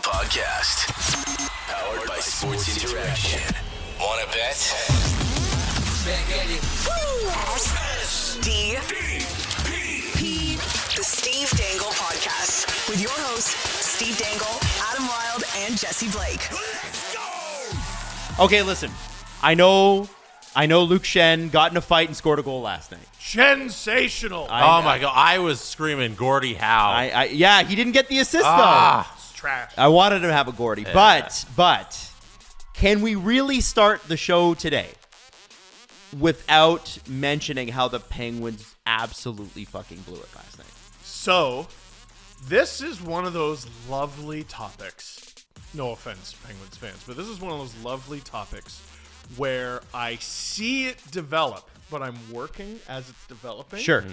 Podcast. Powered by Sports Interaction. Wanna bet? The Steve Dangle Podcast with your hosts, Steve Dangle, Adam Wilde, and Jesse Blake. Let's go! Okay, listen. I know Luke Schenn got in a fight and scored a goal last night. Sensational. Oh my God. I was screaming Gordie Howe. Yeah, he didn't get the assist It's trash. though. I wanted him to have a Gordie. Yeah. But can we really start the show today without mentioning how the Penguins absolutely fucking blew it last night? So, this is one of those lovely topics. No offense, Penguins fans, but this is one of those lovely topics where I see it develop, but I'm working as it's developing. Sure.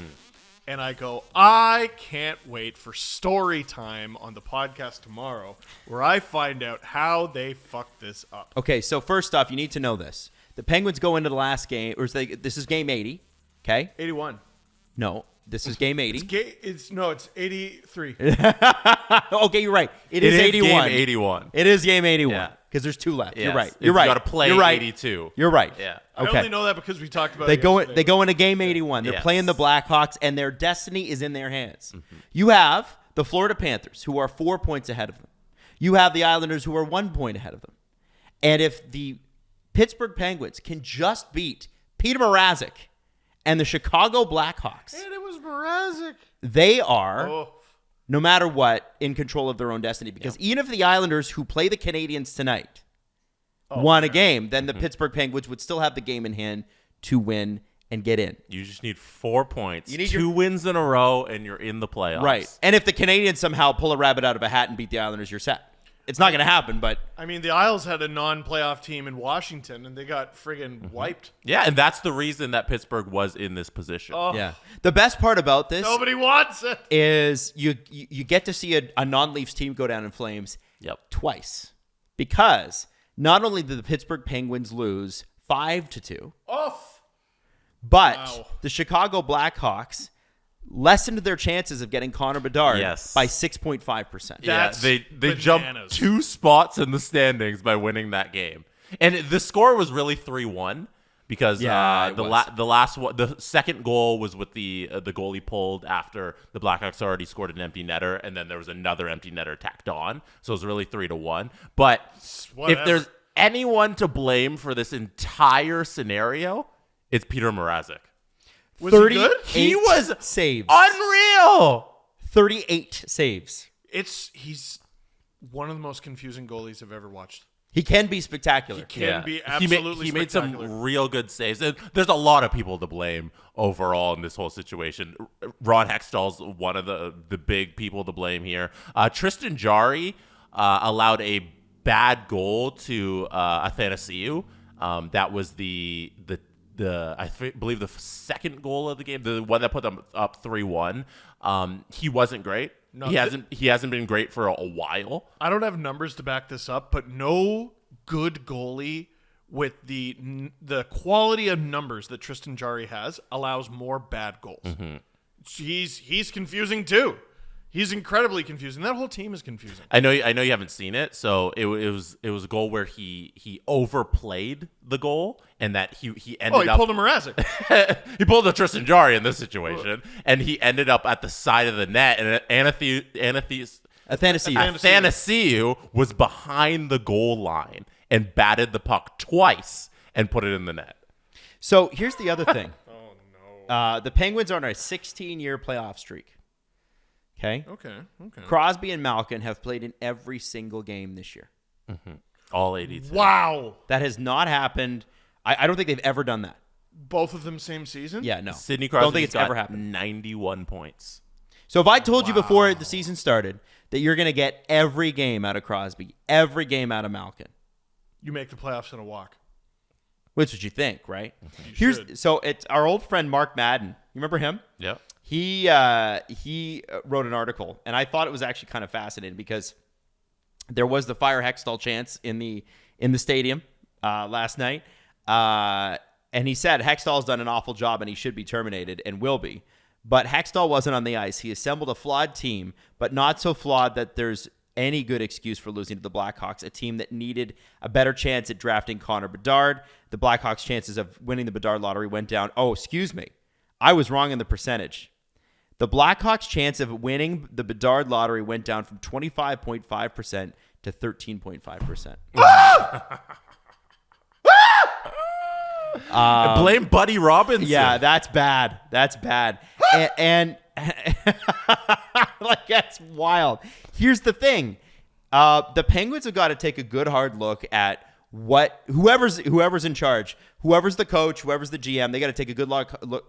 And I go, I can't wait for story time on the podcast tomorrow where I find out how they fucked this up. Okay, so first off, you need to know this. The Penguins go into the last game, this is game 80, okay? 81. No, this is game 80. It's 83. Okay, you're right. It is 81. Game 81. It is game 81 Yeah. because there's two left. Yes. You're right. You You're right. gotta play You're right. 82. You're right. Yeah. I Okay. only know that because we talked about They it go yesterday. they go into game 81. They're Yes. playing the Blackhawks, and their destiny is in their hands. You have the Florida Panthers, who are 4 points ahead of them. You have the Islanders, who are 1 point ahead of them. And if the Pittsburgh Penguins can just beat Peter Mrazek and the Chicago Blackhawks, And it was Mrazek. they are, Oh, no matter what, in control of their own destiny. Because even if the Islanders, who play the Canadians tonight, won a game, then the Pittsburgh Penguins would still have the game in hand to win and get in. You just need 4 points. You need two wins in a row, and you're in the playoffs. Right. And if the Canadians somehow pull a rabbit out of a hat and beat the Islanders, you're set. It's not going to happen, but I mean, the Isles had a non-playoff team in Washington, and they got friggin' wiped. Yeah, and that's the reason that Pittsburgh was in this position. Oh, yeah. The best part about this nobody wants it. is you get to see a non-Leafs team go down in flames Yep. twice. Because not only did the Pittsburgh Penguins lose 5-2, Off. but Wow. the Chicago Blackhawks lessened their chances of getting Connor Bedard Yes. by 6.5%. That's they bananas. jumped 2 spots in the standings by winning that game, and the score was really 3-1 because Yeah, it was. the last one, the second goal was with the goalie pulled after the Blackhawks already scored an empty netter, and then there was another empty netter tacked on, so it was really 3-1. But Whatever. if there's anyone to blame for this entire scenario, it's Peter Mrazek. Was he good? 38 He was saves. Unreal. 38 saves. He's one of the most confusing goalies I've ever watched. He can be spectacular. Can be absolutely he made spectacular. some real good saves. And there's a lot of people to blame overall in this whole situation. Ron Hextall's one of the big people to blame here. Tristan Jarry allowed a bad goal to Athanasiou. That was the believe the second goal of the game, the one that put them up 3-1. He wasn't great. No, he hasn't been great for a while. I don't have numbers to back this up, but no good goalie with the quality of numbers that Tristan Jarry has allows more bad goals. He's confusing too. He's incredibly confusing. That whole team is confusing. I know you haven't seen it. So it was a goal where he overplayed the goal, and that he ended up pulled a Mrazek. he pulled a Tristan Jarry in this situation, and he ended up at the side of the net, and Athanasiou was behind the goal line and batted the puck twice and put it in the net. So here's the other thing. The Penguins are on a 16-year playoff streak. Okay? Okay. Crosby and Malkin have played in every single game this year. All 82. Wow. That has not happened. I don't think they've ever done that. Both of them same season? Yeah, no. Sidney Crosby's don't think it's got ever happened. 91 points. So if I told you before the season started that you're going to get every game out of Crosby, every game out of Malkin, You make the playoffs in a walk. which is what you think, right? You should. So it's our old friend Mark Madden. You remember him? Yep. He wrote an article, and I thought it was actually kind of fascinating because there was the fire Hextall chants in the stadium last night, and he said Hextall's done an awful job and he should be terminated and will be. But Hextall wasn't on the ice. He assembled a flawed team, but not so flawed that there's any good excuse for losing to the Blackhawks, a team that needed a better chance at drafting Connor Bedard. The Blackhawks' chances of winning the Bedard lottery went down. Oh, excuse me. I was wrong in the percentage. The Blackhawks' chance of winning the Bedard lottery went down from 25.5% to 13.5%. Blame Buddy Robinson. Yeah, that's bad. That's bad. and like, that's wild. Here's the thing. The Penguins have got to take a good hard look at whoever's in charge, whoever's the coach, whoever's the GM, they got to take a good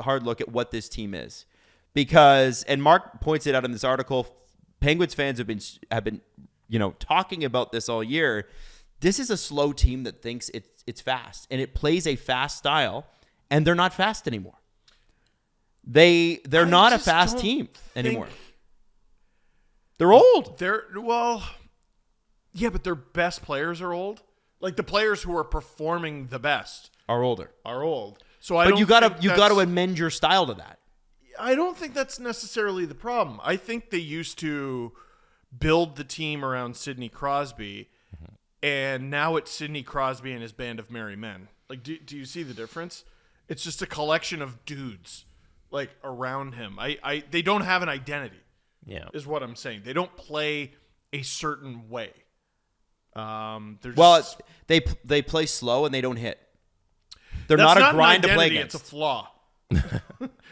hard look at what this team is. Because, and Mark points it out in this article, Penguins fans have been talking about this all year. This is a slow team that thinks it's fast, and it plays a fast style, and they're not fast anymore. They're not a fast team anymore. They're old. Yeah, but their best players are old. Like, the players who are performing the best are older. So you got to amend your style to that. I don't think that's necessarily the problem. I think they used to build the team around Sidney Crosby, and now it's Sidney Crosby and his band of merry men. Like, do you see the difference? It's just a collection of dudes, like, around him. They don't have an identity. Yeah, is what I'm saying. They don't play a certain way. They play slow and they don't hit. They're not a grind to play against. It's a flaw.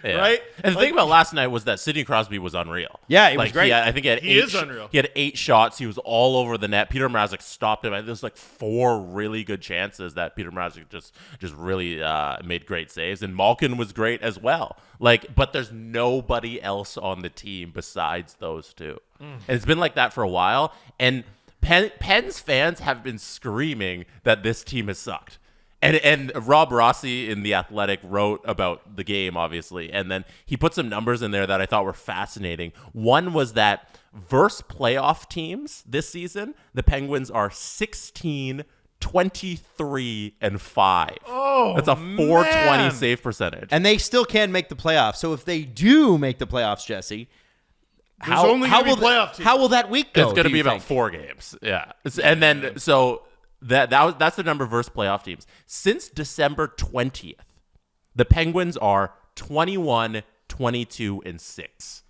Yeah. Right? And the thing about last night was that Sidney Crosby was unreal. Yeah, he was great. I think he is unreal. He had 8 shots. He was all over the net. Peter Mrazek stopped him. There's like 4 really good chances that Peter Mrazek just really made great saves. And Malkin was great as well. But there's nobody else on the team besides those two. And it's been like that for a while. And Pens fans have been screaming that this team has sucked. And Rob Rossi in The Athletic wrote about the game, obviously, and then he put some numbers in there that I thought were fascinating. One was that versus playoff teams this season, the Penguins are 16, 23, and 5. Oh, that's a 420 save percentage. And they still can make the playoffs. So if they do make the playoffs, Jesse, how will that week go? It's going to be about 4 games. Yeah. And then, so... That's the number versus playoff teams. Since December 20th, the Penguins are 21, 22, and 6.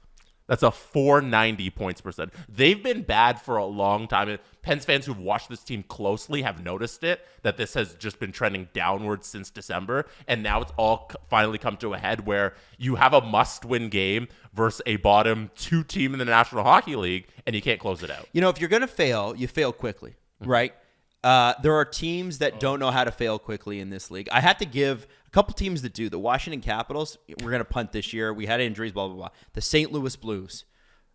That's a 490 points percent. They've been bad for a long time. And Pens fans who've watched this team closely have noticed that this has just been trending downwards since December. And now it's all finally come to a head where you have a must-win game versus a bottom 2 team in the National Hockey League, and you can't close it out. If you're going to fail, you fail quickly, right? There are teams that don't know how to fail quickly in this league. I had to give a couple teams that do. The Washington Capitals, we're going to punt this year. We had injuries, blah, blah, blah. The St. Louis Blues,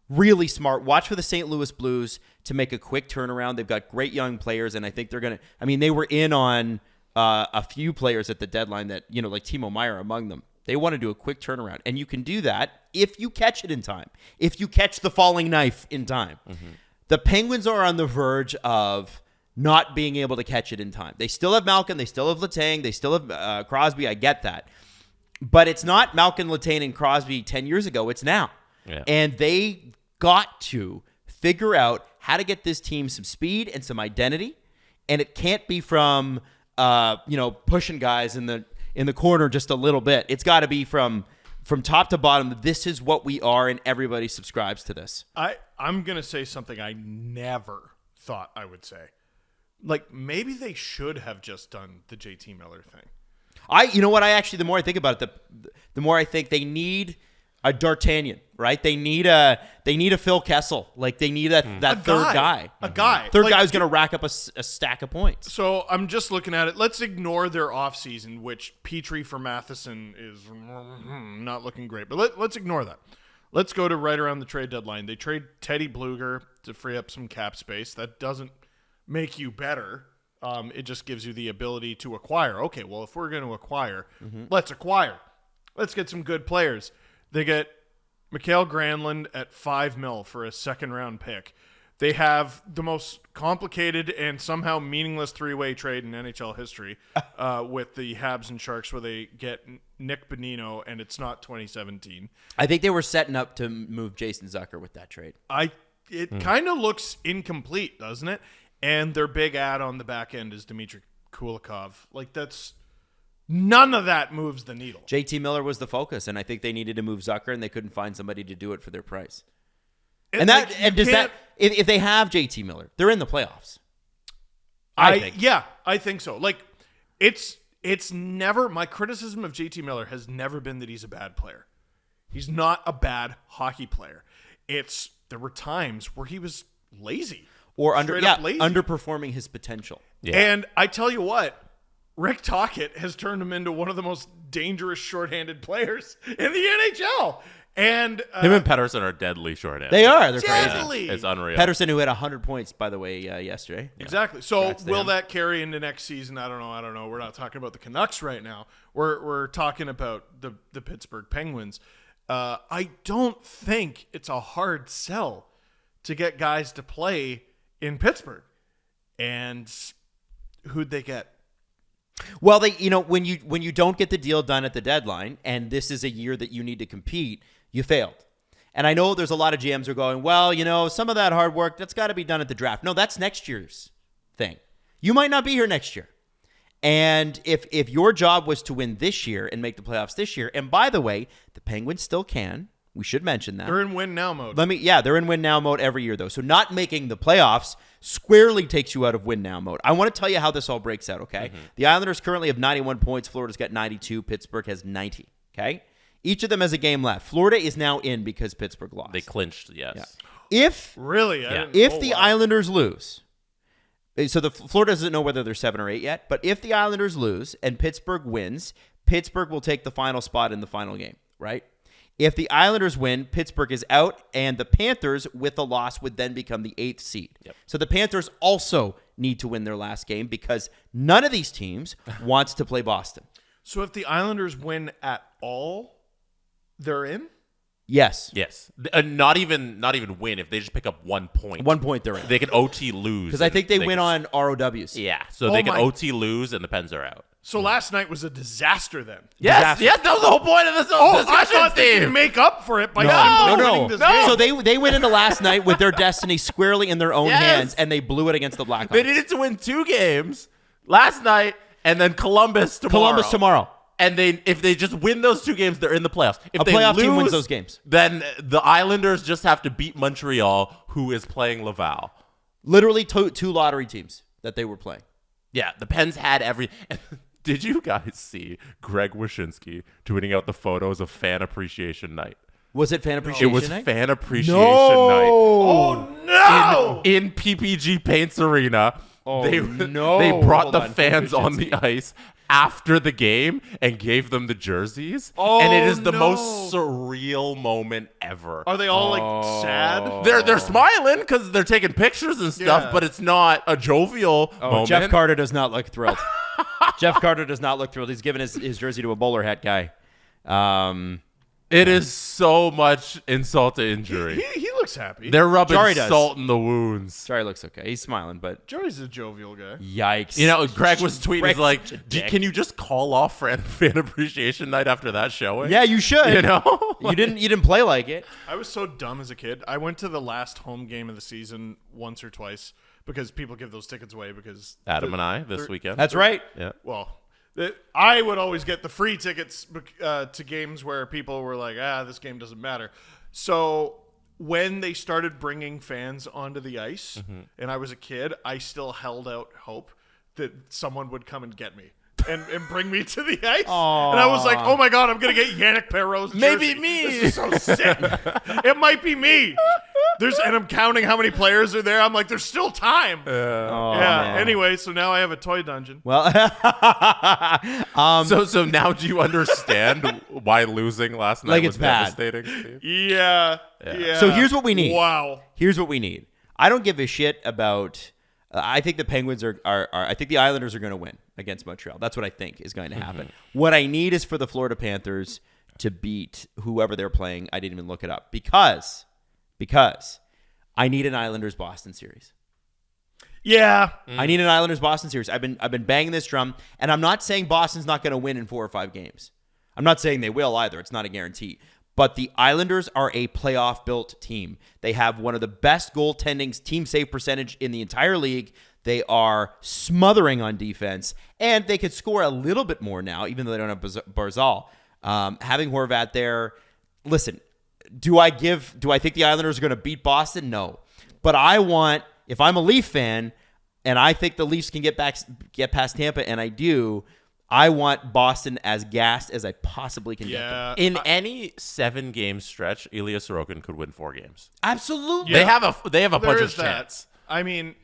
really smart. Watch for the St. Louis Blues to make a quick turnaround. They've got great young players, and I think they're going to – they were in on a few players at the deadline that, like Timo Meier among them. They want to do a quick turnaround, and you can do that if you catch it in time, if you catch the falling knife in time. Mm-hmm. The Penguins are on the verge of – not being able to catch it in time. They still have Malkin. They still have Letang. They still have Crosby. I get that. But it's not Malkin, Letang, and Crosby 10 years ago. It's now. Yeah. And they got to figure out how to get this team some speed and some identity. And it can't be from, pushing guys in the corner just a little bit. It's got to be from top to bottom. This is what we are, and everybody subscribes to this. I'm going to say something I never thought I would say. Maybe they should have just done the JT Miller thing. The more I think about it, the more I think they need a D'Artagnan, right? They need a Phil Kessel. They need that third guy. A guy. Third guy who's going to rack up a stack of points. So I'm just looking at it. Let's ignore their offseason, which Petrie for Matheson is not looking great. But let's ignore that. Let's go to right around the trade deadline. They trade Teddy Bluger to free up some cap space. That doesn't make you better. It just gives you the ability to acquire. Okay, well, if we're going to acquire, let's acquire. Let's get some good players. They get Mikael Granlund at $5 million for a second-round pick. They have the most complicated and somehow meaningless 3-way trade in NHL history with the Habs and Sharks, where they get Nick Bonino, and it's not 2017. I think they were setting up to move Jason Zucker with that trade. it kind of looks incomplete, doesn't it? And their big ad on the back end is Dmitry Kulikov. Like, that's none of that moves the needle. JT Miller was the focus, and I think they needed to move Zucker, and they couldn't find somebody to do it for their price. And if they have JT Miller, they're in the playoffs. I think. Yeah, I think so. Like, it's never, my criticism of JT Miller has never been that he's a bad player. He's not a bad hockey player. There were times where he was lazy. Or lazy. underperforming his potential. Yeah. And I tell you what, Rick Tocchet has turned him into one of the most dangerous shorthanded players in the NHL. And him and Pettersson are deadly shorthanded. They are. They're deadly. crazy. It's unreal. Pettersson, who had 100 points, by the way, yesterday. Exactly. So Congrats to will him. that carry into next season? I don't know. We're not talking about the Canucks right now. We're talking about the Pittsburgh Penguins. I don't think it's a hard sell to get guys to play in Pittsburgh. And who'd they get? Well, when you don't get the deal done at the deadline, and this is a year that you need to compete, you failed. And I know there's a lot of GMs who are going, well, some of that hard work, that's got to be done at the draft. No, that's next year's thing. You might not be here next year. And if your job was to win this year and make the playoffs this year, and by the way, the Penguins still can. We should mention that. They're in win now mode. They're in win now mode every year, though. So not making the playoffs squarely takes you out of win now mode. I want to tell you how this all breaks out, okay? Mm-hmm. The Islanders currently have 91 points. Florida's got 92. Pittsburgh has 90, okay? Each of them has a game left. Florida is now in because Pittsburgh lost. They clinched, yes. Yeah. Really? Yeah. If the Islanders lose, so the Florida doesn't know whether they're 7 or 8 yet, but if the Islanders lose and Pittsburgh wins, Pittsburgh will take the final spot in the final game, right? If the Islanders win, Pittsburgh is out, and the Panthers, with the loss, would then become the 8th seed. Yep. So the Panthers also need to win their last game because none of these teams wants to play Boston. So if the Islanders win at all, they're in? Yes. Yes. Not even win. If they just pick up 1 point. 1 point they're in. They can OT lose. Because I think they win on ROWs. Yeah. So they can OT lose, and the Pens are out. So last night was a disaster then. Yes, that was the whole point of this discussion, I thought they Steve. could make up for it by winning this No. game. So they went into last night with their destiny squarely in their own hands, and they blew it against the Blackhawks. They needed to win 2 games last night, and then Columbus tomorrow. And if they just win those 2 games, they're in the playoffs. If A they playoff lose, team wins those games. Then the Islanders just have to beat Montreal, who is playing Laval. Literally 2 lottery teams that they were playing. Yeah, the Pens had every. Did you guys see Greg Wyshynski tweeting out the photos of Fan Appreciation Night? Was it Fan Appreciation Night? It was Night? Fan Appreciation Night. Oh, no! In PPG Paints Arena. They brought the fans on the ice after the game and gave them the jerseys. And it is the most surreal moment ever. Are they all sad? They're smiling because they're taking pictures and stuff, but it's not a jovial moment. Jeff Carter does not look thrilled. Jeff Carter does not look thrilled. He's giving his jersey to a bowler hat guy. It is so much insult to injury. He looks happy. They're rubbing Jari does. salt in the wounds. Sorry, looks okay. He's smiling, but Joey's a jovial guy. yikes. Greg was tweeting Greg's like, such a dick. "Can you just call off Fan Appreciation Night after that showing?" Yeah, you should. You You didn't play like it. I was so dumb as a kid. I went to the last home game of the season once or twice because people give those tickets away because Adam and I this weekend. That's right. Yeah. Well, I would always get the free tickets to games where people were like, this game doesn't matter. So when they started bringing fans onto the ice, and I was a kid, I still held out hope that someone would come and get me and bring me to the ice. Aww. And I was like, oh my God, I'm going to get Yannick Perreault's jersey. Maybe me. This is so sick. It might be me. And I'm counting how many players are there. I'm like, there's still time. Man. Anyway, so now I have a toy dungeon. Well, So now do you understand why losing last night Like was it's bad. devastating? Steve? Yeah. So here's what we need. Wow. Here's what we need. I don't give a shit about. I think the Penguins are. I think the Islanders are going to win against Montreal. That's what I think is going to happen. What I need is for the Florida Panthers to beat whoever they're playing. I didn't even look it up because I need an Islanders Boston series. Yeah. I need an Islanders Boston series. I've been banging this drum, and I'm not saying Boston's not going to win in 4 or 5 games. I'm not saying they will either. It's not a guarantee. But the Islanders are a playoff-built team. They have one of the best goaltending team save percentage in the entire league. They are smothering on defense, and they could score a little bit more now, even though they don't have Barzal. Having Horvat there, listen, do I think the Islanders are going to beat Boston? No. But if I'm a Leaf fan, and I think the Leafs can get past Tampa, and I do, I want Boston as gassed as I possibly can get them. In any 7-game stretch, Ilya Sorokin could win 4 games. Absolutely. Yeah. They have a puncher's that. chance. I mean,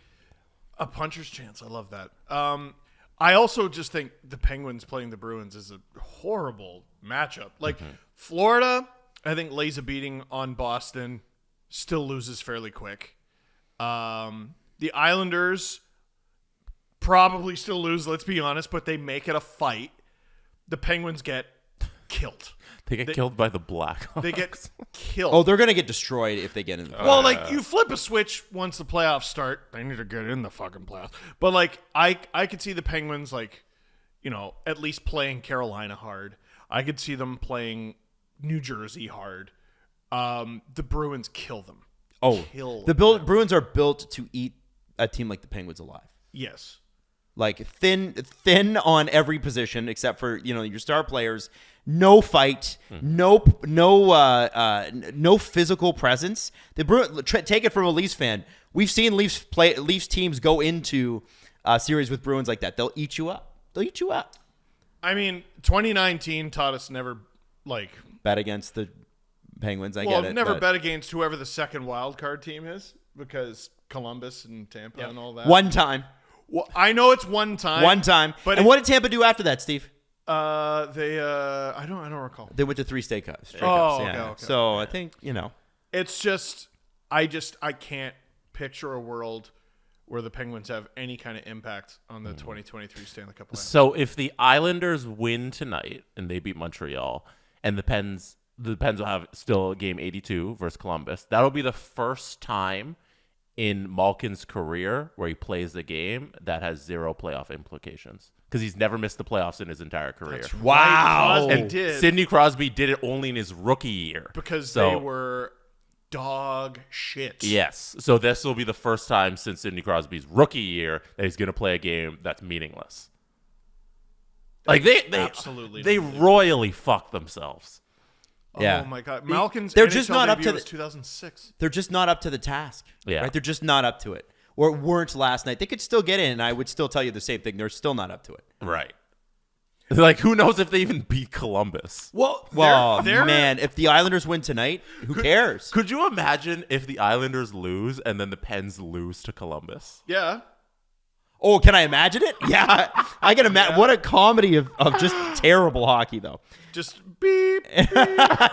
a puncher's chance. I love that. I also just think the Penguins playing the Bruins is a horrible matchup. Like Florida, I think lays a beating on Boston, still loses fairly quick. The Islanders probably still lose, let's be honest, but they make it a fight. The Penguins get killed. They get killed by the Blackhawks. They get killed. Oh, they're going to get destroyed if they get in the playoffs. Well, like, you flip a switch once the playoffs start. They need to get in the fucking playoffs. But, like, I could see the Penguins, like, at least playing Carolina hard. I could see them playing New Jersey hard. The Bruins kill them. Oh, the Bruins are built to eat a team like the Penguins alive. Yes. Like thin on every position except for your star players. No fight, no physical presence. Take it from a Leafs fan. We've seen Leafs teams go into a series with Bruins like that. They'll eat you up. I mean, 2019 taught us never bet against the Penguins. I get it. Never bet against whoever the second wild card team is because Columbus and Tampa and all that. One time. Well, I know it's one time. But what did Tampa do after that, Steve? I don't recall. They went to 3 Stanley Cups. Okay. So I think it's just I can't picture a world where the Penguins have any kind of impact on the 2023 Stanley Cup playoffs. So if the Islanders win tonight and they beat Montreal, and the Pens will have still game 82 versus Columbus, that'll be the first time in Malkin's career where he plays the game that has 0 playoff implications because he's never missed the playoffs in his entire career. That's right. Wow. Crosby did. Sidney Crosby did it only in his rookie year. Because they were dog shit. Yes. So this will be the first time since Sidney Crosby's rookie year that he's going to play a game that's meaningless. Like they royally fucked themselves. Yeah. Oh my God, Malkin's they're NHL just not up debut to was 2006. They're just not up to the task. Yeah. Right? They're just not up to it. Or weren't last night. They could still get in, and I would still tell you the same thing. They're still not up to it. Right. Like, who knows if they even beat Columbus? Well, man, if the Islanders win tonight, who cares? Could you imagine if the Islanders lose and then the Pens lose to Columbus? Yeah. Oh, can I imagine it? Yeah, I can imagine. What a comedy of just terrible hockey, though. Just beep.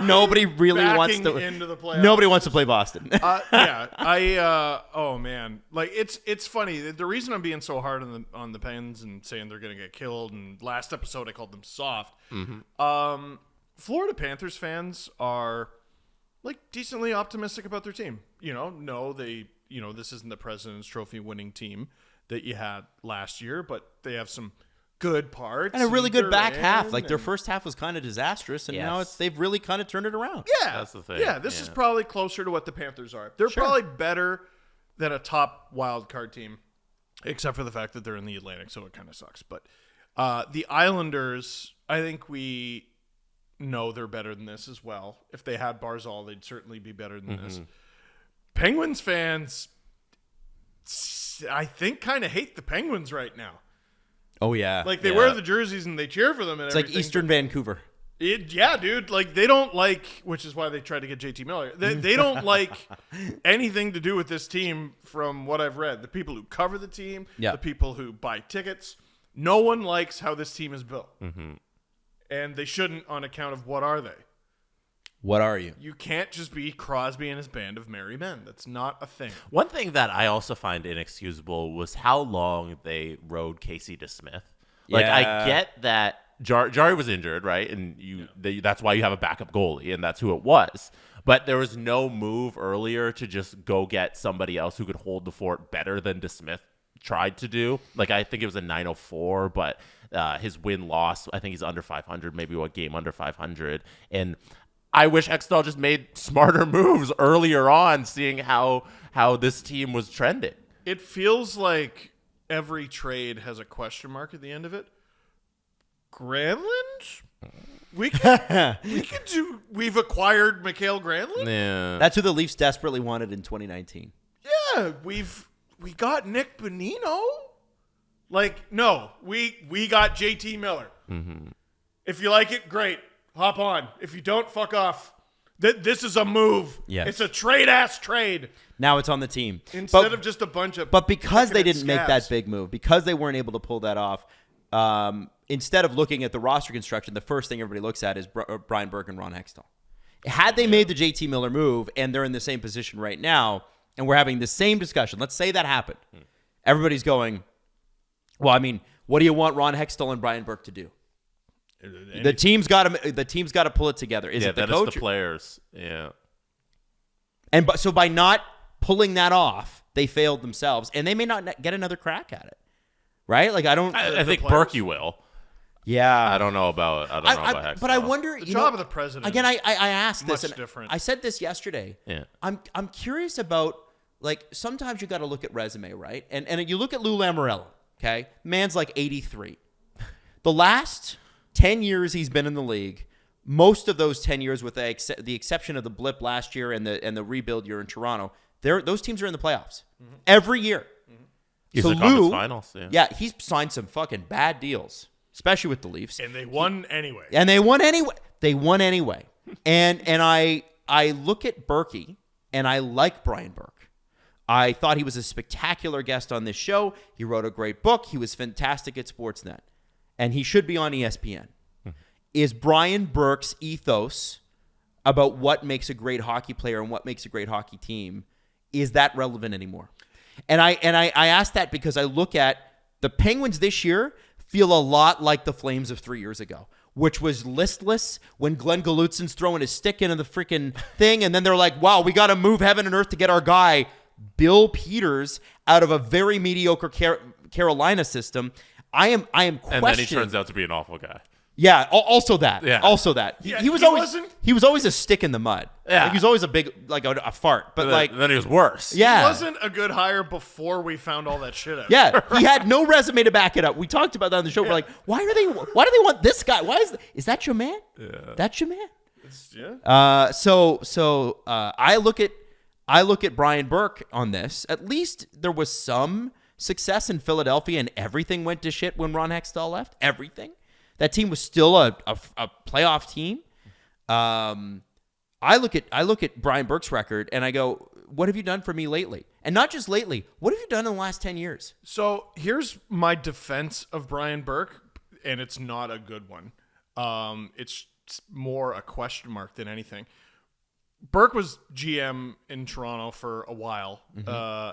Nobody really wants to. Into the playoffs. Nobody wants to play Boston. Oh man, like it's funny. The reason I'm being so hard on the Pens and saying they're gonna get killed, and last episode I called them soft. Florida Panthers fans are like decently optimistic about their team. This isn't the President's Trophy winning team that you had last year, but they have some good parts and a really good back half. Like their first half was kind of disastrous, and now they've really kind of turned it around. Yeah, that's the thing. Yeah, this is probably closer to what the Panthers are. They're probably better than a top wild card team, except for the fact that they're in the Atlantic, so it kind of sucks. But the Islanders, I think we know they're better than this as well. If they had Barzal, they'd certainly be better than this. Penguins fans, I think, kind of hate the Penguins right now. Oh, yeah. Like, they wear the jerseys and they cheer for them and everything. It's like Eastern Vancouver. Yeah, dude. Like, they don't like, which is why they tried to get JT Miller. They don't like anything to do with this team from what I've read. The people who cover the team, the people who buy tickets, no one likes how this team is built. And they shouldn't on account of what are they? What are you? You can't just be Crosby and his band of merry men. That's not a thing. One thing that I also find inexcusable was how long they rode Casey DeSmith. Like, I get that Jari was injured, right? And that's why you have a backup goalie, and that's who it was. But there was no move earlier to just go get somebody else who could hold the fort better than DeSmith tried to do. Like, I think it was a 904, but his win-loss, I think he's under 500, maybe a game under 500. And I wish Hextall just made smarter moves earlier on, seeing how this team was trending. It feels like every trade has a question mark at the end of it. Granlund? We've acquired Mikael Granlund? Yeah. That's who the Leafs desperately wanted in 2019. Yeah, we got Nick Bonino. Like, no, we got JT Miller. Mm-hmm. If you like it, great. Hop on. If you don't, fuck off. This is a move. Yes. It's a trade-ass trade. Now it's on the team. Instead of just a bunch of... But because they didn't scabs. make that big move, because they weren't able to pull that off, instead of looking at the roster construction, the first thing everybody looks at is Brian Burke and Ron Hextall. Had they made the JT Miller move, and they're in the same position right now, and we're having the same discussion, let's say that happened. Everybody's going, well, I mean, what do you want Ron Hextall and Brian Burke to do? The team's got to pull it together. Is it the coach? It's the players. Yeah. And so by not pulling that off, they failed themselves, and they may not get another crack at it. Right? Like I think Berkey will. Yeah. I don't know about Hextall. But I wonder, The job of the president. Again, I asked much this, and different. I said this yesterday. Yeah. I'm curious about, like, sometimes you got to look at resume, right? And you look at Lou Lamoriello. Okay, man's like 83. The last 10 years he's been in the league, most of those 10 years, with the exception of the blip last year and the rebuild year in Toronto, those teams are in the playoffs every year. He's So in the conference Lou, finals. yeah, he's signed some fucking bad deals, especially with the Leafs, And they won anyway. and they won anyway. And I look at Berkey, and I like Brian Burke. I thought he was a spectacular guest on this show. He wrote a great book. He was fantastic at Sportsnet. And he should be on ESPN. Is Brian Burke's ethos about what makes a great hockey player and what makes a great hockey team, is that relevant anymore? And I ask that because I look at the Penguins this year feel a lot like the Flames of 3 years ago, which was listless when Glenn Galutzin's throwing his stick into the freaking thing, and then they're like, wow, we got to move heaven and earth to get our guy Bill Peters out of a very mediocre Carolina system. I am questioning. And then he turns out to be an awful guy. Yeah. Also that. Yeah. Also that. Yeah, he was always a stick in the mud. Yeah. Like, he was always a big, like a fart. But then he was worse. yeah. He wasn't a good hire before we found all that shit out. Yeah, he had no resume to back it up. We talked about that on the show. We're like, why do they want this guy? Is that your man? Yeah. That's your man? Yeah. So I look at Brian Burke on this. At least there was some success in Philadelphia, and everything went to shit when Ron Hextall left. Everything. That team was still a playoff team. I look at Brian Burke's record and I go, what have you done for me lately? And not just lately. What have you done in the last 10 years? So here's my defense of Brian Burke, and it's not a good one. It's more a question mark than anything. Burke was GM in Toronto for a while,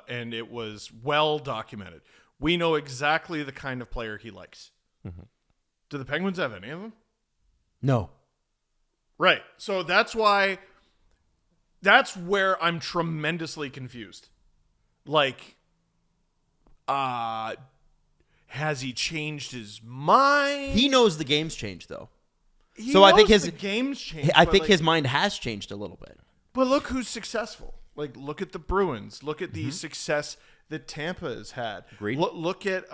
and it was well documented. We know exactly the kind of player he likes. Mm-hmm. Do the Penguins have any of them? No. Right. So that's where I'm tremendously confused. Like, has he changed his mind? He knows the game's changed, though. I think the game's changed. I think his mind has changed a little bit. But look who's successful. Like, look at the Bruins. Look at the success that Tampa has had. Agreed. Look at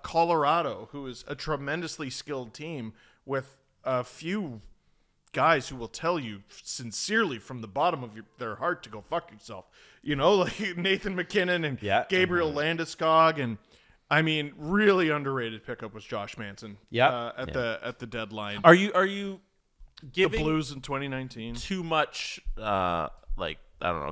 Colorado, who is a tremendously skilled team with a few guys who will tell you sincerely from the bottom of their heart to go fuck yourself. You know, like Nathan McKinnon and Gabriel Landeskog, and I mean, really underrated pickup was Josh Manson. At the deadline. Are you giving the Blues in 2019 too much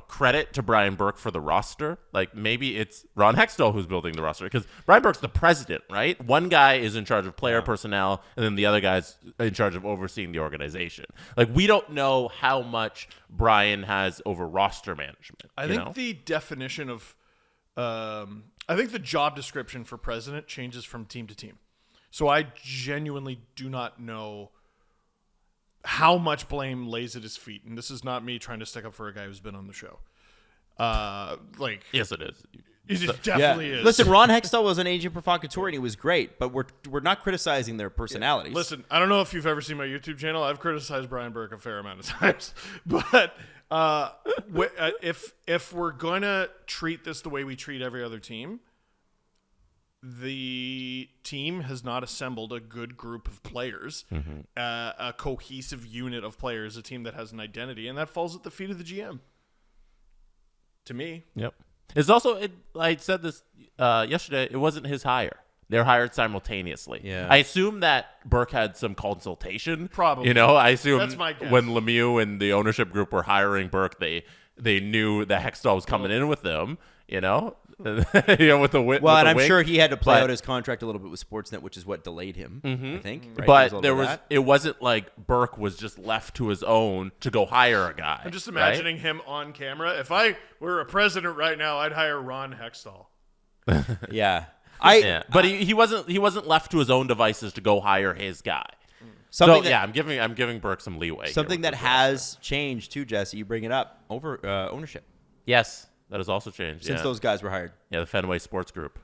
credit to Brian Burke for the roster? Like, maybe it's Ron Hextall who's building the roster, because Brian Burke's the president, right? One guy is in charge of player personnel, and then the other guy's in charge of overseeing the organization. Like, we don't know how much Brian has over roster management. I think the definition of I think the job description for president changes from team to team. So I genuinely do not know how much blame lays at his feet. And this is not me trying to stick up for a guy who's been on the show. Yes, it is. He definitely is. Listen, Ron Hextall was an agent provocateur, and he was great, but we're not criticizing their personalities. Listen, I don't know if you've ever seen my YouTube channel. I've criticized Brian Burke a fair amount of times, but if we're going to treat this the way we treat every other team, the team has not assembled a good group of players, a cohesive unit of players, a team that has an identity, and that falls at the feet of the GM. To me. Yep. It's also, I said this yesterday, it wasn't his hire. They're hired simultaneously. Yeah. I assume that Burke had some consultation. Probably. I assume that's my guess. When Lemieux and the ownership group were hiring Burke, they knew that Hextall was coming in with them, with the win. Well, and I'm sure he had to play out his contract a little bit with Sportsnet, which is what delayed him, I think. Right? But it wasn't like Burke was just left to his own to go hire a guy. I'm just imagining him on camera. If I were a president right now, I'd hire Ron Hextall. Yeah. But he wasn't left to his own devices to go hire his guy. I'm giving Burke some leeway. Something that has changed too, Jesse. You bring it up over ownership. Yes, that has also changed since those guys were hired. Yeah, the Fenway Sports Group.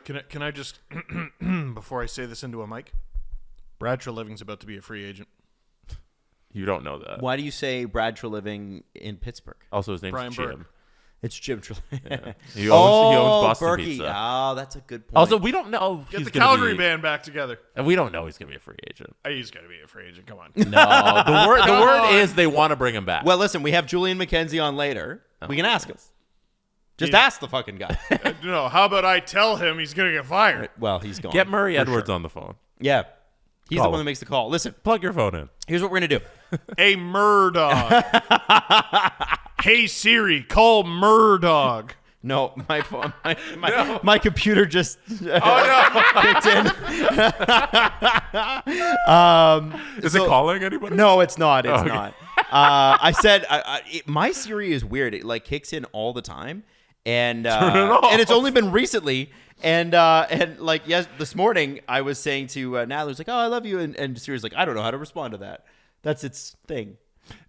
Can I just before I say this into a mic, Brad Treliving's about to be a free agent. You don't know that. Why do you say Brad Treliving in Pittsburgh? Also, his name's Brian Jim. Burke. It's Jim Treliving. Yeah. He owns Boston Berkey. Pizza. Oh, that's a good point. Also, we don't know. Get the Calgary band back together. And we don't know he's gonna be a free agent. He's gonna be a free agent. Come on. No, the word is they want to bring him back. Well, listen, we have Julian McKenzie on later. We can ask him. Just ask the fucking guy. No, how about I tell him he's gonna get fired? Well, he's gone. Get Murray Edwards on the phone. Yeah. He's the one that makes the call. Listen, plug your phone in. Here's what we're going to do. A Murdog. Hey, Siri, call Murdog. No, my phone, my computer just kicked in. Is it calling anybody? No, it's not. It's not. I said my Siri is weird. It like kicks in all the time, and and it's only been recently. And like this morning I was saying to Natalie, was like, "Oh, I love you," and Siri's like, "I don't know how to respond to that. That's its thing."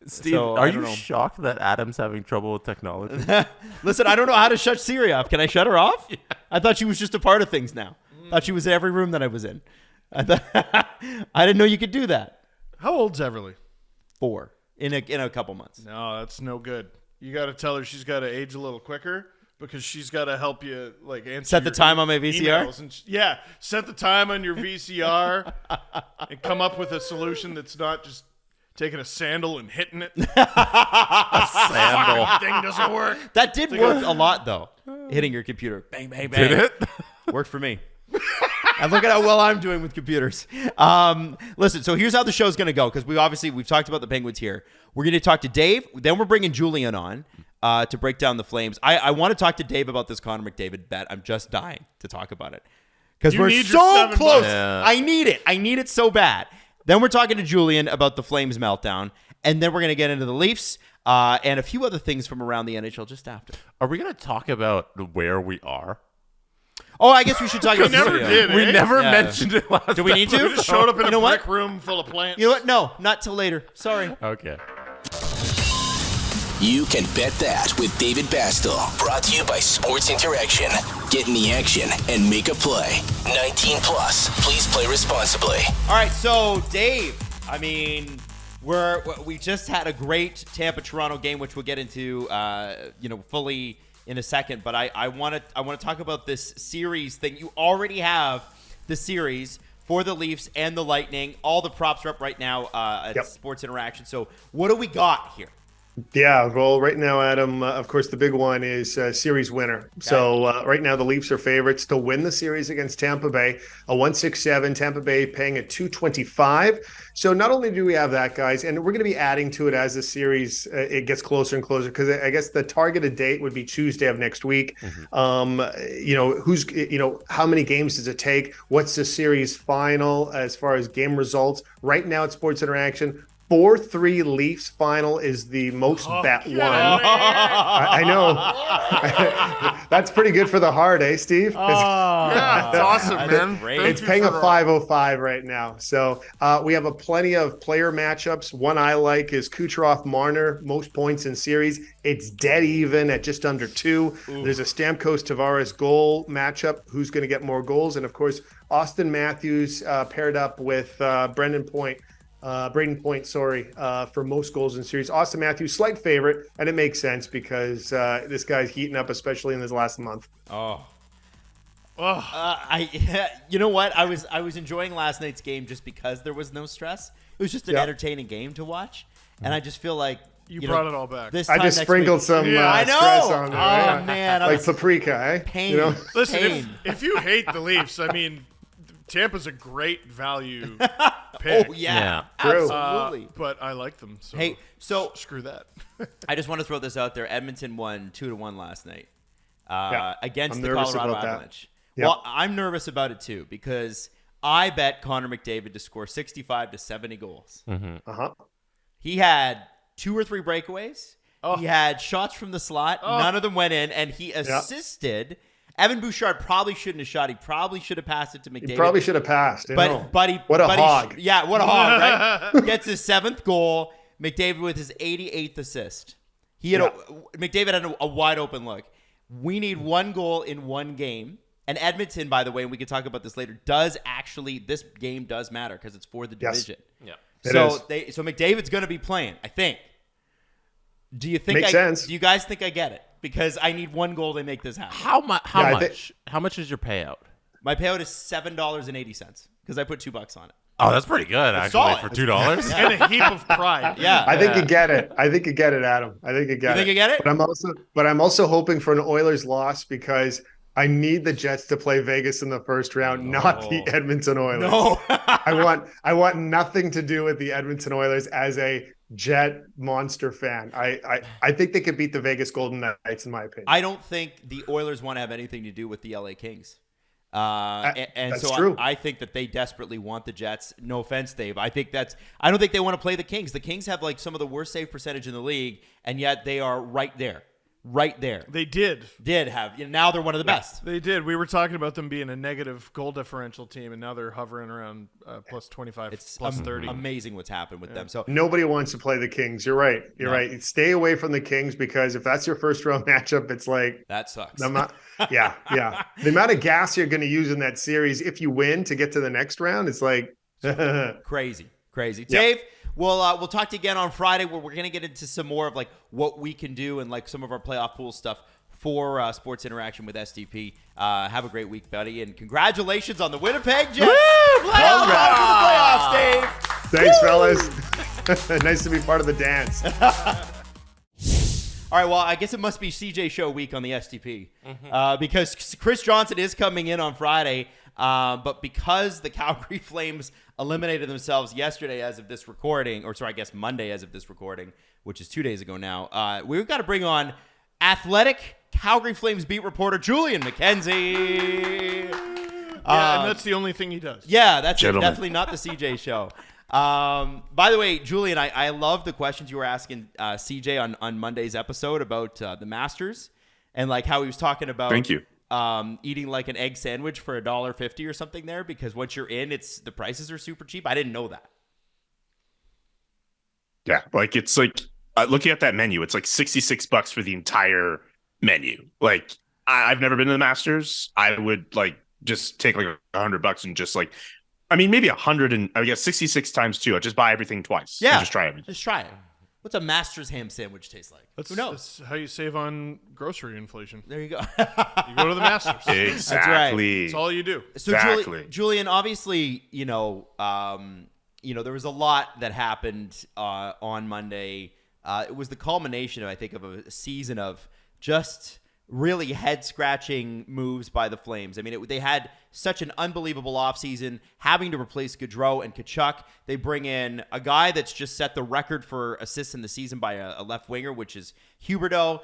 Steve, are you shocked that Adam's having trouble with technology? Listen, I don't know how to shut Siri off. Can I shut her off? Yeah. I thought she was just a part of things now. Thought she was in every room that I was in. I didn't know you could do that. How old's Everly? 4 in a couple months. No, that's no good. You got to tell her she's got to age a little quicker because she's got to help you like answer. Set the time on my VCR. Set the time on your VCR and come up with a solution that's not just taking a sandal and hitting it. A sandal thing doesn't work. That did work a lot though. Hitting your computer, bang, bang, bang. Did it? Worked for me. And look at how well I'm doing with computers. Listen, so here's how the show's going to go because we've talked about the Penguins here. We're going to talk to Dave. Then we're bringing Julian on to break down the Flames. I want to talk to Dave about this Connor McDavid bet. I'm just dying to talk about it because we're so close. Yeah. I need it. I need it so bad. Then we're talking to Julian about the Flames meltdown. And then we're going to get into the Leafs and a few other things from around the NHL just after. Are we going to talk about where we are? Oh, I guess we should talk about the We never mentioned it last time. Do we need to? We just showed up in a brick room full of plants. You know what? No, not till later. Sorry. Okay. You can bet that with David Bastel. Brought to you by Sports Interaction. Get in the action and make a play. 19 plus. Please play responsibly. All right, so Dave, I mean, we just had a great Tampa-Toronto game, which we'll get into, fully in a second. But I want to talk about this series thing. You already have the series for the Leafs and the Lightning. All the props are up right now at Sports Interaction. So what do we got here? Yeah, well, right now, Adam, of course, the big one is series winner. Okay. So right now, the Leafs are favorites to win the series against Tampa Bay, a 1.67. Tampa Bay paying at 2.25. So not only do we have that, guys, and we're going to be adding to it as the series it gets closer and closer because I guess the targeted date would be Tuesday of next week. Mm-hmm. How many games does it take? What's the series final as far as game results? Right now at Sports Interaction, 4-3 Leafs final is the most bet one. I know. That's pretty good for the heart, eh, Steve? Yeah, it's awesome, man. great. It's paying a 505 right now. So we have plenty of player matchups. One I like is Kucherov-Marner, most points in series. It's dead even at just under 2. There's a Stamkos-Tavares goal matchup. Who's going to get more goals? And, of course, Austin Matthews paired up with Braden Point, for most goals in series. Austin Matthews, slight favorite, and it makes sense because this guy's heating up, especially in this last month. You know what? I was enjoying last night's game just because there was no stress. It was just an entertaining game to watch, and I just feel like You brought it all back. This I time just next sprinkled week- some I know. stress on there. Oh man, Like paprika, eh? pain. You know? Listen, pain. if you hate the Leafs, I mean, Tampa's a great value pick. Oh yeah, True. absolutely. But I like them. So Hey, so screw that. I just want to throw this out there. Edmonton won 2-1 last night against I'm the nervous Colorado about that. Avalanche. Yep. Well, I'm nervous about it too because I bet Connor McDavid to score 65 to 70 goals. Uh-huh. He had 2 or 3 breakaways. He had shots from the slot. None of them went in, and he assisted. Evan Bouchard probably shouldn't have shot. He probably should have passed it to McDavid. He probably should have passed. What a hog. What a hog, right? Gets his 7th goal. McDavid with his 88th assist. He had McDavid had a wide open look. We need 1 goal in 1 game. And Edmonton, by the way, and we can talk about this later, this game does matter because it's for the division. Yeah. So McDavid's going to be playing, I think. Do you think Makes sense. Do you guys think I get it? Because I need 1 goal to make this happen. How much? Yeah, How much is your payout? My payout is $7.80 because I put $2 on it. Oh, that's pretty good actually solid. for $2. And a heap of pride. Yeah. I think you get it. Adam. I think you get it. You think you get it? But I'm also hoping for an Oilers loss because I need the Jets to play Vegas in the first round, not the Edmonton Oilers. No. I want nothing to do with the Edmonton Oilers as a Jet monster fan. I think they could beat the Vegas Golden Knights, in my opinion. I don't think the Oilers want to have anything to do with the LA Kings. That's so true. I think that they desperately want the Jets. No offense, Dave. I don't think they want to play the Kings. The Kings have like some of the worst save percentage in the league, and yet they are right there. Right there. They did. Now they're one of the best. They did. We were talking about them being a negative goal differential team, and now they're hovering around plus 25, It's plus 30. amazing what's happened with them. So Nobody wants to play the Kings. You're right. You're right. Stay away from the Kings because if that's your first round matchup, it's like that sucks. The amount of gas you're going to use in that series if you win to get to the next round, it's like Crazy. Dave, we'll talk to you again on Friday where we're going to get into some more of like what we can do and like some of our playoff pool stuff for Sports Interaction with SDP. Have a great week, buddy, and congratulations on the Winnipeg Jets. Welcome to the playoffs, Dave. Thanks, fellas. Nice to be part of the dance. All right, well, I guess it must be CJ Show week on the SDP because Chris Johnston is coming in on Friday, but because the Calgary Flames eliminated themselves yesterday as of this recording, Monday as of this recording, which is 2 days ago now, we've got to bring on athletic Calgary Flames beat reporter Julian McKenzie. And that's the only thing he does. Yeah, that's definitely not the CJ Show. By the way, Julian, I love the questions you were asking CJ on Monday's episode about the Masters and like how he was talking about Thank you. Eating like an egg sandwich for $1.50 or something there because once you're in, the prices are super cheap. I didn't know that. Yeah, like it's like looking at that menu, it's like $66 for the entire menu. Like I've never been to the Masters. I would like just take like $100 and just like, I mean, maybe 100 and I guess 66 times 2. I'll just buy everything twice. Yeah, and just try everything. Just try it. What's a Masters ham sandwich taste like? Who knows? That's how you save on grocery inflation. There you go. You go to the Masters. Exactly. That's all you do. So Exactly. Julian, obviously, there was a lot that happened on Monday. It was the culmination, I think, of a season of just really head-scratching moves by the Flames. I mean, they had such an unbelievable offseason, having to replace Gaudreau and Tkachuk. They bring in a guy that's just set the record for assists in the season by a left winger, which is Huberdeau.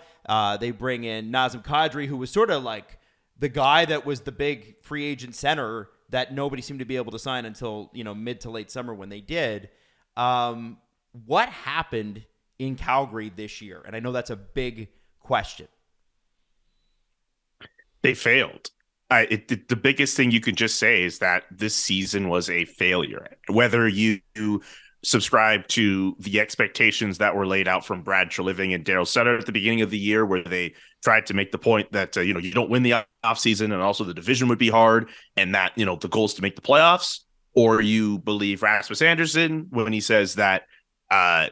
They bring in Nazem Kadri, who was sort of like the guy that was the big free agent center that nobody seemed to be able to sign until mid to late summer when they did. what happened in Calgary this year? And I know that's a big question. They failed. The biggest thing you can just say is that this season was a failure. Whether you subscribe to the expectations that were laid out from Brad Treliving and Daryl Sutter at the beginning of the year, where they tried to make the point that you don't win the offseason and also the division would be hard, and that the goal is to make the playoffs, or you believe Rasmus Anderson when he says that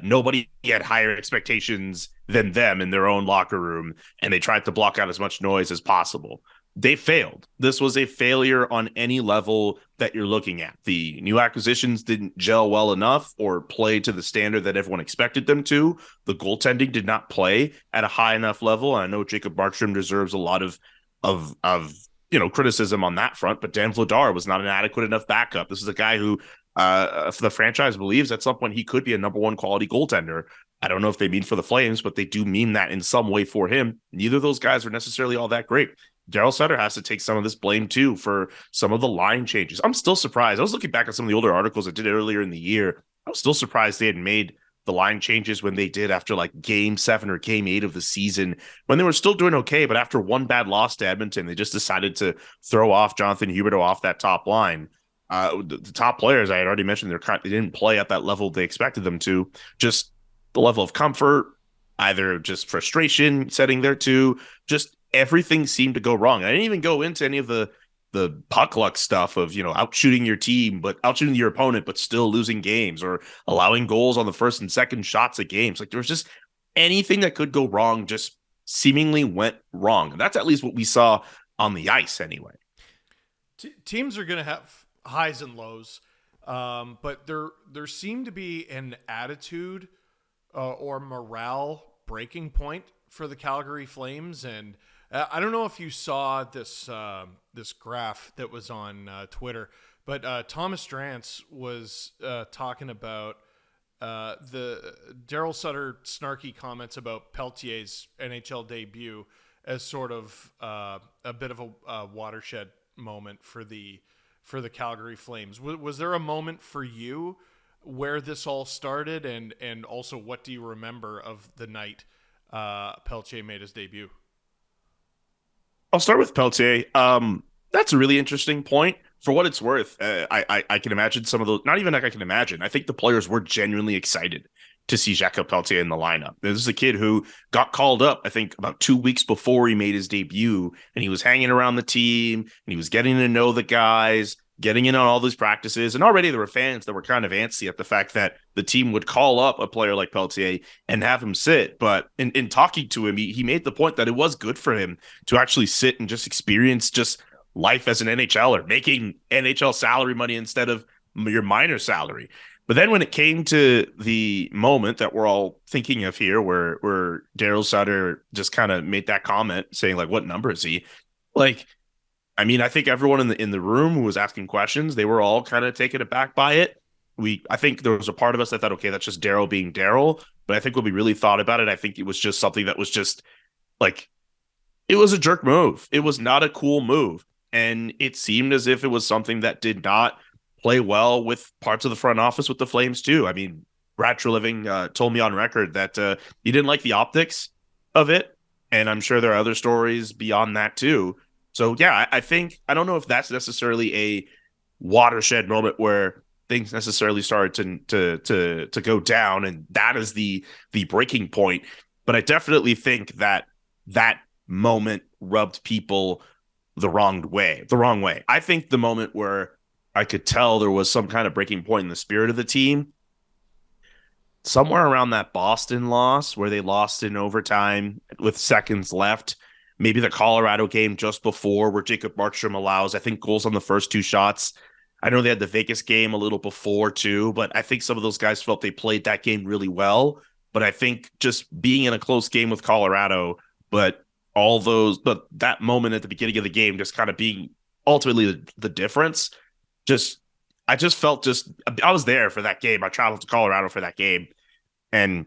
nobody had higher expectations than them in their own locker room, and they tried to block out as much noise as possible. They failed. This was a failure on any level that you're looking at. The new acquisitions didn't gel well enough or play to the standard that everyone expected them to. The goaltending did not play at a high enough level. I know Jacob Markstrom deserves a lot of criticism on that front, but Dan Vladar was not an adequate enough backup. This is a guy who the franchise believes at some point he could be a number one quality goaltender. I don't know if they mean for the Flames, but they do mean that in some way for him. Neither of those guys are necessarily all that great. Daryl Sutter has to take some of this blame too for some of the line changes. I'm still surprised. I was looking back at some of the older articles I did earlier in the year. I was still surprised they had made the line changes when they did after like game 7 or game 8 of the season, when they were still doing okay. But after one bad loss to Edmonton, they just decided to throw off Jonathan Huberdeau off that top line. The top players, I had already mentioned, they didn't play at that level they expected them to. Just the level of comfort, either just frustration setting there too, just everything seemed to go wrong. I didn't even go into any of the puck luck stuff of, outshooting your team, but outshooting your opponent, but still losing games, or allowing goals on the first and second shots of games. Like, there was just anything that could go wrong just seemingly went wrong. And that's at least what we saw on the ice anyway. Teams are going to have highs and lows, but there seemed to be an attitude or morale breaking point for the Calgary Flames. And I don't know if you saw this graph that was on Twitter, but Thomas Drance was talking about the Daryl Sutter snarky comments about Peltier's NHL debut as sort of a bit of a watershed moment for the Calgary Flames. Was there a moment for you where this all started, and also what do you remember of the night Peltier made his debut? I'll start with Peltier. That's a really interesting point. For what it's worth, I can imagine some of those. Not even like I can imagine. I think the players were genuinely excited to see Jacob Peltier in the lineup. This is a kid who got called up, I think, about 2 weeks before he made his debut, and he was hanging around the team, and he was getting to know the guys, getting in on all these practices. And already there were fans that were kind of antsy at the fact that the team would call up a player like Peltier and have him sit. But in talking to him, he made the point that it was good for him to actually sit and just experience just life as an NHLer, making NHL salary money instead of your minor salary. But then when it came to the moment that we're all thinking of here, where Daryl Sutter just kind of made that comment saying, like, what number is he? Like, I mean, I think everyone in the room who was asking questions, they were all kind of taken aback by it. I think there was a part of us that thought, okay, that's just Daryl being Daryl. But I think when we really thought about it, I think it was just something that was just like, it was a jerk move. It was not a cool move. And it seemed as if it was something that did not play well with parts of the front office with the Flames too. I mean, Brad Treliving told me on record that he didn't like the optics of it. And I'm sure there are other stories beyond that too. So yeah, I think, I don't know if that's necessarily a watershed moment where things necessarily started to go down, and that is the breaking point. But I definitely think that moment rubbed people the wrong way. I think the moment where I could tell there was some kind of breaking point in the spirit of the team, somewhere around that Boston loss where they lost in overtime with seconds left. Maybe the Colorado game just before, where Jacob Markstrom allows, I think, goals on the first 2 shots. I know they had the Vegas game a little before too, but I think some of those guys felt they played that game really well. But I think just being in a close game with Colorado, but that moment at the beginning of the game just kind of being ultimately the difference. I just felt I was there for that game. I traveled to Colorado for that game, and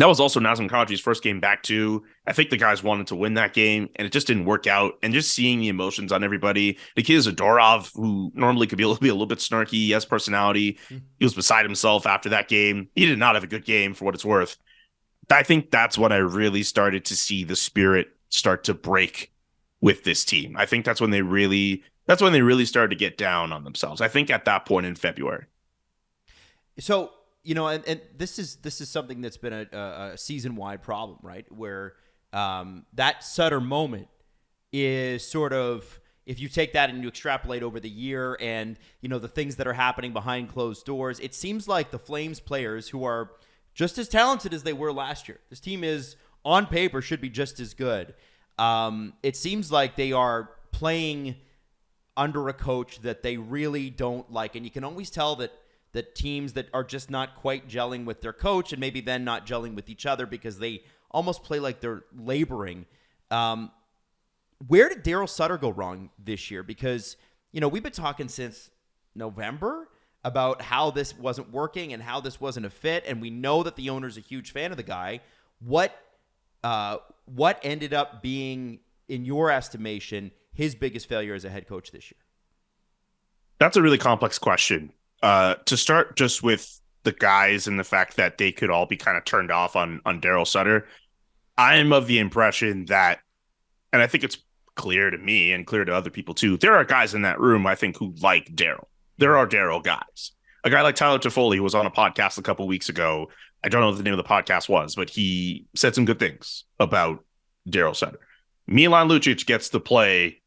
That was also Nazem Kadri's first game back too. I think the guys wanted to win that game, and it just didn't work out. And just seeing the emotions on everybody. Nikita Zadorov, who normally could be a little bit snarky, he has personality. He was beside himself after that game. He did not have a good game for what it's worth. I think that's when I really started to see the spirit start to break with this team. I think that's when they really started to get down on themselves. I think at that point in February. So, and this is something that's been a season-wide problem, right? Where that Sutter moment is sort of, if you take that and you extrapolate over the year and, the things that are happening behind closed doors, it seems like the Flames players, who are just as talented as they were last year, this team is, on paper, should be just as good. It seems like they are playing under a coach that they really don't like. And you can always tell that teams that are just not quite gelling with their coach and maybe then not gelling with each other because they almost play like they're laboring. Where did Daryl Sutter go wrong this year? Because, we've been talking since November about how this wasn't working and how this wasn't a fit. And we know that the owner's a huge fan of the guy. What ended up being, in your estimation, his biggest failure as a head coach this year? That's a really complex question. To start just with the guys and the fact that they could all be kind of turned off on Daryl Sutter, I'm of the impression that, and I think it's clear to me and clear to other people too, there are guys in that room, I think, who like Daryl. There are Daryl guys. A guy like Tyler Toffoli was on a podcast a couple weeks ago. I don't know what the name of the podcast was, but he said some good things about Daryl Sutter. Milan Lucic gets to play,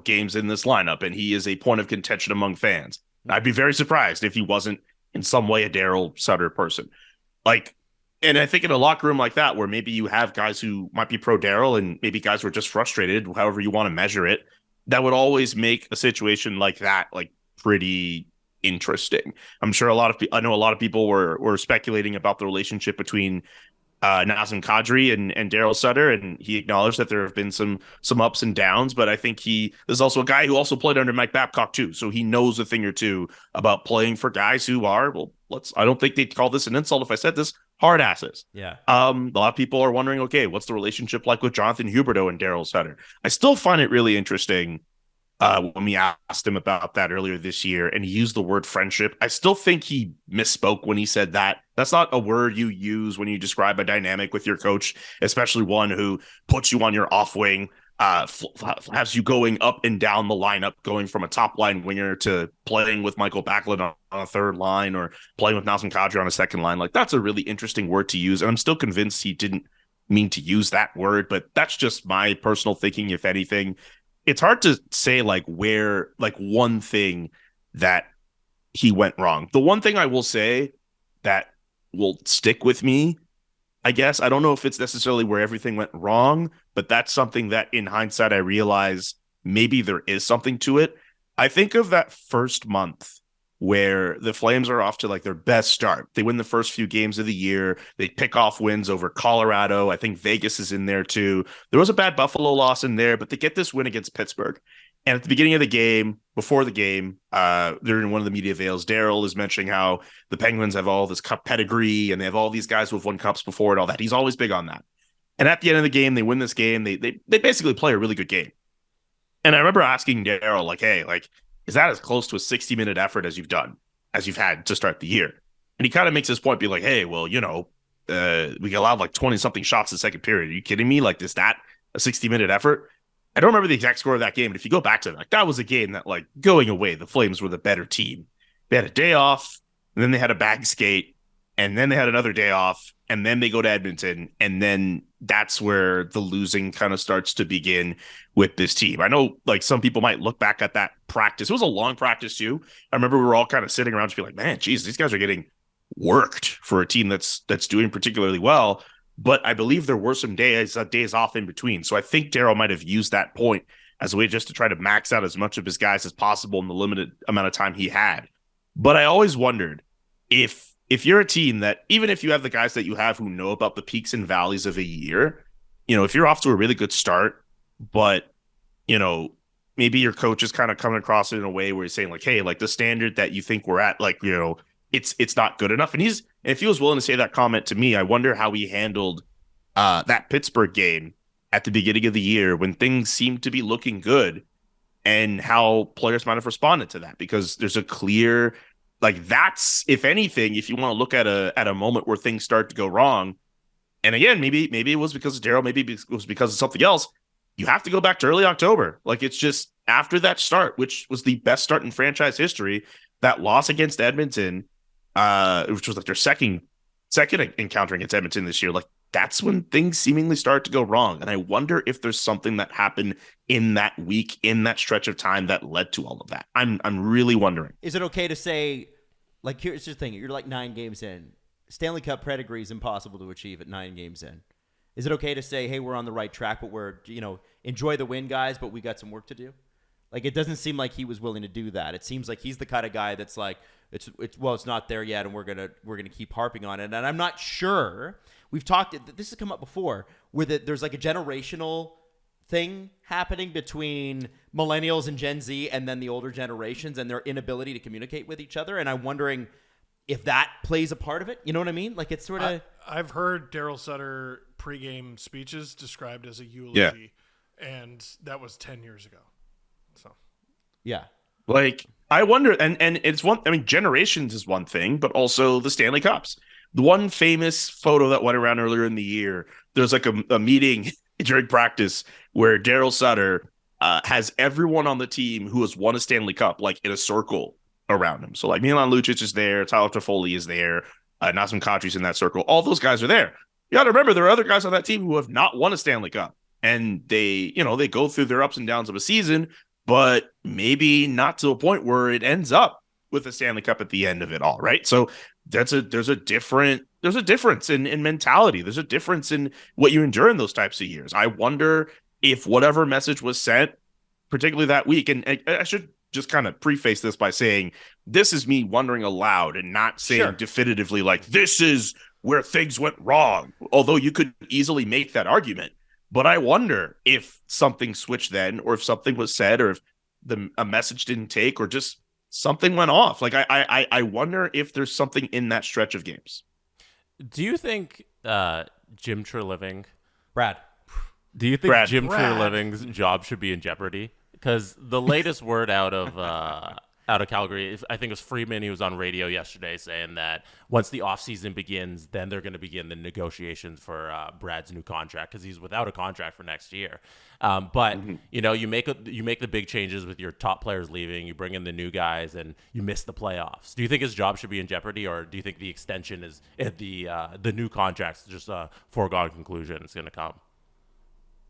games in this lineup, and he is a point of contention among fans. I'd be very surprised if he wasn't in some way a Daryl Sutter person. And I think in a locker room like that, where maybe you have guys who might be pro Daryl and maybe guys who are just frustrated, however you want to measure it, that would always make a situation like that, pretty interesting. I'm sure I know a lot of people were speculating about the relationship between Nazem Kadri and Daryl Sutter, and he acknowledged that there have been some ups and downs, but I think there's also a guy who also played under Mike Babcock too, so he knows a thing or two about playing for guys who are, I don't think they'd call this an insult if I said this, hard asses. Yeah. A lot of people are wondering, okay, what's the relationship like with Jonathan Huberdeau and Daryl Sutter? I still find it really interesting when we asked him about that earlier this year, and he used the word friendship. I still think he misspoke when he said that. That's not a word you use when you describe a dynamic with your coach, especially one who puts you on your off wing, has you going up and down the lineup, going from a top line winger to playing with Michael Backlund on a third line or playing with Nazem Kadri on a second line. That's a really interesting word to use, and I'm still convinced he didn't mean to use that word, but that's just my personal thinking, if anything. It's hard to say where one thing that he went wrong. The one thing I will say that will stick with me, I guess, I don't know if it's necessarily where everything went wrong, but that's something that in hindsight I realize maybe there is something to it. I think of that first month where the Flames are off to their best start. They win the first few games of the year. They pick off wins over Colorado. I think Vegas is in there too. There was a bad Buffalo loss in there, but they get this win against Pittsburgh. And at the beginning of the game, before the game, during one of the media avails, Daryl is mentioning how the Penguins have all this cup pedigree and they have all these guys who have won cups before and all that. He's always big on that. And at the end of the game, they win this game. They basically play a really good game. And I remember asking Daryl, hey, is that as close to a 60-minute effort as you've had to start the year? And he kind of makes this point, be like, hey, well, we allowed 20-something shots in the second period. Are you kidding me? Is that a 60-minute effort? I don't remember the exact score of that game, but if you go back to it, that was a game that, going away, the Flames were the better team. They had a day off, and then they had a bag skate, and then they had another day off, and then they go to Edmonton, and then that's where the losing kind of starts to begin with this team. I know some people might look back at that practice. It was a long practice too. I remember we were all kind of sitting around just being like, man, geez, these guys are getting worked for a team that's doing particularly well. But I believe there were some days off in between. So I think Daryl might have used that point as a way just to try to max out as much of his guys as possible in the limited amount of time he had. But I always wondered if you're a team that, even if you have the guys that you have who know about the peaks and valleys of a year, if you're off to a really good start, but, maybe your coach is kind of coming across it in a way where he's saying hey, the standard that you think we're at, it's not good enough. And if he was willing to say that comment to me, I wonder how he handled that Pittsburgh game at the beginning of the year when things seemed to be looking good, and how players might have responded to that, because there's a clear, like, that's, if anything, if you want to look at a moment where things start to go wrong, and again, maybe it was because of Daryl, maybe it was because of something else, you have to go back to early October. Like, it's just after that start, which was the best start in franchise history, that loss against Edmonton, which was like their second encounter against Edmonton this year, like, that's when things seemingly start to go wrong. And I wonder if there's something that happened in that week, in that stretch of time, that led to all of that. I'm really wondering. Is it okay to say, like, here's the thing, you're like 9 games in. Stanley Cup pedigree is impossible to achieve at 9 games in. Is it okay to say, hey, we're on the right track, but we're, enjoy the win, guys, but we got some work to do? Like, it doesn't seem like he was willing to do that. It seems like he's the kind of guy that's like, it's not there yet, and we're gonna keep harping on it. And I'm not sure. We've talked. This has come up before, where there's like a generational thing happening between millennials and Gen Z, and then the older generations, and their inability to communicate with each other. And I'm wondering if that plays a part of it. You know what I mean? Like, it's sort of. I've heard Daryl Sutter pregame speeches described as a eulogy, and that was 10 years ago. So, yeah. Like, I wonder, and it's one, I mean, generations is one thing, but also the Stanley Cups. The one famous photo that went around earlier in the year, there's like a meeting during practice where Daryl Sutter has everyone on the team who has won a Stanley Cup, like, in a circle around him. So, like, Milan Lucic is there, Tyler Toffoli is there, Nazem Kadri's in that circle. All those guys are there. You got to remember, there are other guys on that team who have not won a Stanley Cup, and they go through their ups and downs of a season, but maybe not to a point where it ends up with a Stanley Cup at the end of it all, right? So there's a difference in mentality. There's a difference in what you endure in those types of years. I wonder if whatever message was sent, particularly that week, and I should just kind of preface this by saying this is me wondering aloud and not saying definitively, like, this is where things went wrong, although you could easily make that argument. But I wonder if something switched then, or if something was said, or if a message didn't take, or just something went off. Like, I wonder if there's something in that stretch of games. Do you think Jim Treliving, Brad? Do you think Jim Treliving's job should be in jeopardy? Because the latest word out of Calgary, I think it was Freeman. He was on radio yesterday saying that once the offseason begins, then they're going to begin the negotiations for Brad's new contract, because he's without a contract for next year. But you make the big changes with your top players leaving, you bring in the new guys, and you miss the playoffs. Do you think his job should be in jeopardy, or do you think the extension is the new contract's just a foregone conclusion? It's going to come.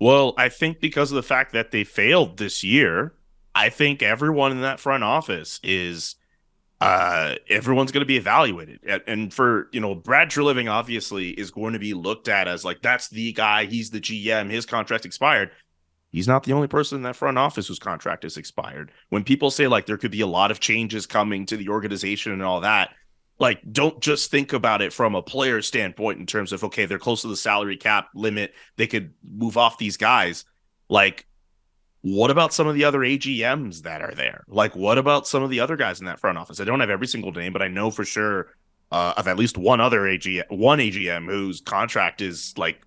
Well, I think because of the fact that they failed this year, I think everyone in that front office is everyone's going to be evaluated. And for, Brad Treliving obviously is going to be looked at as like, that's the guy, he's the GM, his contract expired. He's not the only person in that front office whose contract is expired. When people say, like, there could be a lot of changes coming to the organization and all that, like, don't just think about it from a player standpoint in terms of, okay, they're close to the salary cap limit, they could move off these guys. Like, what about some of the other AGMs that are there? Like, what about some of the other guys in that front office? I don't have every single name, but I know for sure of at least one AGM whose contract is, like,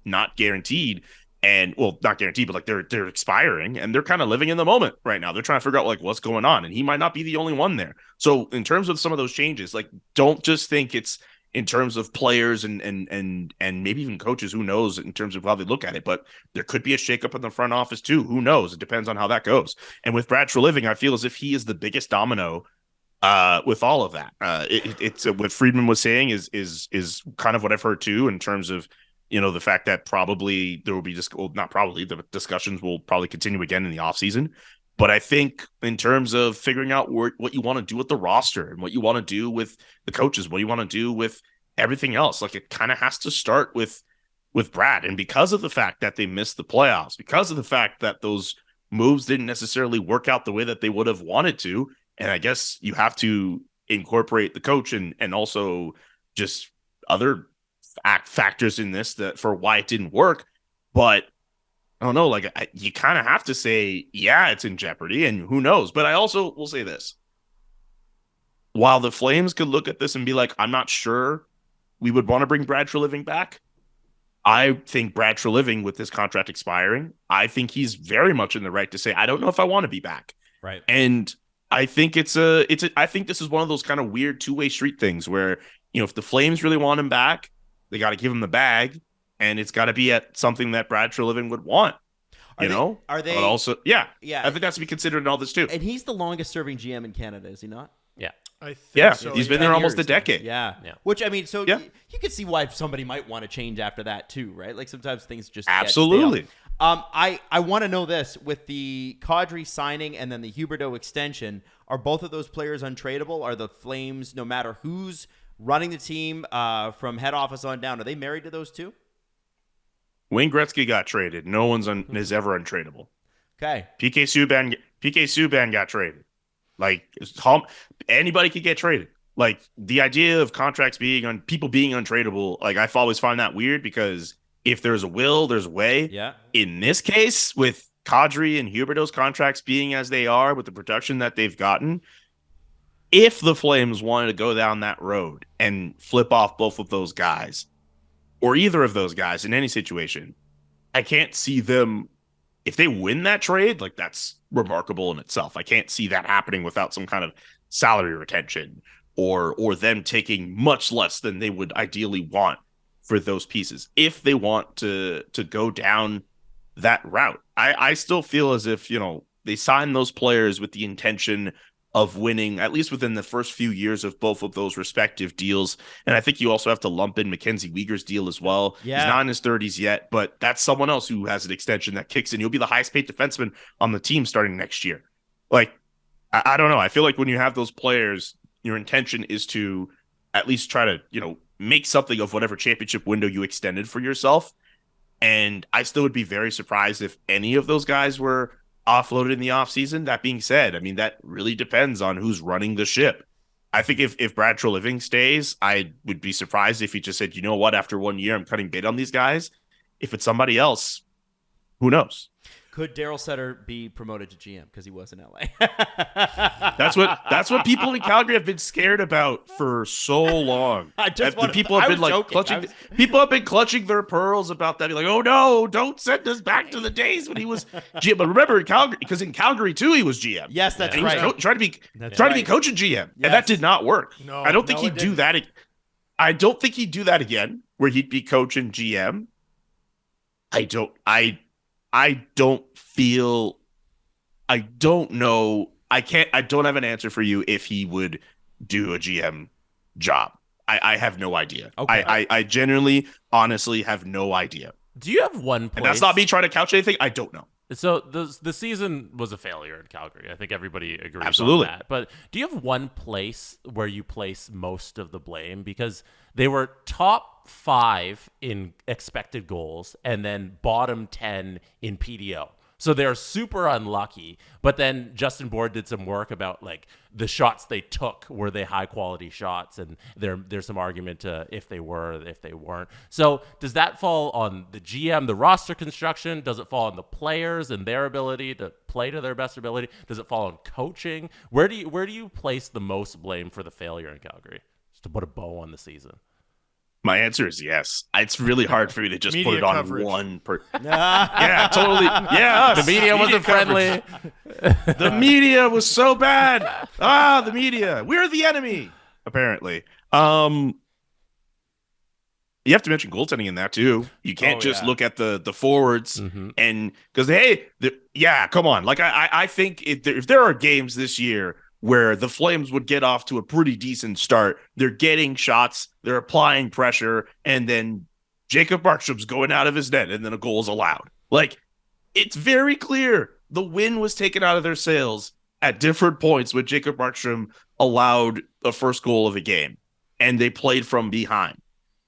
not guaranteed. And, well, not guaranteed, but, like, they're expiring, and they're kind of living in the moment right now. They're trying to figure out, like, what's going on, and he might not be the only one there. So in terms of some of those changes, like, don't just think it's in terms of players and maybe even coaches. Who knows in terms of how they look at it? But there could be a shakeup in the front office too. Who knows? It depends on how that goes. And with Brad Treliving, I feel as if he is the biggest domino with all of that. It's what Friedman was saying is kind of what I've heard too, in terms of, the fact that probably there will be the discussions will probably continue again in the offseason. But I think in terms of figuring out what you want to do with the roster and what you want to do with the coaches, what you want to do with everything else, like, it kind of has to start with Brad. And because of the fact that they missed the playoffs, because of the fact that those moves didn't necessarily work out the way that they would have wanted to, and I guess you have to incorporate the coach and also just other factors in this that for why it didn't work. But I don't know, like, you kind of have to say, yeah, it's in jeopardy, and who knows. But I also will say this. while the Flames could look at this and be like, I'm not sure we would want to bring Brad Treliving back, I think Brad Treliving, with this contract expiring, I think he's very much in the right to say, I don't know if I want to be back. Right. And I think I think this is one of those kind of weird two-way street things where, if the Flames really want him back, they got to give him the bag, and it's got to be at something that Brad Treliving would want. Are they? But also, yeah. Yeah. I think that's to be considered in all this too. And he's the longest-serving GM in Canada, is he not? Yeah. I think Yeah, so. he's been 10 there almost a years now. decade. Yeah. Yeah. Which, I mean, so Yeah. you could see why somebody might want to change after that too, right? Like sometimes things just Absolutely. get stale. I want to know this. With the Kadri signing and then the Huberdeau extension, are both of those players untradeable? Are the Flames, no matter who's running the team from head office on down, are they married to those two? Wayne Gretzky got traded. No one's is ever untradeable. Okay. PK Subban got traded. Like, anybody could get traded. Like, the idea of contracts being people being untradeable, like, I've always found that weird, because if there's a will, there's a way. Yeah. In this case, with Kadri and Huberdeau's contracts being as they are, with the production that they've gotten, if the Flames wanted to go down that road and flip off both of those guys, or either of those guys in any situation, I can't see them. If they win that trade, like, that's remarkable in itself. I can't see that happening without some kind of salary retention or them taking much less than they would ideally want for those pieces. If they want to go down that route, I still feel as if, they signed those players with the intention of winning, at least within the first few years of both of those respective deals. And I think you also have to lump in McKenzie Weegar's deal as well. Yeah. He's not in his 30s yet, but that's someone else who has an extension that kicks in. He'll be the highest paid defenseman on the team starting next year. Like, I don't know. I feel like when you have those players, your intention is to at least try to, make something of whatever championship window you extended for yourself. And I still would be very surprised if any of those guys were offloaded in the offseason. That being said, I mean, that really depends on who's running the ship. I think if Brad Treliving stays, I would be surprised if he just said, you know what, after 1 year, I'm cutting bait on these guys. If it's somebody else, who knows? Could Daryl Sutter be promoted to GM because he was in LA? That's what people in Calgary have been scared about for so long. People have been clutching their pearls about that. Be like, oh no, don't send us back to the days when he was GM. But remember, in Calgary, because in Calgary too, he was GM. Yes, that's and right. He was trying to be coaching GM, and that did not work. No, I don't think he'd do that. I don't think he'd do that again, where he'd be coaching GM. I don't know. I don't have an answer for you if he would do a GM job. I have no idea. Okay. I genuinely, honestly have no idea. Do you have one place? And that's not me trying to couch anything. I don't know. So the season was a failure in Calgary. I think everybody agrees Absolutely. on that. But do you have one place where you place most of the blame? Because they were top 5 in expected goals and then bottom 10 in PDO. So they're super unlucky. But then Justin Bourne did some work about, like, the shots they took, were they high quality shots? And there's some argument to if they were, if they weren't. So does that fall on the GM, the roster construction? Does it fall on the players and their ability to play to their best ability? Does it fall on coaching? Where do you place the most blame for the failure in Calgary? Just to put a bow on the season. My answer is yes. It's really hard for me to just put Media it on coverage. one Yeah, totally. Yeah, us. The media wasn't friendly. The media was so bad. The media. We're the enemy, apparently. You have to mention goaltending in that too. You can't just look at the forwards and because come on. Like I think if there are games this year where the Flames would get off to a pretty decent start, they're getting shots, they're applying pressure, and then Jacob Markstrom's going out of his net, and then a goal is allowed. Like, it's very clear the win was taken out of their sails at different points when Jacob Markstrom allowed the first goal of a game, and they played from behind.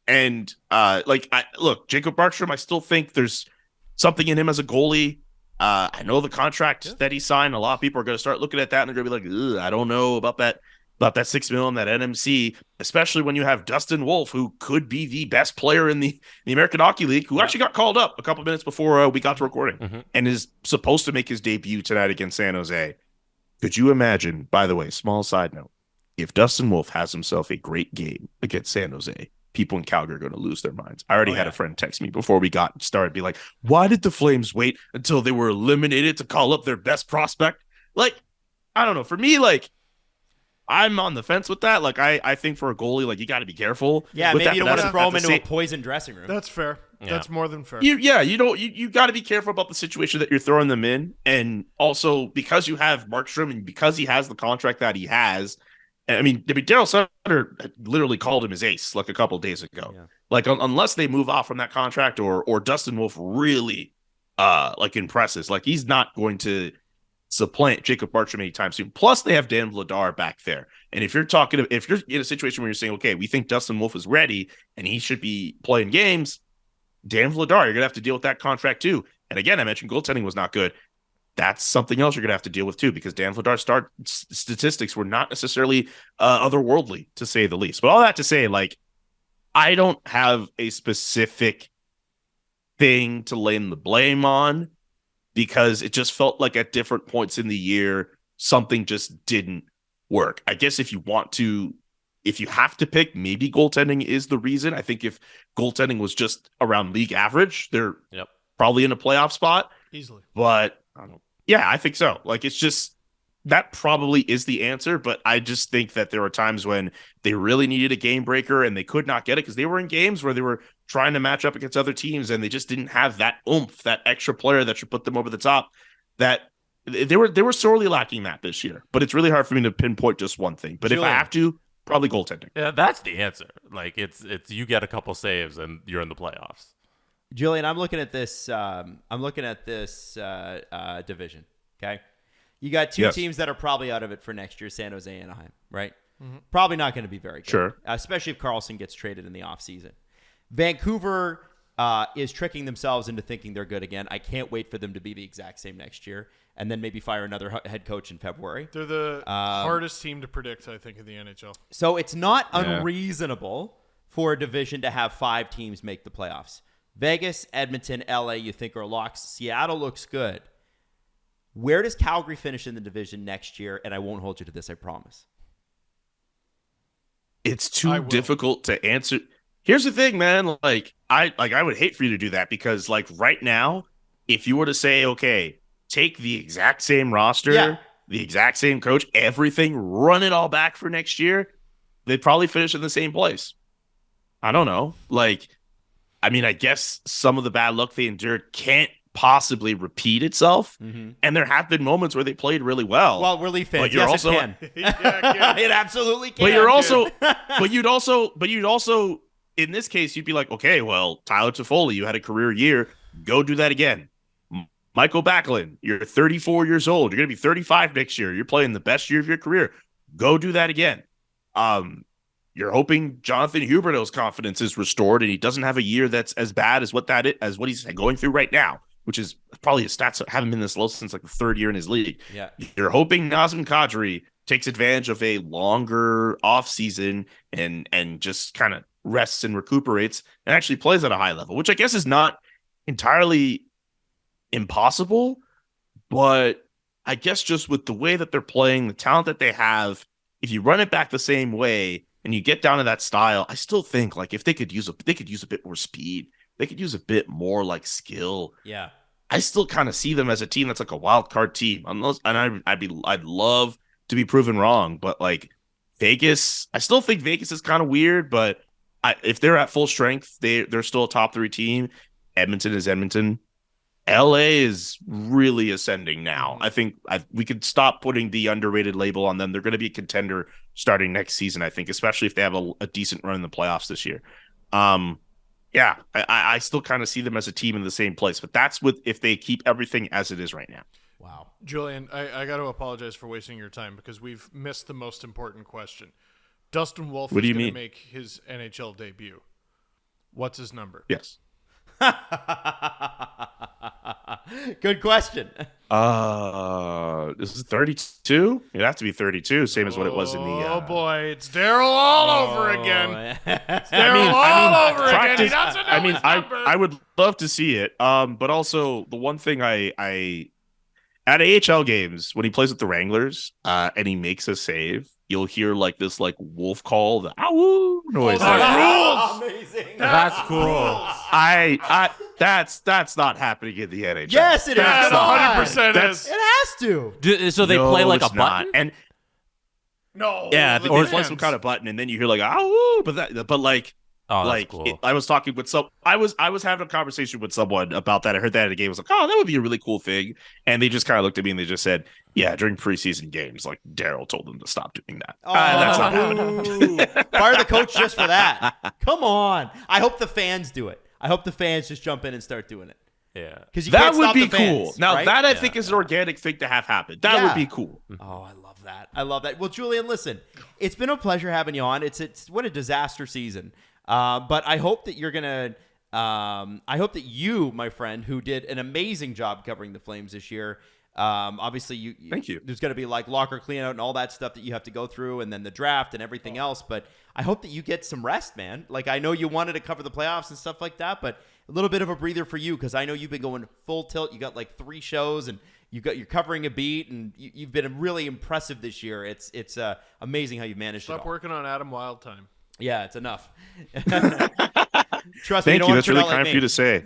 And look, Jacob Markstrom, I still think there's something in him as a goalie. I know the contract that he signed. A lot of people are going to start looking at that and they're going to be like, I don't know about that $6 million, that NMC, especially when you have Dustin Wolf, who could be the best player in the American Hockey League, who actually got called up a couple of minutes before we got to recording and is supposed to make his debut tonight against San Jose. Could you imagine, by the way, small side note, if Dustin Wolf has himself a great game against San Jose, people in Calgary are going to lose their minds. I already had a friend text me before we got started, be like, why did the Flames wait until they were eliminated to call up their best prospect? Like, I don't know. For me, like, I'm on the fence with that. Like, I think for a goalie, like, you got to be careful. Yeah, with maybe that, you don't want to throw him into a poison dressing room. That's fair. Yeah. That's more than fair. You got to be careful about the situation that you're throwing them in. And also, because you have Markstrom and because he has the contract that he has, I mean, Daryl Sutter literally called him his ace like a couple of days ago. Yeah. Like, unless they move off from that contract or Dustin Wolf really like impresses, like, he's not going to supplant Jacob Markstrom anytime soon. Plus, they have Dan Vladar back there. And if you're in a situation where you're saying, okay, we think Dustin Wolf is ready and he should be playing games, Dan Vladar, you're gonna have to deal with that contract too. And again, I mentioned goaltending was not good. That's something else you're going to have to deal with too, because Dan Vladar's statistics were not necessarily otherworldly, to say the least. But all that to say, like, I don't have a specific thing to lay the blame on, because it just felt like at different points in the year, something just didn't work. I guess if you have to pick, maybe goaltending is the reason. I think if goaltending was just around league average, they're probably in a playoff spot. Easily. But I think so. Like, it's just, that probably is the answer. But I just think that there were times when they really needed a game breaker and they could not get it because they were in games where they were trying to match up against other teams and they just didn't have that oomph, that extra player that should put them over the top. That they were sorely lacking that this year. But it's really hard for me to pinpoint just one thing. But Julian, if I have to, probably goaltending. Yeah, that's the answer. Like, it's you get a couple saves and you're in the playoffs. Julian, I'm looking at this. Division. Okay, you got two teams that are probably out of it for next year: San Jose, Anaheim. Right? Mm-hmm. Probably not going to be very good. Sure. Especially if Karlsson gets traded in the offseason. Vancouver is tricking themselves into thinking they're good again. I can't wait for them to be the exact same next year, and then maybe fire another head coach in February. They're the hardest team to predict, I think, in the NHL. So it's not unreasonable for a division to have 5 teams make the playoffs. Vegas, Edmonton, LA, you think are locks. Seattle looks good. Where does Calgary finish in the division next year? And I won't hold you to this, I promise. It's too difficult to answer. Here's the thing, man. I would hate for you to do that, because, like, right now, if you were to say, okay, take the exact same roster, the exact same coach, everything, run it all back for next year, they'd probably finish in the same place. I don't know. Like, I mean, I guess some of the bad luck they endured can't possibly repeat itself. Mm-hmm. And there have been moments where they played really well. Well, relief fans, yes, also, it can. It absolutely can. But you'd also, in this case, you'd be like, okay, well, Tyler Toffoli, you had a career year. Go do that again. Michael Backlund, you're 34 years old. You're going to be 35 next year. You're playing the best year of your career. Go do that again. You're hoping Jonathan Huberdeau's confidence is restored and he doesn't have a year that's as bad as what he's going through right now, which is probably his stats haven't been this low since like the 3rd year in his league. Yeah. You're hoping Nazem Kadri takes advantage of a longer offseason and just kind of rests and recuperates and actually plays at a high level, which I guess is not entirely impossible, but I guess just with the way that they're playing, the talent that they have, if you run it back the same way and you get down to that style, I still think, like, if they could use a bit more speed, they could use a bit more like skill. Yeah. I still kind of see them as a team that's like a wild card team. I'd love to be proven wrong, but like Vegas, I still think Vegas is kind of weird, but if they're at full strength, they're still a top 3 team. Edmonton is Edmonton. LA is really ascending now. I think we could stop putting the underrated label on them. They're going to be a contender starting next season, I think, especially if they have a decent run in the playoffs this year. I still kind of see them as a team in the same place, but that's if they keep everything as it is right now. Wow. Julian, I got to apologize for wasting your time because we've missed the most important question. Dustin Wolf is going to make his NHL debut. What's his number? Yes. Good question. This is 32. It'd have to be 32, same as what it was in the. Oh boy, it's Daryl all over again. It's Daryl all over again. He doesn't know his number. I would love to see it. But also the one thing I at AHL games when he plays with the Wranglers, and he makes a save, you'll hear like this like wolf call, the ow noise. Amazing. That's cool. That's not happening in the NHL. Yes, it is. That Come on. 100% is. It has to. So they No, play like a it's not. button? And No. yeah, the they play fans. some kind of button, and then you hear like ow, but like. Oh, that's Like cool. I was talking with I was having a conversation with someone about that. I heard that at a game. I was like, oh, that would be a really cool thing. And they just kind of looked at me and they just said, yeah, during preseason games, like Daryl told them to stop doing that. That's not happening. Fire the coach just for that. Come on. I hope the fans do it. I hope the fans just jump in and start doing it. Yeah. Because That would stop be the fans, cool. Now right? that I think is an organic thing to have happen. That Yeah. would be cool. Oh, I love that. I love that. Well, Julian, listen, it's been a pleasure having you on. It's what a disaster season. But I hope that you're gonna. I hope that you, my friend, who did an amazing job covering the Flames this year. Obviously, Thank you. There's going to be like locker cleanout and all that stuff that you have to go through, and then the draft and everything else. But I hope that you get some rest, man. Like I know you wanted to cover the playoffs and stuff like that, but a little bit of a breather for you because I know you've been going full tilt. You got like 3 shows and you're covering a beat, and you've been really impressive this year. It's amazing how you've managed it Stop all. working on Adam Wild time. Yeah, it's enough. Trust me, Thank don't you. want That's to turn really out like kind for me. you to say.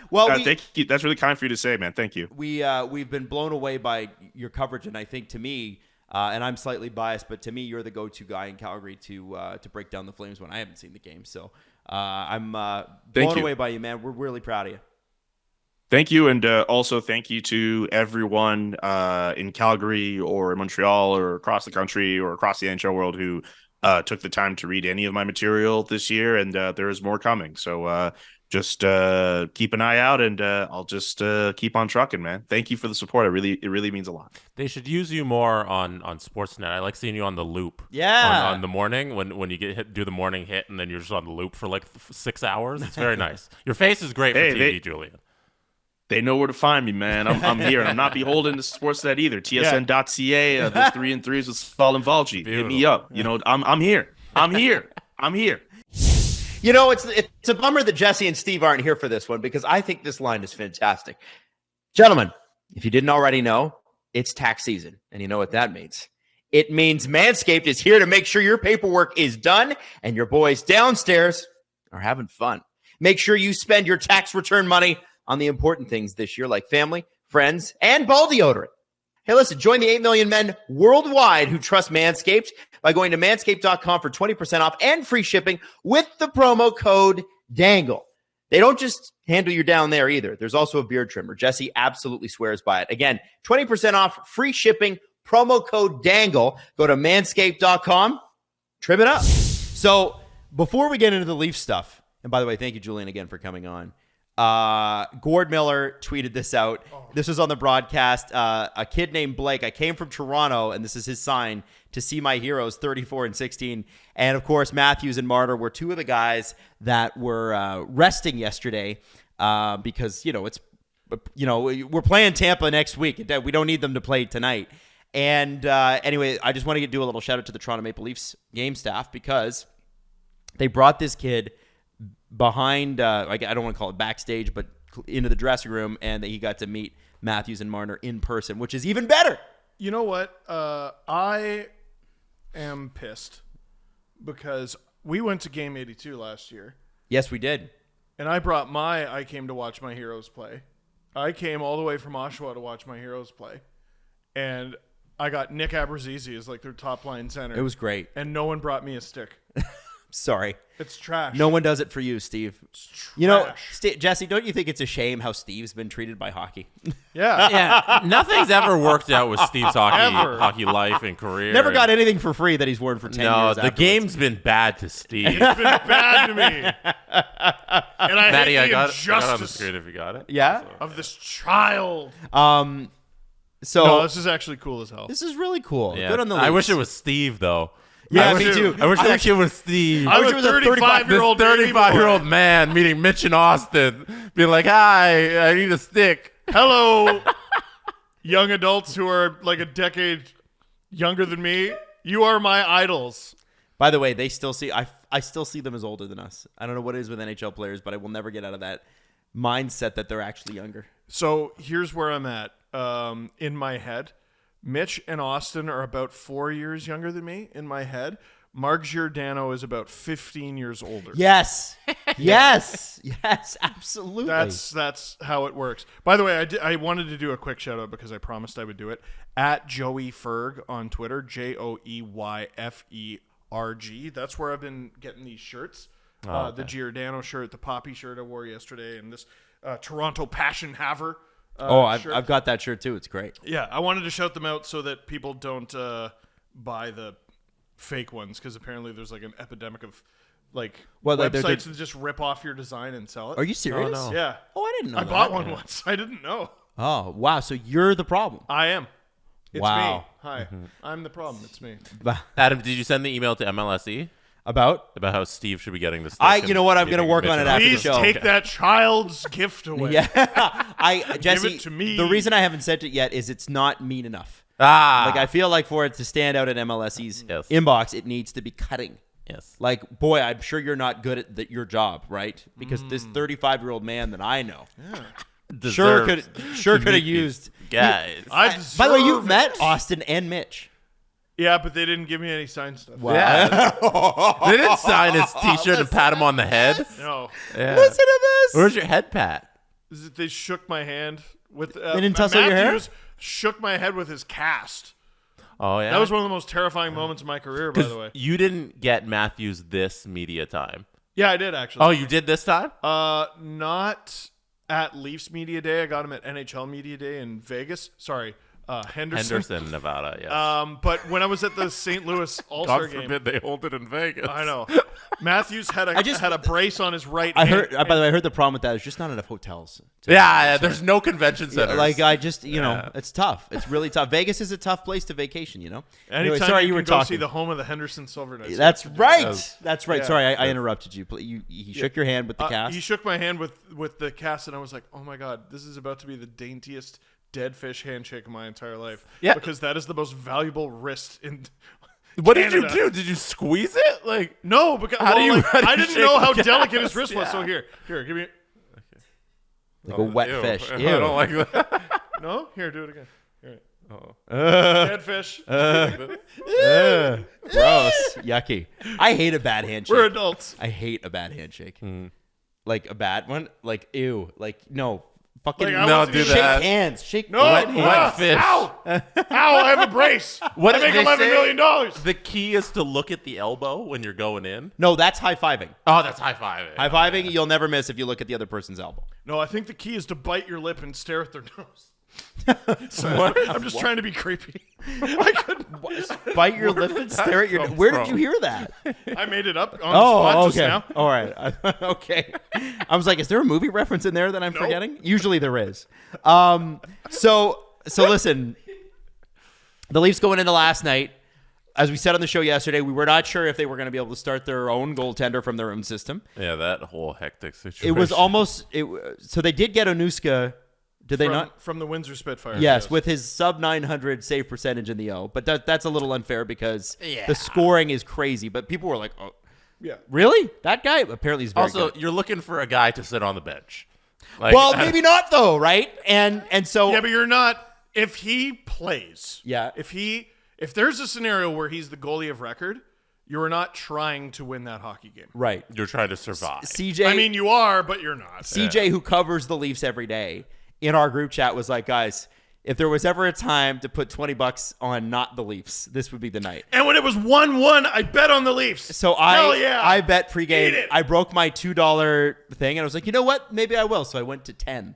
Well, Thank you. That's really kind for you to say, man. Thank you. we've been blown away by your coverage, and I think to me, and I'm slightly biased, but to me, you're the go-to guy in Calgary to break down the Flames when I haven't seen the game. So I'm blown you. away by you, man. We're really proud of you. Thank you, and also thank you to everyone in Calgary or in Montreal or across the country or across the NHL world who took the time to read any of my material this year, and there is more coming. So just keep an eye out, and I'll just keep on trucking, man. Thank you for the support. It really means a lot. They should use you more on Sportsnet. I like seeing you on the loop. Yeah. On the morning when you do the morning hit and then you're just on the loop for like 6 hours. It's very nice. Your face is great for TV, Julian. They know where to find me, man. I'm here, and I'm not beholden to Sportsnet either. TSN.ca, those 3 and 3s with Saul and Valji. Hit me up. You know, I'm here. I'm here. I'm here. You know, it's a bummer that Jesse and Steve aren't here for this one because I think this line is fantastic. Gentlemen, if you didn't already know, it's tax season, and you know what that means. It means Manscaped is here to make sure your paperwork is done and your boys downstairs are having fun. Make sure you spend your tax return money on the important things this year, like family, friends, and ball deodorant. Hey, listen, join the 8 million men worldwide who trust Manscaped by going to manscaped.com for 20% off and free shipping with the promo code DANGLE. They don't just handle you down there either. There's also a beard trimmer. Jesse absolutely swears by it. Again, 20% off, free shipping, promo code DANGLE. Go to manscaped.com, trim it up. So before we get into the Leaf stuff, and by the way, thank you, Julian, again for coming on. Gord Miller tweeted this out. This was on the broadcast. A kid named Blake. I came from Toronto, and this is his sign to see my heroes, 34 and 16. And of course, Matthews and Martyr were 2 of the guys that were resting yesterday because we're playing Tampa next week. We don't need them to play tonight. And anyway, I just want to do a little shout out to the Toronto Maple Leafs game staff because they brought this kid behind, I don't want to call it backstage, but into the dressing room, and he got to meet Matthews and Marner in person, which is even better. You know what? I am pissed because we went to Game 82 last year, Yes, we did. and I came to watch my heroes play. I came all the way from Oshawa to watch my heroes play, and I got Nick Abruzzese as like their top line center. It was great. and no one brought me a stick. Sorry. It's trash. No one does it for you, Steve. You know, Jesse, don't you think it's a shame how Steve's been treated by hockey? Yeah. Yeah, nothing's ever worked out with Steve's Ever. hockey life and career. Never got anything for free that he's worn for 10 No, years the afterwards. game's been bad to Steve. It's been bad to me. And I Matty, hate I the got it on the injustice screen if you got it. Yeah? of this child. So No, this is actually cool as hell. this is really cool. Yeah. Good on the I wish Leafs. it was Steve, though. Yeah, I me wish too. I wish it was Steve. I'm wish a it was a 35-year-old This 35-year-old man meeting Mitch in Austin, being like, "Hi, I need a stick." Hello, young adults who are like a decade younger than me. You are my idols. By the way, they still see I still see them as older than us. I don't know what it is with NHL players, but I will never get out of that mindset that they're actually younger. So here's where I'm at in my head. Mitch and Austin are about 4 years younger than me in my head. Mark Giordano is about 15 years older. Yes. Yes. Yes, absolutely. That's how it works. By the way, I wanted to do a quick shout out because I promised I would do it. At Joey Ferg on Twitter, JoeyFerg. That's where I've been getting these shirts. The Giordano shirt, the Poppy shirt I wore yesterday, and this Toronto Passion Haver. I've got that shirt too. It's great. Yeah, I wanted to shout them out so that people don't buy the fake ones, because apparently there's like an epidemic of websites that just rip off your design and sell it. Are you serious? Oh, no. Yeah. Oh, I didn't know I bought one once. I didn't know. Oh, wow. So you're the problem. I am. It's Wow. me. Hi. I'm the problem. It's me. Adam, did you send the email to MLSE About about how Steve should be getting this? you know what? I'm going to work on it after the Please show. take that child's gift away. Yeah. Jesse, Give it to me. the reason I haven't sent it yet is it's not mean enough. Like I feel like for it to stand out in MLSE's Yes. inbox, it needs to be cutting. yes. Like, boy, I'm sure you're not good at your job, right? Because this 35-year-old man that I know sure could have used. guys. By the way, you've met Austin and Mitch. Yeah, but they didn't give me any signed stuff. Yeah. They didn't sign his T-shirt and pat him on the head. No. Yeah. Listen to this. Where's your head pat? They shook my hand with. They didn't tussle your hair? Matthews shook my head with his cast. Oh yeah. That was one of the most terrifying moments of my career, by the way. You didn't get Matthews this media time. Yeah, I did actually. Oh, you did this time? Not at Leafs Media Day. I got him at NHL Media Day in Vegas. Sorry, Henderson, Nevada. Yes. But when I was at the St. Louis All-Star God game, forbid they hold it in Vegas. I know Matthews had a brace on his right. I hand. heard. By the way, I heard the problem with that is just not enough hotels. Yeah, there's no convention centers. It's tough. It's really tough. Vegas is a tough place to vacation. Anyway, Anytime sorry, you were can go talking. see the home of the Henderson Silver Knights. That's right. That's right. Yeah. Sorry, I interrupted you. He shook your hand with the cast. He shook my hand with the cast, and I was like, "Oh my god, this is about to be the daintiest dead fish handshake of my entire life." Yeah. Because that is the most valuable wrist in. What Canada. did you do? Did you squeeze it? Like No, because How do you I didn't shake know how the delicate his cast? wrist was. Yeah. So here, give me. like a wet ew. fish. I Ew. don't like that. No, here, do it again. Here. Oh. Dead fish. Gross. Yucky. I hate a bad handshake. We're adults. I hate a bad handshake. Like a bad one. Like ew. Like no. Fucking Like, I No, want to do shake- shake that. hands. Shake No, wet Wet hands. fish. Ow! I have a brace. What I did make they $11 say? million. The key is to look at the elbow when you're going in. No, that's high fiving. Oh, that's high five. High fiving, you'll never miss if you look at the other person's elbow. No, I think the key is to bite your lip and stare at their nose. I'm just trying to be creepy. I couldn't. Bite your lip and stare at your. come Where did from? you hear that? I made it up on the spot just okay. now. All right. Okay. I was like, is there a movie reference in there that I'm forgetting? Usually there is. So listen. The Leafs going into last night, as we said on the show yesterday, we were not sure if they were going to be able to start their own goaltender from their own system. Yeah, that whole hectic situation. It was almost. So they did get Onuska. Did they not? From the Windsor Spitfires. Yes, with his sub 900 save percentage in the O. But that's a little unfair because the scoring is crazy. But people were like, oh, Yeah. really? That guy apparently is very Also, good. you're looking for a guy to sit on the bench. Like, Well, maybe not though, right? And so Yeah, but you're not. If he plays, Yeah. If there's a scenario where he's the goalie of record, you're not trying to win that hockey game. right. you're trying to survive. CJ I mean, you are, but you're not. CJ who covers the Leafs every day in our group chat was like, guys, if there was ever a time to put $20 on not the Leafs, this would be the night. And when it was 1-1, I bet on the Leafs. So Hell yeah. I bet Eat pregame. it. I broke my $2 thing and I was like, you know what? Maybe I will. So I went to 10.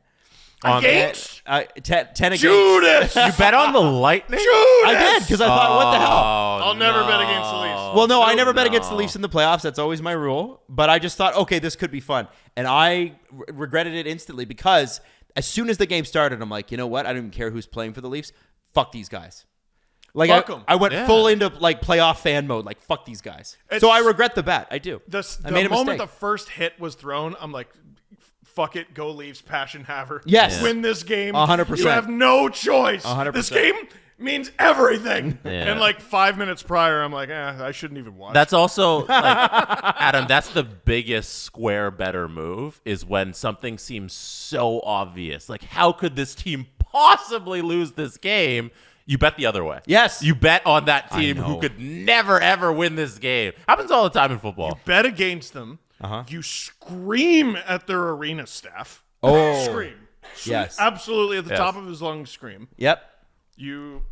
Against 10 against. Judas. You bet on the Lightning? I did because I thought, what the hell? I'll never bet against the Leafs. Well, no, I never bet against the Leafs in the playoffs. That's always my rule. But I just thought, okay, this could be fun. And I regretted it instantly because as soon as the game started, I'm like, you know what? I don't even care who's playing for the Leafs. Fuck these guys. Like Fuck 'em. I went full into like playoff fan mode. Like, fuck these guys. So I regret the bet. I do. The I made a moment mistake. the first hit was thrown, I'm like, fuck it, go Leafs, passion haver. Yes. Win this game. 100%. You have no choice. 100%. This game means everything. Yeah. And like 5 minutes prior, I'm like, I shouldn't even watch. That's also, like, Adam, that's the biggest square better move is when something seems so obvious. Like, how could this team possibly lose this game? You bet the other way. Yes. You bet on that team know. who could never, ever win this game. Happens all the time in football. Bet against them. You scream at their arena staff. Oh. Scream. Yes. Absolutely at the Yes. top of his lungs scream. Yep.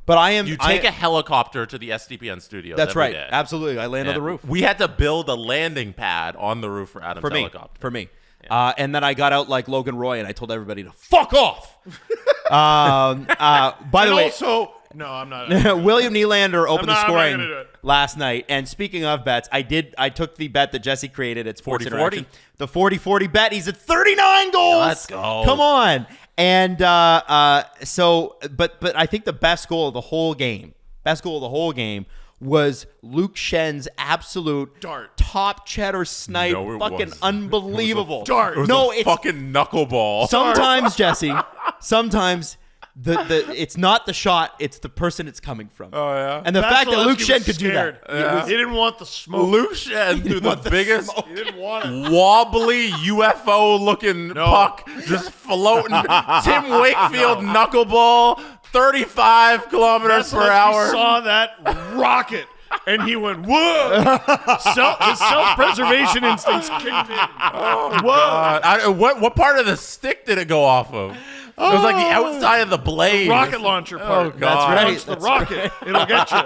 But You take a helicopter to the SDPN studios. That's every right. day. Absolutely. I land on the roof. We had to build a landing pad on the roof for Adam's helicopter. For me. And then I got out like Logan Roy and I told everybody to fuck off. By the way, also, no, I'm not. William Nylander opened the I'm not scoring gonna do it. last night. And speaking of bets, I took the bet that Jesse created at Sports 40-40? Interaction. The 40-40 bet. He's at 39 goals. Let's go. Come on. And but I think the best goal of the whole game was Luke Schenn's absolute Dart. top cheddar snipe. No, it fucking wasn't. unbelievable. Dart. It was No, a it's fucking knuckleball. sometimes, Jesse, sometimes the it's not the shot, it's the person it's coming from. Oh, yeah? And the fact that Luke Vasilevsky Schenn was could do scared. that. He didn't want the smoke. Luke Schenn threw the biggest He didn't want it. wobbly UFO-looking puck just floating. Tim Wakefield knuckleball, 35 kilometers per Vasilevsky hour. saw that rocket and he went, whoa! His self-preservation instincts kicked in. Whoa! What part of the stick did it go off of? It was like the outside of the blade. Rocket launcher part. Oh, God. Launch the rocket. It'll get you.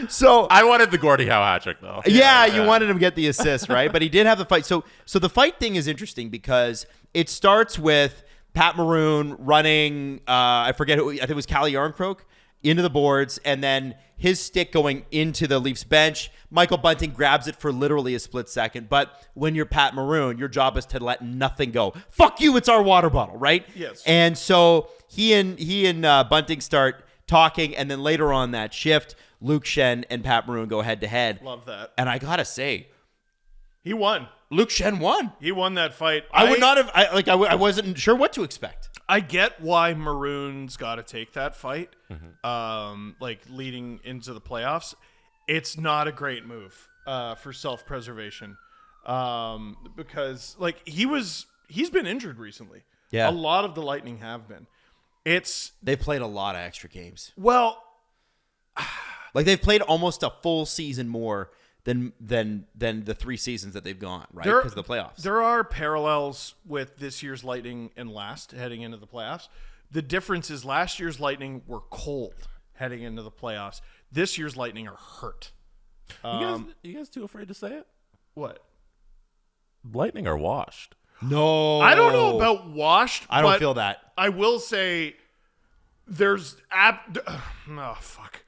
So I wanted the Gordie Howe hat trick, though. yeah, you wanted him to get the assist, right? But he did have the fight. So the fight thing is interesting because it starts with Pat Maroon running, I forget who, I think it was Calle Yarncroke, into the boards, and then his stick going into the Leafs bench. Michael Bunting grabs it for literally a split second. But when you're Pat Maroon, your job is to let nothing go. Fuck you, it's our water bottle, right? Yes. And so he and Bunting start talking, and then later on that shift, Luke Schenn and Pat Maroon go head to head. Love that. And I gotta say, He won. Luke Schenn won. He won that fight. I would not have. I wasn't sure what to expect. I get why Maroon's got to take that fight, like leading into the playoffs. It's not a great move for self-preservation because like he's been injured recently. Yeah. A lot of the Lightning have been. They've played a lot of extra games. Well, Like they've played almost a full season more than the 3 seasons that they've gone, right? Because of the playoffs. There are parallels with this year's Lightning and last heading into the playoffs. The difference is last year's Lightning were cold heading into the playoffs. This year's Lightning are hurt. You guys too afraid to say it? What? Lightning are washed. No, I don't know about washed. I don't but feel that. I will say there's oh fuck.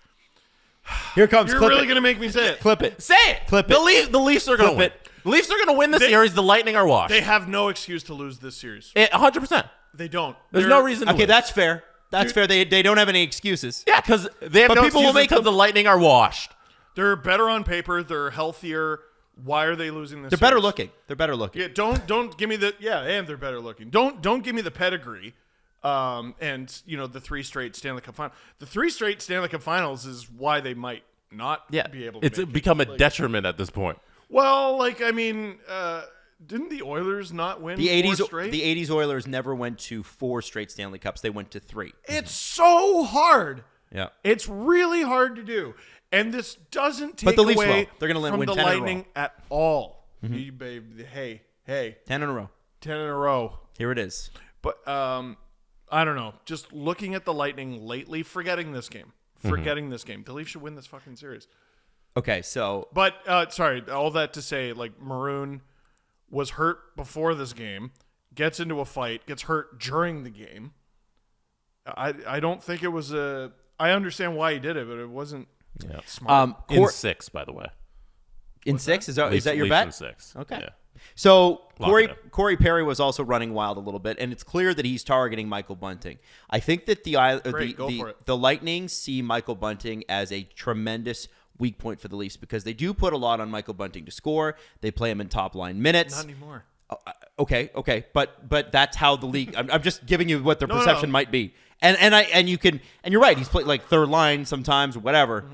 Here comes. You're clip really it. gonna make me say it. Clip it. Say it. Clip the it. The Leafs are going to Clip win. it. The Leafs are going to win the series. The Lightning are washed. They have no excuse to lose this series. 100%. They don't. There's no reason to Okay, lose. that's fair. That's fair. They don't have any excuses. Yeah, because they have But no people will excuses make because the Lightning are washed. They're better on paper. They're healthier. Why are they losing this? They're better series? looking. They're better looking. Yeah, don't give me the and they're better looking. Don't give me the pedigree. And the 3 straight Stanley Cup final. The 3 straight Stanley Cup finals is why they might not be able to It's make become it. a detriment at this point. Well, didn't the Oilers not win The 4 '80s, straight? the '80s Oilers never went to 4 straight Stanley Cups. They went to 3. It's so hard. Yeah. It's really hard to do. And this doesn't take But the Leafs away will. They're gonna from win the 10 in a row. Lightning at all. Hey, 10 in a row. 10 in a row. Here it is. But I don't know. Just looking at the Lightning lately, forgetting this game. The Leafs should win this fucking series. Okay, so But sorry, all that to say, like Maroon was hurt before this game, gets into a fight, gets hurt during the game. I don't think it was a. I understand why he did it, but it wasn't smart. In 6, by the way. in 6 is that Leafs- your Leafs bet? in 6. Okay. Yeah. So Lock it up. Corey Perry was also running wild a little bit, and it's clear that he's targeting Michael Bunting. I think that Great, go for it. the Lightning see Michael Bunting as a tremendous weak point for the Leafs because they do put a lot on Michael Bunting to score. They play him in top line minutes. Not anymore. Okay, but that's how the league. I'm just giving you what their No, perception no. might be, and you're right. He's played like third line sometimes, or whatever.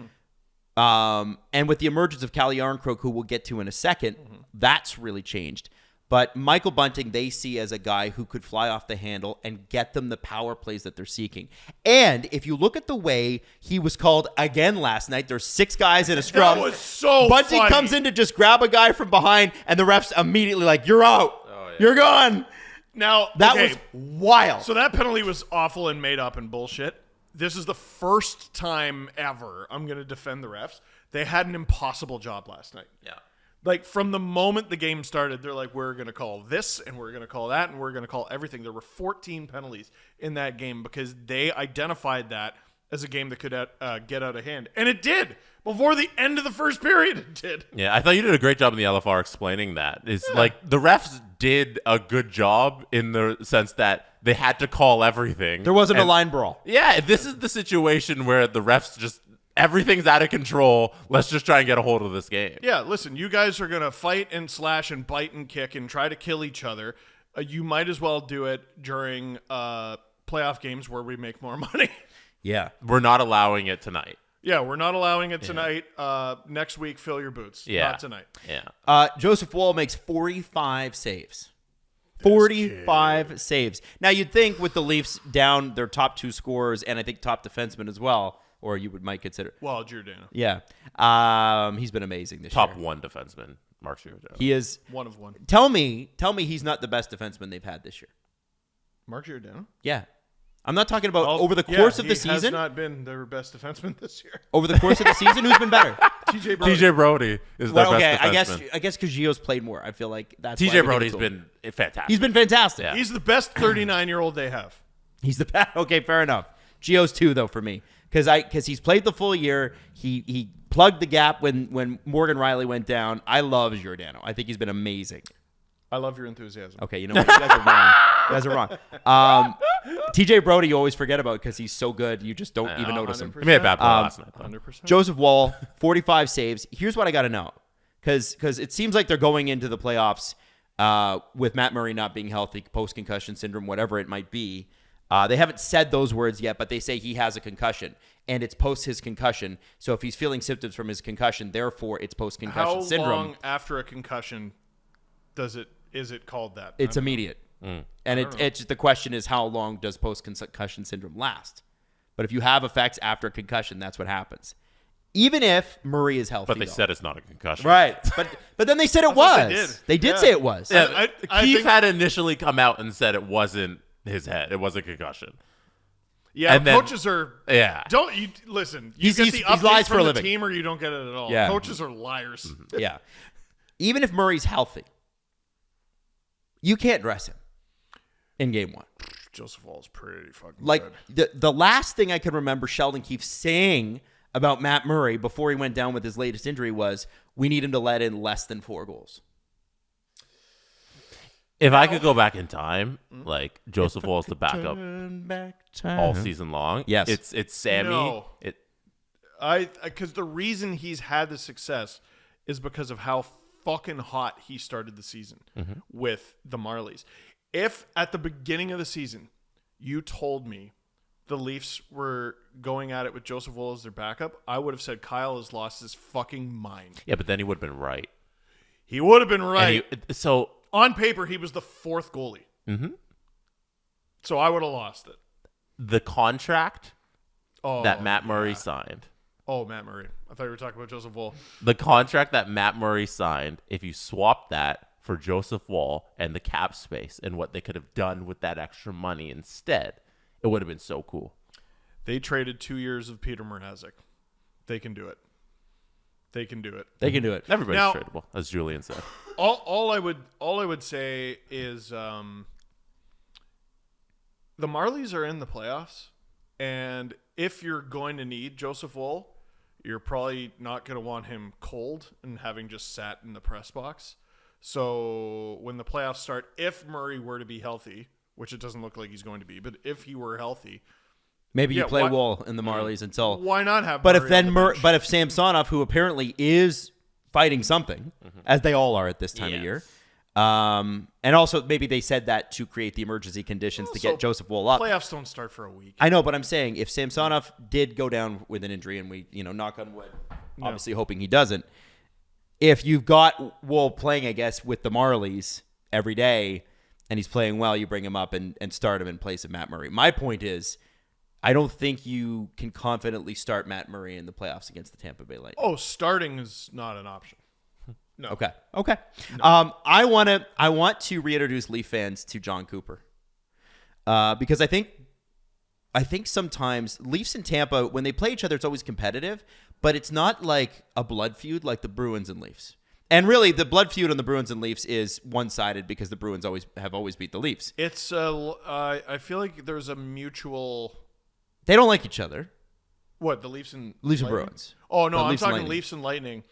And with the emergence of Calle Yarncroke, who we'll get to in a second, that's really changed. But Michael Bunting, they see as a guy who could fly off the handle and get them the power plays that they're seeking. And if you look at the way he was called again last night, there's 6 guys in a scrum. That was so Bunting funny. comes in to just grab a guy from behind, and the refs immediately like, you're out. You're gone. Now, That okay, was wild. So that penalty was awful and made up and bullshit. This is the first time ever, I'm going to defend the refs, they had an impossible job last night. Yeah. Like, from the moment the game started, they're like, we're going to call this, and we're going to call that, and we're going to call everything. There were 14 penalties in that game because they identified that as a game that could get out of hand. And it did. Before the end of the first period, it did. Yeah, I thought you did a great job in the LFR explaining that. It's like the refs did a good job in the sense that they had to call everything. There wasn't a line brawl. Yeah, this is the situation where the refs just everything's out of control. Let's just try and get a hold of this game. Yeah, listen, you guys are going to fight and slash and bite and kick and try to kill each other. You might as well do it during playoff games where we make more money. Yeah. We're not allowing it tonight. Yeah, we're not allowing it tonight. Next week, fill your boots. Yeah. Not tonight. Yeah. Joseph Woll makes 45 saves. 45 saves. Now, you'd think with the Leafs down their top 2 scorers and I think top defenseman as well, or you might consider. Well, Giordano. Yeah. He's been amazing this Top year. 1 defenseman, Mark Giordano. He is. One of one. Tell me he's not the best defenseman they've had this year. Mark Giordano? Yeah. I'm not talking about over the course of the He season. has not been their best defenseman this year. Over the course of the season, who's been better? TJ Brody. TJ Brody is their Well, okay, best defenseman. I guess because Gio's played more. I feel like that's why TJ we Brody's give it to him. been fantastic. He's been fantastic. Yeah. He's the best 39-year-old they have. He's the best. Okay, fair enough. Gio's 2 though for me because he's played the full year. He plugged the gap when Morgan Riley went down. I love Giordano. I think he's been amazing. I love your enthusiasm. Okay, you know what? You guys are wrong. You guys are wrong. TJ Brody you always forget about because he's so good. You just don't even notice him. He made a bad play last night. Though. 100%. Joseph Woll, 45 saves. Here's what I got to know. Because it seems like they're going into the playoffs with Matt Murray not being healthy, post-concussion syndrome, whatever it might be. They haven't said those words yet, but they say he has a concussion, and it's post his concussion. So if he's feeling symptoms from his concussion, therefore it's post-concussion How syndrome. long after a concussion is it called that? It's immediate. And it's the question is how long does post-concussion syndrome last? But if you have effects after a concussion, that's what happens. Even if Murray is healthy. But they though. said it's not a concussion. Right. But then they said it thought was. they did. They did Yeah. say it was. Yeah, I Keith think- had initially come out and said it wasn't his head. It was a concussion. Yeah, And then- coaches are. Yeah. Don't you listen? You get the he updates lies for from a the living. team, or you don't get it at all. Yeah. Coaches are liars. Yeah. Even if Murray's healthy, you can't dress him in game 1. Joseph Woll's pretty fucking Like good. the last thing I can remember Sheldon Keefe saying about Matt Murray before he went down with his latest injury was, we need him to let in less than 4 goals. If I could go back in time, like Joseph Woll's the backup all season long. Yes. It's Sammy. No. It Because the reason he's had the success is because of how fucking hot he started the season with the Marlies. If at the beginning of the season you told me the Leafs were going at it with Joseph Woll as their backup, I would have said Kyle has lost his fucking mind. Yeah, but then he would have been right. He would have been right. So On paper, he was the 4th goalie. Mm-hmm. So I would have lost it. the contract Oh, that Matt Murray yeah. signed. Oh, Matt Murray. I thought you were talking about Joseph Woll. The contract that Matt Murray signed, if you swap that for Joseph Woll and the cap space and what they could have done with that extra money instead, it would have been so cool. They traded 2 years of Peter Mrazek. They can do it. They can do it. They can do it. Everybody's Now- tradable, as Julian said. All I would say is the Marlies are in the playoffs, and if you're going to need Joseph Woll, you're probably not going to want him cold and having just sat in the press box. So when the playoffs start, if Murray were to be healthy, which it doesn't look like he's going to be, but if he were healthy, Maybe you Yeah, play why- Woll in the Marlies until. why not have? But if Murray then on the bench? but if Samsonov, who apparently is fighting something, as they all are at this time of year, and also maybe they said that to create the emergency conditions to Also, get Joseph Woll up. playoffs don't start for a week. I know, but I'm saying if Samsonov did go down with an injury, and we, knock on wood, obviously hoping he doesn't. If you've got Woll playing, I guess, with the Marlies, every day and he's playing well, you bring him up and start him in place of Matt Murray. My point is, I don't think you can confidently start Matt Murray in the playoffs against the Tampa Bay Lightning. Oh, starting is not an option. No. Okay. No. I want to reintroduce Leaf fans to John Cooper, because I think sometimes Leafs and Tampa, when they play each other, it's always competitive, but it's not like a blood feud like the Bruins and Leafs. And really, the blood feud on the Bruins and Leafs is one-sided because the Bruins have always beat the Leafs. It's I feel like there's a mutual. They don't like each other. What, the Leafs and Bruins? Oh no, I'm Leafs and talking Lightning. Leafs and Lightning.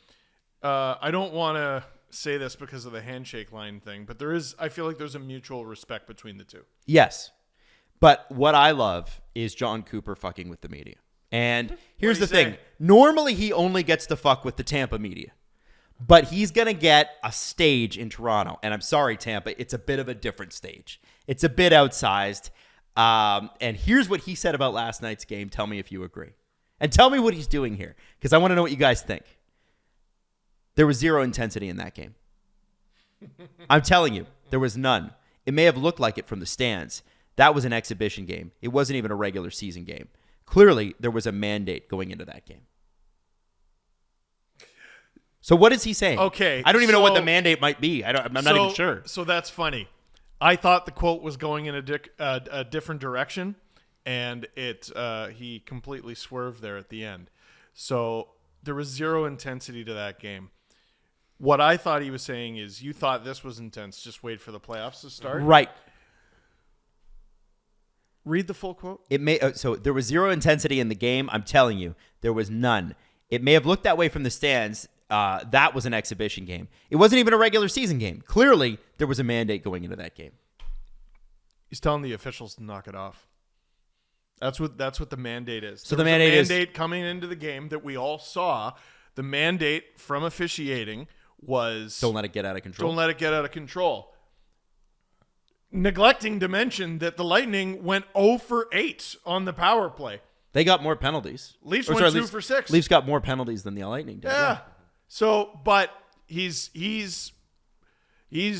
I don't want to say this because of the handshake line thing, but I feel like there's a mutual respect between the two. Yes. But what I love is John Cooper fucking with the media. And here's the thing. Normally, he only gets to fuck with the Tampa media. But he's going to get a stage in Toronto. And I'm sorry, Tampa, it's a bit of a different stage. It's a bit outsized. And here's what he said about last night's game. Tell me if you agree. And tell me what he's doing here, because I want to know what you guys think. There was zero intensity in that game. I'm telling you, there was none. It may have looked like it from the stands. That was an exhibition game. It wasn't even a regular season game. Clearly, there was a mandate going into that game. So what is he saying? Okay. I don't even know what the mandate might be. I'm not even sure. So that's funny. I thought the quote was going in a different direction, and he completely swerved there at the end. So there was zero intensity to that game. What I thought he was saying is, you thought this was intense. Just wait for the playoffs to start. Right. Read the full quote. So there was zero intensity in the game. I'm telling you, there was none. It may have looked that way from the stands. That was an exhibition game. It wasn't even a regular season game. Clearly, there was a mandate going into that game. He's telling the officials to knock it off. That's what the mandate is. So the mandate is coming into the game that we all saw. The mandate from officiating was don't let it get out of control. Don't let it get out of control. Neglecting to mention that the Lightning went 0 for 8 on the power play. They got more penalties. Leafs went 2 for 6. Leafs got more penalties than the Lightning did. Yeah. So, but he's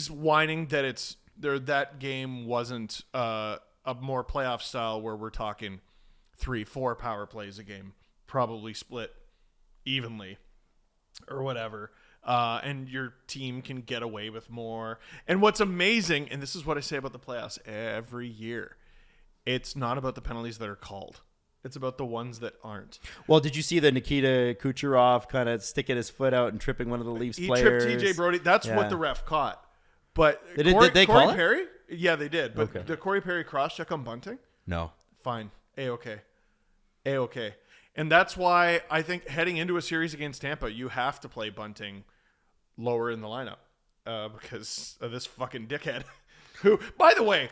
whining that that game wasn't a more playoff style where we're talking 3-4 power plays a game, probably split evenly or whatever. And your team can get away with more. And what's amazing, and this is what I say about the playoffs every year, it's not about the penalties that are called. It's about the ones that aren't. Well, did you see the Nikita Kucherov kind of sticking his foot out and tripping one of the Leafs players? He tripped TJ Brody. That's what the ref caught. But did they call Corey it? Perry? Yeah, they did. But okay. Did Corey Perry cross-check on Bunting? No. Fine. A-okay. A-okay. And that's why I think heading into a series against Tampa, you have to play Bunting lower in the lineup because of this fucking dickhead. Who, by the way,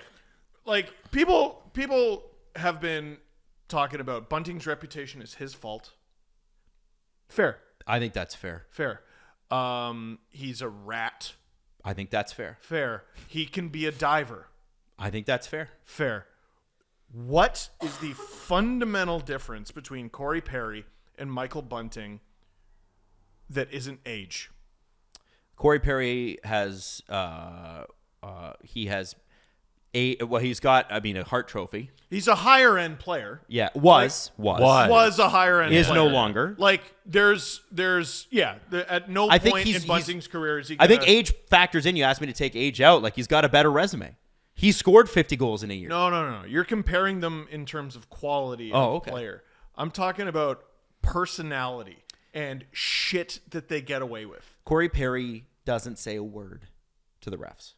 like people have been talking about Bunting's reputation is his fault. Fair. I think that's fair. Fair. He's a rat. I think that's fair. Fair. He can be a diver. I think that's fair. Fair. What is the fundamental difference between Corey Perry and Michael Bunting that isn't age? Corey Perry has he's got a Hart Trophy. He's a higher end player. Yeah, was a higher end. He is player. no longer. Like there's at no I think point in Bunting's career is he. I think age factors in. You asked me to take age out. Like he's got a better resume. He scored 50 goals in a year. No. You're comparing them in terms of quality of player. I'm talking about personality and shit that they get away with. Corey Perry doesn't say a word to the refs.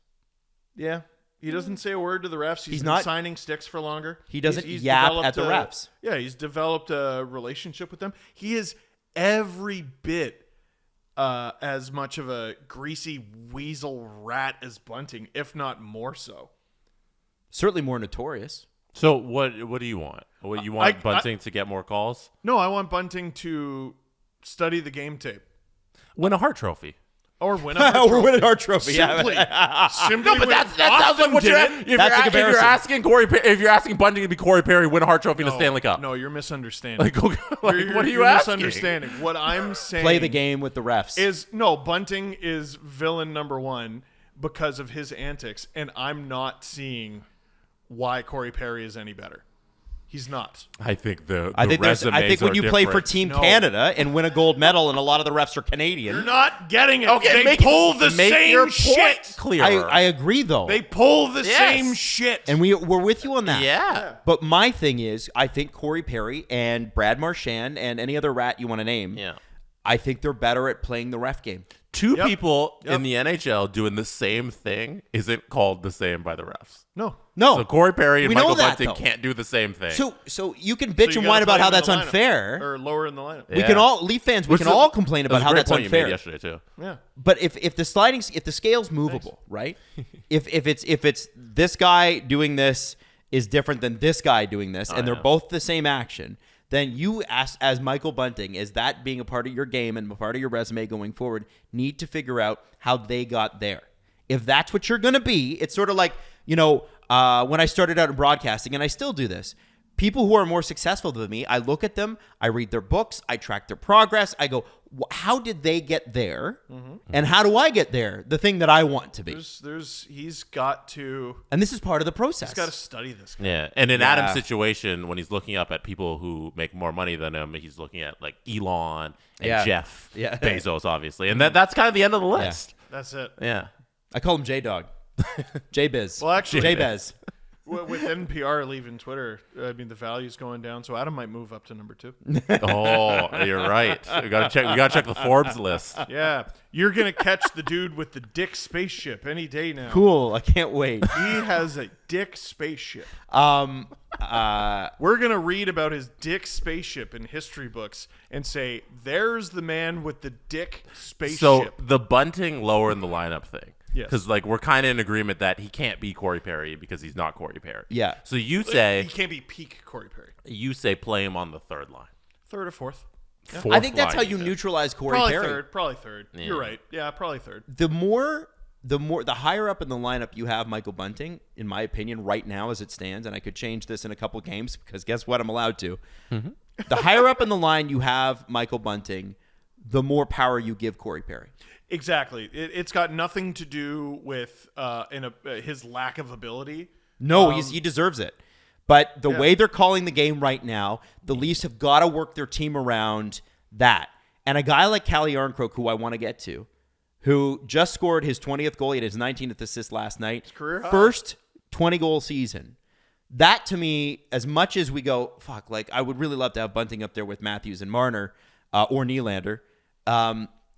Yeah. He doesn't say a word to the refs. He's not signing sticks for longer. He doesn't yap at the refs. Yeah, he's developed a relationship with them. He is every bit as much of a greasy weasel rat as Bunting, if not more so. Certainly more notorious. So what do you want? What you want Bunting to get more calls? No, I want Bunting to study the game tape. Win a Hart Trophy. Or win a Hart Trophy. Or win a Hart Trophy. Simply. No, but that sounds like what you're asking. If you're asking Bunting to be Corey Perry, win a Hart Trophy and a Stanley Cup. No, you're misunderstanding. What are you asking? Misunderstanding. What I'm saying. Play the game with the refs. Bunting is villain number one. because of his antics, and I'm not seeing why Corey Perry is any better. He's not. I think I think when you play for Team Canada and win a gold medal, and a lot of the refs are Canadian. You're not getting it. Okay, they pull the same shit. Clear. I agree, though. They pull the same shit. And we're with you on that. Yeah. But my thing is, I think Corey Perry and Brad Marchand and any other rat you want to name, I think they're better at playing the ref game. Two people in the NHL doing the same thing isn't called the same by the refs. No. So Corey Perry and We Michael know that, Bunting though. can't do the same thing. So you can bitch So you and gotta whine about play how him in that's the lineup, unfair. or lower in the lineup. We can all Leaf fans. We can all complain about how that's You made unfair. yesterday too. Yeah. But if the scale's movable, right? if it's this guy doing this is different than this guy doing this, and they're both the same action, then you, as Michael Bunting, is that being a part of your game and a part of your resume going forward, need to figure out how they got there. If that's what you're going to be, it's sort of like, when I started out in broadcasting, and I still do this, people who are more successful than me, I look at them, I read their books, I track their progress, I go, how did they get there? And how do I get there? The thing that I want to be. He's got to. And this is part of the process. He's got to study this guy. Yeah, and in Adam's situation, when he's looking up at people who make more money than him, he's looking at like Elon and Jeff Bezos, obviously, and that's kind of the end of the list. That's it. Yeah, I call him J-Dog. J-Biz. Well, actually, J-Bez. With NPR leaving Twitter, I mean, the value's going down, so Adam might move up to number 2. Oh, you're right. We gotta check the Forbes list. Yeah, you're gonna catch the dude with the dick spaceship any day now. Cool. I can't wait. He has a dick spaceship. We're We're gonna read about his dick spaceship in history books and say, "There's the man with the dick spaceship." So the Bunting lower in the lineup thing. Yes. Because we're kind of in agreement that he can't be Corey Perry because he's not Corey Perry. Yeah. So you say he can't be peak Corey Perry. You say play him on the third line. Third or fourth. Fourth I think that's line, how you said. neutralize Corey Probably Perry. third. Probably third. You're right. Yeah, probably third. The higher up in the lineup you have Michael Bunting, in my opinion, right now as it stands, and I could change this in a couple games because guess what? I'm allowed to. The higher up in the line you have Michael Bunting, the more power you give Corey Perry. Exactly. It's got nothing to do with his lack of ability. No, he deserves it. But the way they're calling the game right now, the Leafs have got to work their team around that. And a guy like Calle Yarncroke, who I want to get to, who just scored his 20th goal, he had his 19th assist last night. His career high. First 20-goal season. That, to me, as much as we go, fuck, like, I would really love to have Bunting up there with Matthews and Marner or Nylander,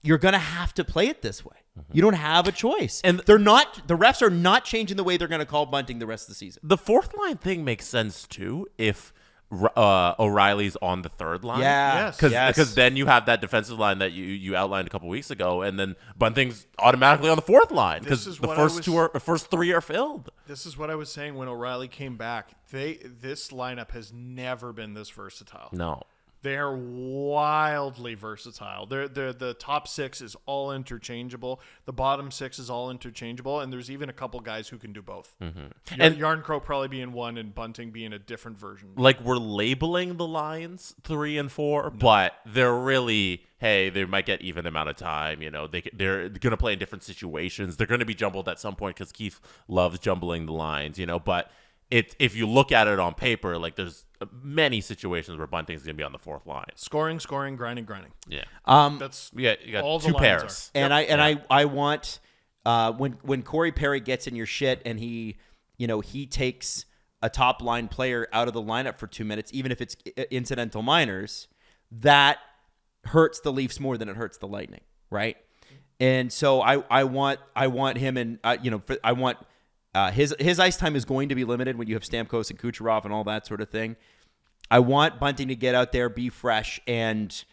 you're going to have to play it this way. You don't have a choice. And the refs are not changing the way they're going to call Bunting the rest of the season. The fourth line thing makes sense too if O'Reilly's on the third line. Yeah. Because then you have that defensive line that you outlined a couple weeks ago, and then Bunting's automatically on the fourth line because the first three are filled. This is what I was saying when O'Reilly came back. This lineup has never been this versatile. No. They are wildly versatile. The top 6 is all interchangeable. The bottom 6 is all interchangeable, and there's even a couple guys who can do both. And Yarncroke probably being one, and Bunting being a different version. Like we're labeling the lines 3 and 4, but they're really they might get even amount of time. They're going to play in different situations. They're going to be jumbled at some point because Keith loves jumbling the lines. But if you look at it on paper, like there's many situations where Bunting's going to be on the fourth line. Scoring, grinding. Yeah. That's you got all the two lines pairs. are. I want when Corey Perry gets in your shit and he takes a top line player out of the lineup for 2 minutes, even if it's incidental minors, that hurts the Leafs more than it hurts the Lightning, right? And so I want him and I want his ice time is going to be limited when you have Stamkos and Kucherov and all that sort of thing. I want Bunting to get out there, be fresh, and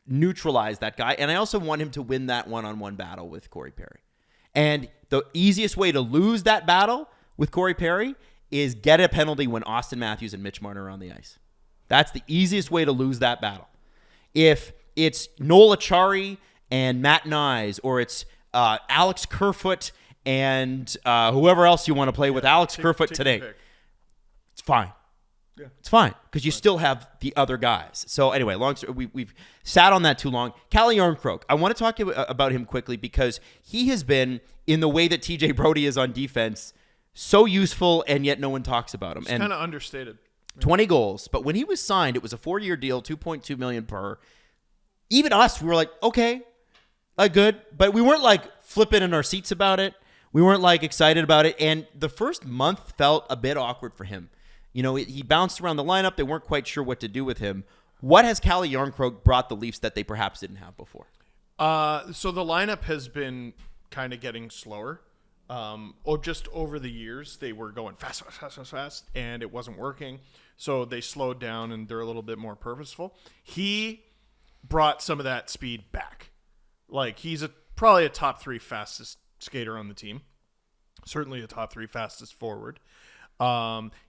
neutralize that guy. And I also want him to win that one-on-one battle with Corey Perry. And the easiest way to lose that battle with Corey Perry is get a penalty when Austin Matthews and Mitch Marner are on the ice. That's the easiest way to lose that battle. If it's Noel Acciari and Matt Nyes, or it's Alex Kerfoot and whoever else you want to play with Alex Kerfoot today, it's fine. Yeah. It's fine because you still have the other guys. So anyway, we've sat on that too long. Calle Jarnkrok, I want to talk about him quickly because he has been, in the way that TJ Brodie is on defense, so useful, and yet no one talks about him. It's kind of understated. 20 goals, but when he was signed, it was a 4-year deal, $2.2 million per. Even us, we were like, okay, good, but we weren't like flipping in our seats about it. We weren't like excited about it, and the first month felt a bit awkward for him. You know, he bounced around the lineup. They weren't quite sure what to do with him. What has Calle Jarnkrok brought the Leafs that they perhaps didn't have before? So the lineup has been kind of getting slower. Just over the years, they were going fast, and it wasn't working. So they slowed down, and they're a little bit more purposeful. He brought some of that speed back. Like, he's probably a top 3 fastest skater on the team. Certainly a top 3 fastest forward.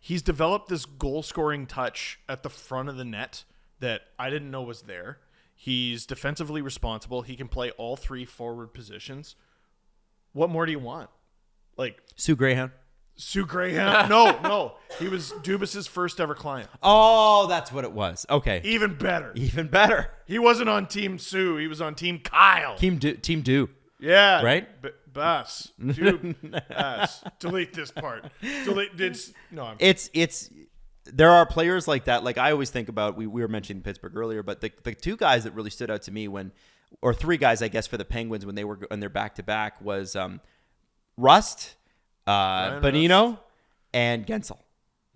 He's developed this goal-scoring touch at the front of the net that I didn't know was there. He's defensively responsible. He can play all 3 forward positions. What more do you want? Like Sue Greyhound? Sue Greyhound? No. He was Dubas's first ever client. Oh, that's what it was. Okay. Even better. He wasn't on Team Sue. He was on Team Kyle. Team Do. Yeah. Right? Bass. Bass. Delete this part. There are players like that. Like I always think about, we were mentioning Pittsburgh earlier, but the 2 guys that really stood out to me or 3 guys, I guess, for the Penguins when they were on their back-to-back was Rust, Bonino, and Gensel.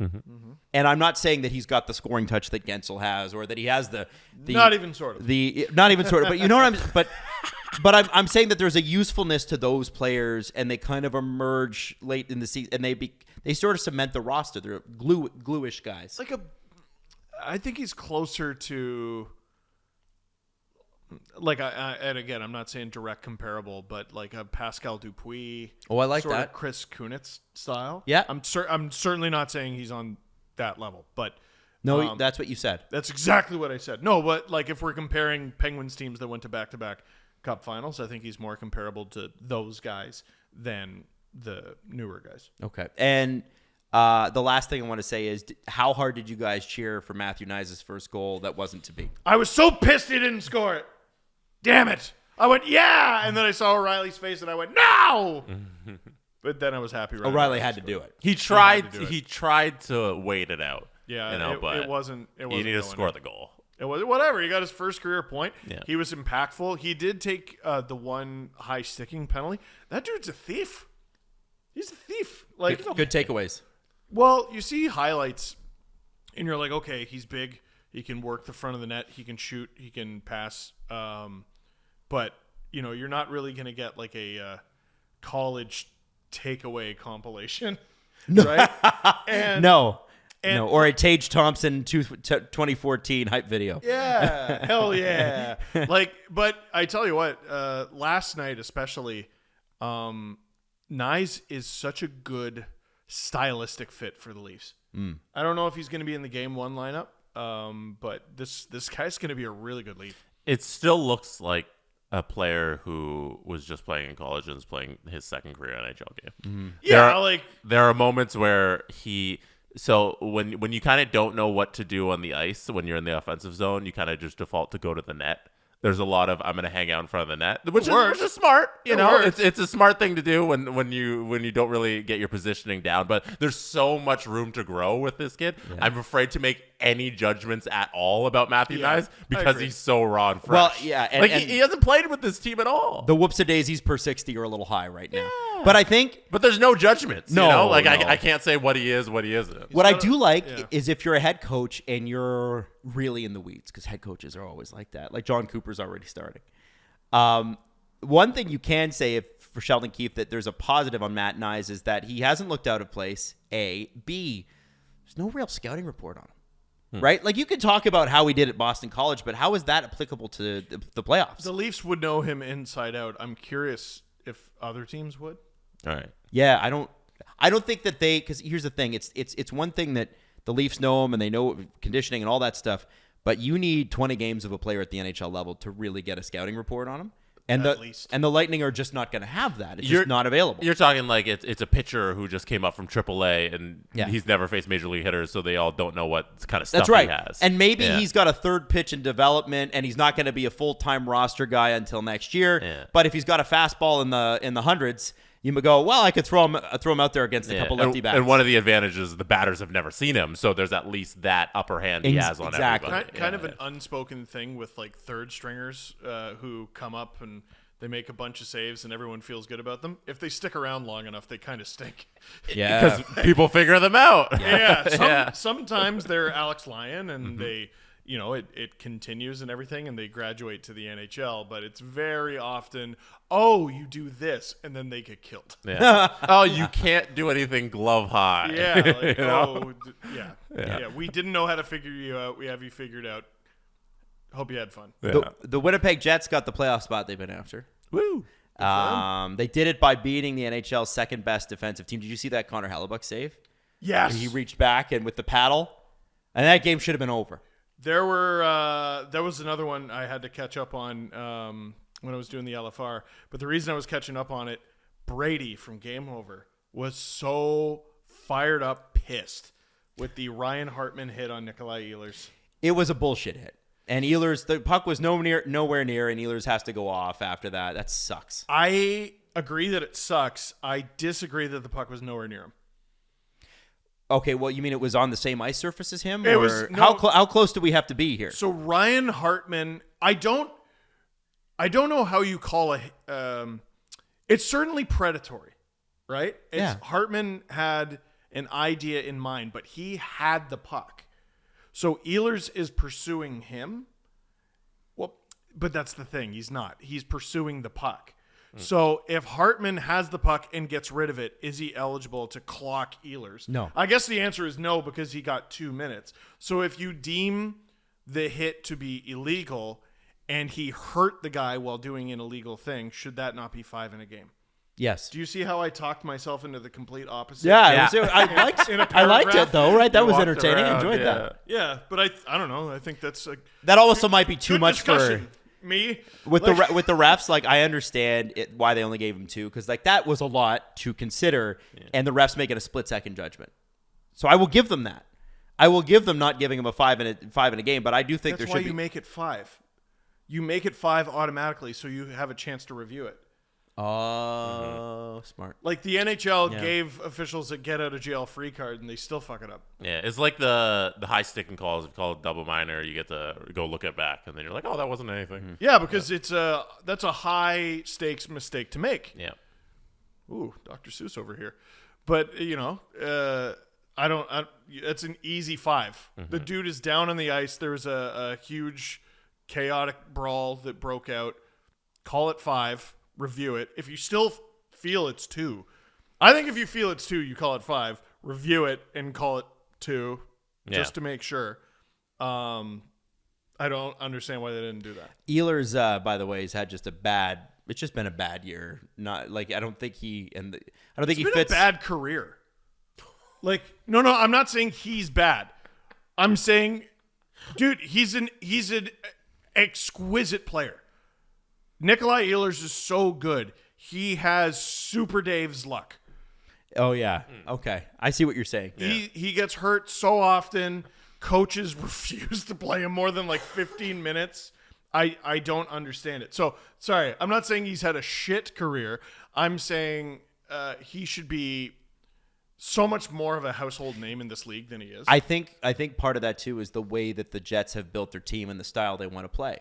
Mm-hmm. And I'm not saying that he's got the scoring touch that Gensel has, or that he has the not even sort of, but you know what but I'm saying that there's a usefulness to those players, and they kind of emerge late in the season, and they sort of cement the roster. They're gluish guys. I think he's closer to. And again, I'm not saying direct comparable, but like a Pascal Dupuis. Oh, I like sort that. Of Chris Kunitz style. Yeah. I'm certainly not saying he's on that level, but no, that's what you said. That's exactly what I said. No, but like if we're comparing Penguins teams that went to back-to-back Cup finals, I think he's more comparable to those guys than the newer guys. Okay. And the last thing I want to say is, how hard did you guys cheer for Matthew Knies' first goal that wasn't to be? I was so pissed he didn't score it. Damn it. I went, yeah. And then I saw O'Reilly's face and I went, no. But then I was happy. O'Reilly had to do it. He tried to wait it out. Yeah, but it wasn't. You need to score the goal. It was whatever. He got his first career point. Yeah. He was impactful. He did take the one high sticking penalty. That dude's a thief. He's a thief. Like good takeaways. Well, you see highlights, and you're like, okay, he's big. He can work the front of the net. He can shoot. He can pass. But you're not really gonna get like a college takeaway compilation, right? No, or a Tage Thompson 2014 hype video. Yeah, hell yeah. But I tell you what, last night especially, Knies is such a good stylistic fit for the Leafs. I don't know if he's going to be in the Game 1 lineup, but this guy's going to be a really good Leaf. It still looks like a player who was just playing in college and is playing his second career NHL game. Mm-hmm. Yeah, there are moments where when you kind of don't know what to do on the ice when you're in the offensive zone, you kind of just default to go to the net. There's a lot of I'm going to hang out in front of the net, which is smart. It's a smart thing to do when you don't really get your positioning down. But there's so much room to grow with this kid. Yeah. I'm afraid to make any judgments at all about Matthew Knies because he's so raw and fresh. Well, yeah, and he hasn't played with this team at all. The whoops-a-daisies per 60 are a little high right now. But I think... But there's no judgments. I can't say what he is, what he isn't. What I do like is if you're a head coach and you're really in the weeds, because head coaches are always like that. Like John Cooper's already starting. One thing you can say for Sheldon Keefe that there's a positive on Matt Knies is that he hasn't looked out of place, A. B, there's no real scouting report on him. Right? Like, you could talk about how he did at Boston College, but how is that applicable to the playoffs? The Leafs would know him inside out. I'm curious if other teams would. All right. Yeah, I don't think that because here's the thing. It's one thing that the Leafs know him and they know conditioning and all that stuff, but you need 20 games of a player at the NHL level to really get a scouting report on him. And at least. the Lightning are just not going to have that. It's just not available. You're talking like it's a pitcher who just came up from AAA and he's never faced major league hitters, so they all don't know what kind of stuff That's right. he has. And maybe he's got a third pitch in development, and he's not going to be a full-time roster guy until next year. Yeah. But if he's got a fastball in the hundreds, you would go, well, I could throw him out there against a couple lefty bats. And one of the advantages is the batters have never seen him, so there's at least that upper hand he has on everybody. Kind of an unspoken thing with like third stringers who come up and they make a bunch of saves and everyone feels good about them. If they stick around long enough, they kind of stink. Yeah, because people figure them out. Sometimes they're Alex Lyon and they, it continues and everything, and they graduate to the NHL. But it's very often, you do this, and then they get killed. Yeah. You can't do anything glove high. Yeah. We didn't know how to figure you out. We have you figured out. Hope you had fun. Yeah. The Winnipeg Jets got the playoff spot they've been after. Woo. They did it by beating the NHL's second best defensive team. Did you see that Connor Hellebuck save? Yes. He reached back and with the paddle, and that game should have been over. There was another one I had to catch up on when I was doing the LFR. But the reason I was catching up on it, Brady from Game Over was so fired up, pissed with the Ryan Hartman hit on Nikolai Ehlers. It was a bullshit hit. And Ehlers, the puck was nowhere near, and Ehlers has to go off after that. That sucks. I agree that it sucks. I disagree that the puck was nowhere near him. Okay, well, you mean it was on the same ice surface as him? It was. No, how close do we have to be here? So Ryan Hartman, I don't know how you call it's certainly predatory, right? Hartman had an idea in mind, but he had the puck. So Ehlers is pursuing him. Well, but that's the thing. He's not. He's pursuing the puck. So if Hartman has the puck and gets rid of it, is he eligible to clock Ehlers? No. I guess the answer is no, because he got 2 minutes. So if you deem the hit to be illegal and he hurt the guy while doing an illegal thing, should that not be 5 in a game? Yes. Do you see how I talked myself into the complete opposite? Yeah. I liked it, though, right? That was entertaining. I enjoyed that. Yeah, but I don't know. I think that's that also might be too much discussion. for me with the refs. Like, I understand why they only gave him 2, because like that was a lot to consider, and the refs making a split-second judgment. So I will give them that. I will give them not giving him a 5 in a game, but I do think that's there should be. That's why you make it 5. You make it 5 automatically, so you have a chance to review it. Oh, smart. Like the NHL gave officials a get out of jail free card, and they still fuck it up. Yeah, it's like the high sticking calls. If you call it double minor, you get to go look it back, and then you're like, oh, that wasn't anything. Mm-hmm. Yeah, because that's a high stakes mistake to make. Yeah. Ooh, Dr. Seuss over here. But it's an easy 5. Mm-hmm. The dude is down on the ice. There was a huge chaotic brawl that broke out. Call it 5. Review it. If you still feel it's 2, I think if you feel it's 2, you call it 5. Review it and call it 2, just to make sure. I don't understand why they didn't do that. Ehlers, by the way, has had it's just been a bad year. Not like I don't think he fits a bad career. Like no, I'm not saying he's bad. I'm saying, dude, he's an exquisite player. Nikolai Ehlers is so good. He has Super Dave's luck. Oh, yeah. Okay. I see what you're saying. He gets hurt so often. Coaches refuse to play him more than like 15 minutes. I don't understand it. So, sorry. I'm not saying he's had a shit career. I'm saying he should be so much more of a household name in this league than he is. I think part of that, too, is the way that the Jets have built their team and the style they want to play.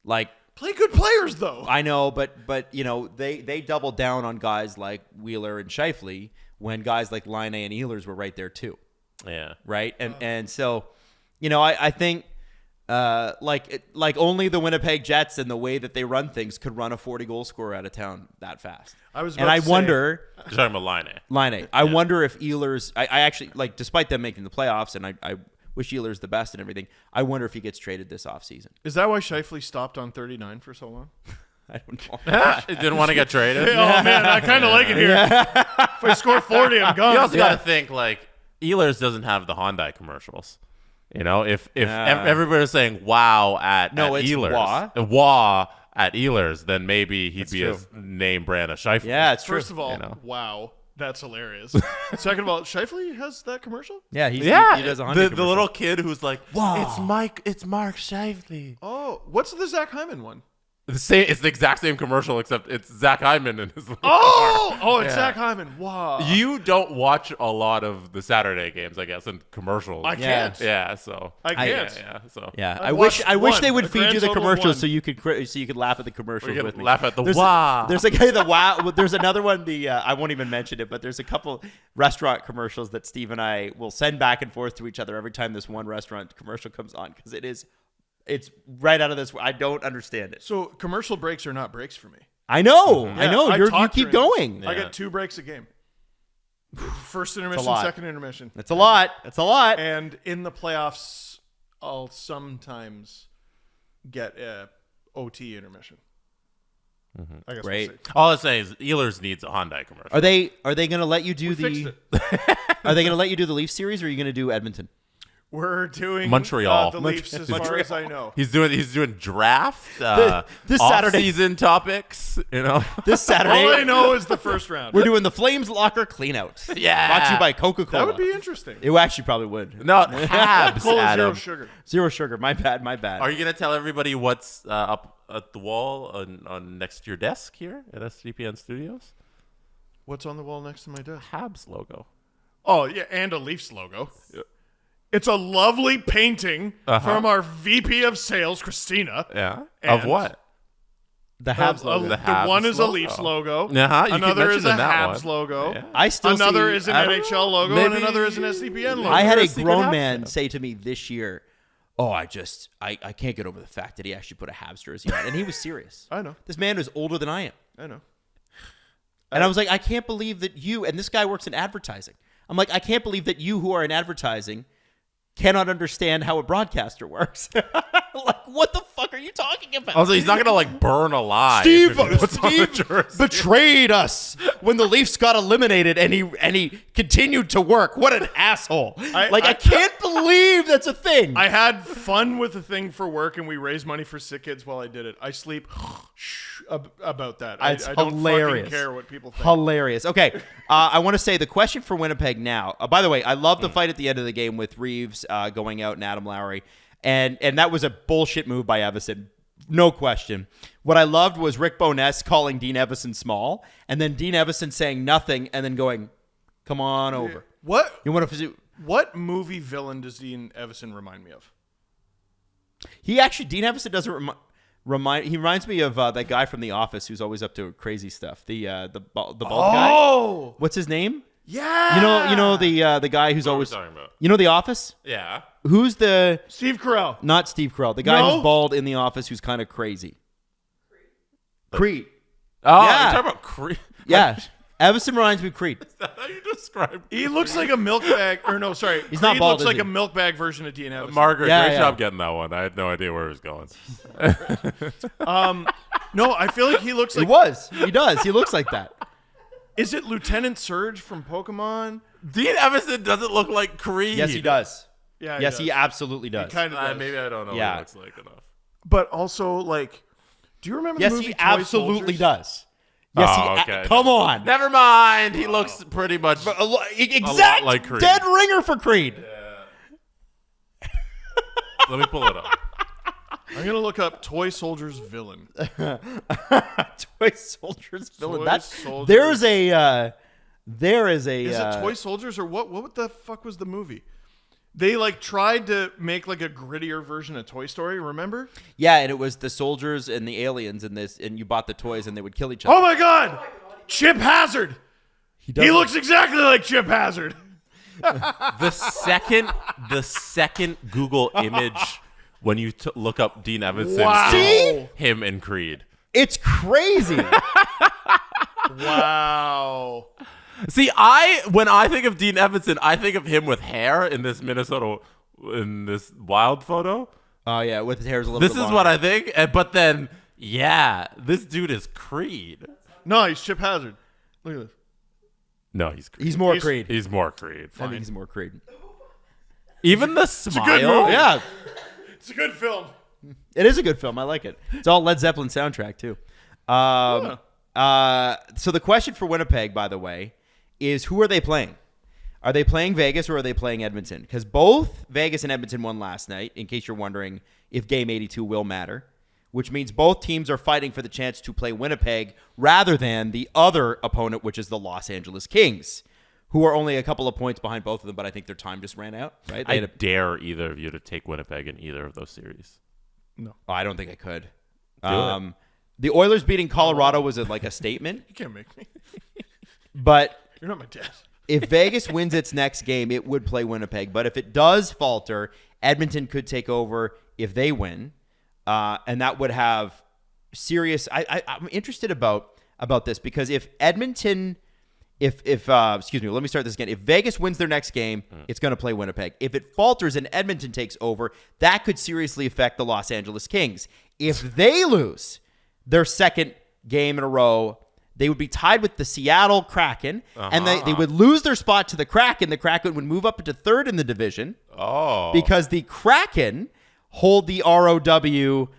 Like, play good players, though. I know, but they doubled down on guys like Wheeler and Scheifele when guys like Laine and Ehlers were right there too. Yeah. Right. And so, I think like only the Winnipeg Jets and the way that they run things could run a 40-goal scorer out of town that fast. I wonder. You're talking about Laine. Laine. I wonder if Ehlers. I actually like, despite them making the playoffs, and I wish Ehlers the best and everything. I wonder if he gets traded this offseason. Is that why Scheifele stopped on 39 for so long? I don't know. Didn't want to get traded. Oh, man, I kind of like it here. Yeah. If I score 40, I'm gone. You also got to think, like, Ehlers doesn't have the Hyundai commercials. If everybody's saying wow at it's Ehlers. wah. at Ehlers, then maybe he'd be true. a name brand of Scheifele. Yeah, it's true. First of all, You know. wow, that's hilarious. Second of all, Scheifele has that commercial? Yeah, he does a Hyundai the commercial. little kid who's like, Wow. it's Mark Scheifele. Oh, what's the Zach Hyman one? It's the exact same commercial, except it's Zach Hyman in his little car. Oh, it's Yeah. Zach Hyman. Wow. You don't watch a lot of the Saturday games, I guess, and commercials. I can't. Yeah, so I can't. Yeah, so Yeah, I I wish watched they one, would a feed grand you the total of commercials one. so you could laugh at the commercials We could with me. laugh at the there's wow. There's a guy the wow. There's another one. I won't even mention it, but there's a couple restaurant commercials that Steve and I will send back and forth to each other every time this one restaurant commercial comes on because it's right out of this. I don't understand it. So commercial breaks are not breaks for me. I know. Mm-hmm. I know. I You talk keep during this. going. I get 2 breaks a game. First intermission, lot. second intermission. It's a lot. It's a lot. And in the playoffs, I'll sometimes get a OT intermission. I guess Great. we'll see. All I say is Ehlers needs a Hyundai commercial. Are they going to let you do We fixed it. Are they going to let you do the Leafs series, or are you going to do Edmonton? We're doing Montreal. the Leafs as far as I know. He's doing draft, this Saturday- off-season topics. You know, This Saturday, All I know is the first round. we're doing the Flames locker cleanout. Yeah. Brought to you by Coca-Cola. That would be interesting. It actually probably would. no Habs. Cola, zero Adam. sugar. Zero sugar. My bad. My bad. Are you gonna tell everybody what's up at the wall on next to your desk here at SGPN Studios? What's on the wall next to my desk? Habs logo. Oh, yeah, and a Leafs logo. It's a lovely painting from our VP of Sales, Christina. Yeah. And of what? The Habs logo. The The Habs one is a logo. Leafs logo. Uh-huh, you keep Another is a mentioning that Habs one. logo. Yeah. I still Another see, is an I don't NHL logo, Maybe- and another is an SDPN logo. I had You're a a secret grown Habs man fan. say to me this year, "Oh, I can't get over the fact that he actually put a Habs jersey on," and he was serious. I know. This man is older than I am, I know. and I was like, "I can't believe that you." And this guy works in advertising. I'm like, "I can't believe that you, who are in advertising, cannot understand how a broadcaster works." Like, what the fuck are you talking about? Also, he's not gonna like burn alive. if he puts on the jersey. betrayed us when the Leafs got eliminated, and he continued to work. What an asshole! I can't believe that's a thing. I had fun with the thing for work, and we raised money for sick kids while I did it. I sleep about that. It's I don't hilarious. fucking care what people think. Hilarious. Okay, I want to say the question for Winnipeg now. By the way, I love the fight at the end of the game with Reeves going out and Adam Lowry, and that was a bullshit move by Evison, no question. What I loved was Rick Bowness calling Dean Evison small, and then Dean Evison saying nothing, and then going, "Come on over." What? You want to? What movie villain does Dean Evison remind me of? Dean Evison doesn't remind. He reminds me of that guy from The Office who's always up to crazy stuff. The bald guy. Oh, What's his name? yeah. You know the guy who's What are we always. talking about? You know The Office? Yeah. Who's the Steve Carell. not Steve Carell? The guy No? who's bald in The Office who's kind of crazy. Creed. Oh, Yeah. you're talking about Creed. Yeah. Evison reminds me of Creed. How you describe He looks like a milk bag, or no, sorry. He's not Creed bald, looks is like he? a milk bag version of Dean Evison. Margaret? Yeah, Great yeah. job getting that one. I had no idea where he was going. No, I feel like he looks like. It was. He does. He looks like that. Is it Lieutenant Surge from Pokemon? Dean Evison doesn't look like Creed. Yes, he does. Yeah. Yes, he does. absolutely does. kind of does. Maybe I don't know Yeah. what he looks like enough. But also, like, do you remember Yes, the movie he Toy absolutely Soldiers? does. Yes, Oh, he. okay. Come on. Never mind. He looks pretty much. Exact like Creed. dead ringer for Creed. Let me pull it up. I'm gonna look up Toy Soldiers villain. Toy Soldiers villain. Toy That's Soldiers. there is a. Is it Toy Soldiers or what? What the fuck was the movie? They like tried to make like a grittier version of Toy Story. Remember? Yeah, and it was the soldiers and the aliens in this, and you bought the toys, and they would kill each other. Oh my God! Chip Hazard. He He looks exactly like Chip Hazard. The second Google image when you look up Dean Evison, Wow. See? him and Creed. It's crazy. Wow. See, when I think of Dean Evison, I think of him with hair in this wild photo. Oh yeah, with his hair's a little. This bit is longer. what I think. But then, yeah, this dude is Creed. No, he's Chip Hazard. Look at this. No, he's Creed. He's more He's- Creed. He's more Creed. I think he's more Creed. Even the a good smile. movie. Yeah, It's a good film. It is a good film. I like it. It's all Led Zeppelin soundtrack too. So the question for Winnipeg, by the way, is who are they playing? Are they playing Vegas or are they playing Edmonton? Because both Vegas and Edmonton won last night, in case you're wondering if Game 82 will matter, which means both teams are fighting for the chance to play Winnipeg rather than the other opponent, which is the Los Angeles Kings, who are only a couple of points behind both of them, but I think their time just ran out, right? I dare either of you to take Winnipeg in either of those series. Oh, I don't think I could. it. The Oilers beating Colorado was like a statement, You can't make me. but You're not my dad. if Vegas wins its next game, it would play Winnipeg. But if it does falter, Edmonton could take over if they win, and that would have serious. I'm interested about this because if Edmonton, excuse me, let me start this again. If Vegas wins their next game, it's going to play Winnipeg. If it falters and Edmonton takes over, that could seriously affect the Los Angeles Kings. If they lose their second game in a row, they would be tied with the Seattle Kraken, and they would lose their spot to the Kraken. The Kraken would move up into third in the division because the Kraken hold the ROW,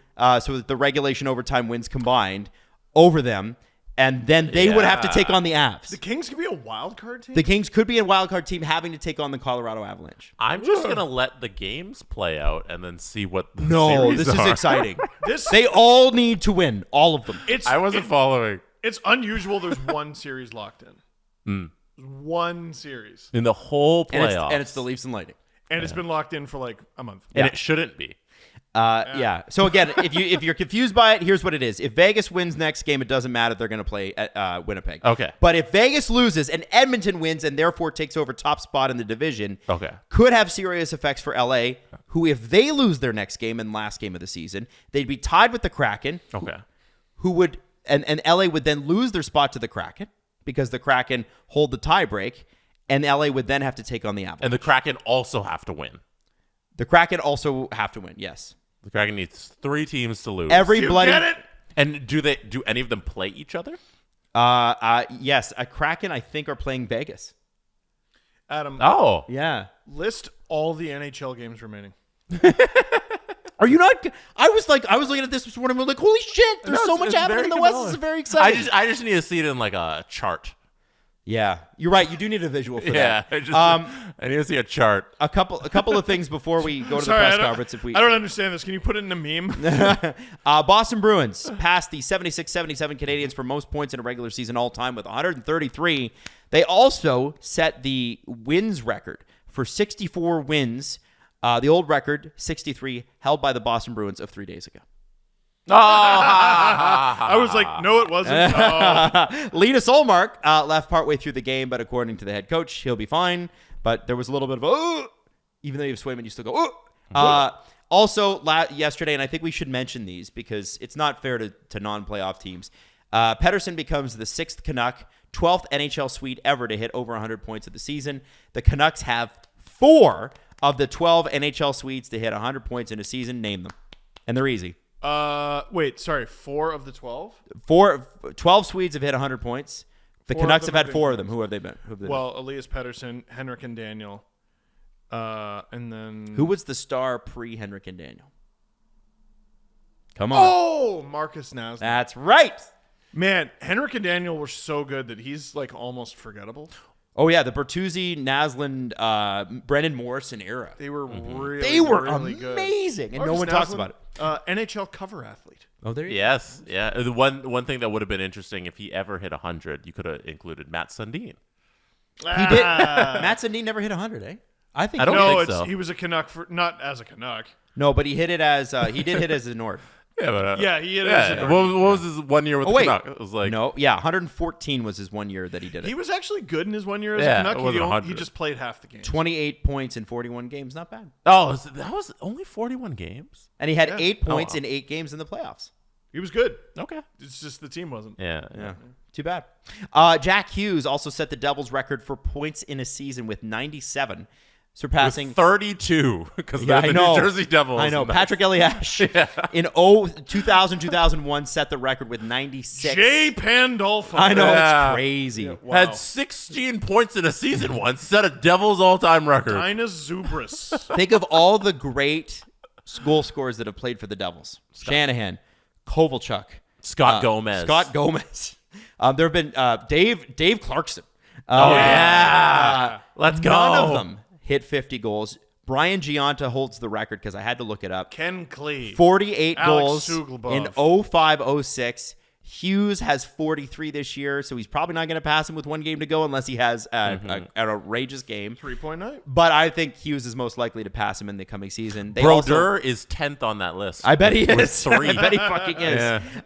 so that the regulation overtime wins combined over them, and then they would have to take on the Avs. The Kings could be a wild card team. The Kings could be a wild card team having to take on the Colorado Avalanche. I'm just going to let the games play out and then see what the No, series this is are. exciting. They all need to win, all of them. I wasn't following. It's unusual there's one series locked in. One series. In the whole And playoffs. it's the Leafs and Lightning. And it's been locked in for like a month. And it shouldn't be. Yeah. So again, if you're confused by it, here's what it is. If Vegas wins next game, it doesn't matter. They're going to play at Winnipeg. Okay. But if Vegas loses and Edmonton wins and therefore takes over top spot in the division, Okay. could have serious effects for LA, who if they lose their next game and last game of the season, they'd be tied with the Kraken. Okay. Who would and LA would then lose their spot to the Kraken because the Kraken hold the tiebreak, and LA would then have to take on the Avalanche. And the Kraken also have to win. The Kraken also have to win. Yes. The Kraken needs 3 teams to lose. Every You bloody get it? And do any of them play each other? yes, a Kraken I think are playing Vegas. Adam, Oh. Yeah. list all the NHL games remaining. Are you not? I was looking at this morning. I'm like, holy shit! There's so much it's happening very in the West. compelling. This is very exciting. I just need to see it in like a chart. Yeah, you're right. You do need a visual for Yeah. that. I need to see a chart. A couple of things before we go to Sorry, the press conference. If we I don't understand this. Can you put it in a meme? Boston Bruins passed the 76-77 Canadiens for most points in a regular season all time with 133. They also set the wins record for 64 wins. The old record, 63, held by the Boston Bruins of 3 days ago. I was like, no, it wasn't. Oh. Linus Ullmark left partway through the game, but according to the head coach, he'll be fine. But there was a little bit of even though you have Swayman, you still go Also, yesterday, and I think we should mention these because it's not fair to non-playoff teams. Pettersson becomes the 6th Canuck, 12th NHL Swede ever to hit over 100 points of the season. The Canucks have 4 of the 12 NHL Swedes to hit 100 points in a season. Name them, and they're easy. Wait, sorry, 4 of the 12? 12 Swedes have hit 100 points. The 4 of Canucks them have had have 4 been of them. Who have they been? Well, Elias Pettersson, Henrik and Daniel, and then Who was the star pre-Henrik and Daniel? Come on. Oh, Marcus Naslund. That's right. Man, Henrik and Daniel were so good that he's like almost forgettable. Oh, yeah, the Bertuzzi, Naslund, Brendan Morrison era. They were really, They were really good. amazing, and no Marcus one talks Naslund, about it. NHL cover athlete. Oh, there you Yes. Yeah. The one thing that would have been interesting if he ever hit 100, you could have included Matt Sundin. go. He did. Matt Sundin never hit 100, eh? I think I don't No, think so. he was a Canuck not as a Canuck. No, but he hit it as he did hit as a Nord. Yeah, but Yeah, he hit it as a What, Nordic. what was his 1 year with Oh, the wait. Canuck? It was like 114 was his 1 year that he did it. He was actually good in his 1 year as Yeah, a Canuck. it wasn't He 100. just played half the game. 28 points in 41 games, not bad. Oh, so that was only 41 games. And he had Yeah. 8 points wow. in 8 games in the playoffs. He was good. Okay. It's just the team wasn't. Yeah. Yeah. Too bad. Jack Hughes also set the Devils record for points in a season with 97, surpassing 32 because Yeah, they're I the know. New Jersey Devils. I know. And Patrick Eliash in 2000-2001 set the record with 96. Jay Pandolfo. I know. Yeah. It's crazy. Wow. Had 16 points in a season once, set a Devils all-time record. Dinah Zubris. Think of all the great goal scorers that have played for the Devils. Shanahan, Kovalchuk. Scott Gomez. There have been Dave Clarkson. Let's go. None of them hit 50 goals. Brian Giunta holds the record because I had to look it up. Ken Clee. 48 Alex goals Suglebov. in 05-06. Hughes has 43 this year, so he's probably not going to pass him with one game to go unless he has an outrageous game. 3-point night. But I think Hughes is most likely to pass him in the coming season. Brodeur is 10th on that list. I bet he with is. 3. I bet he fucking is.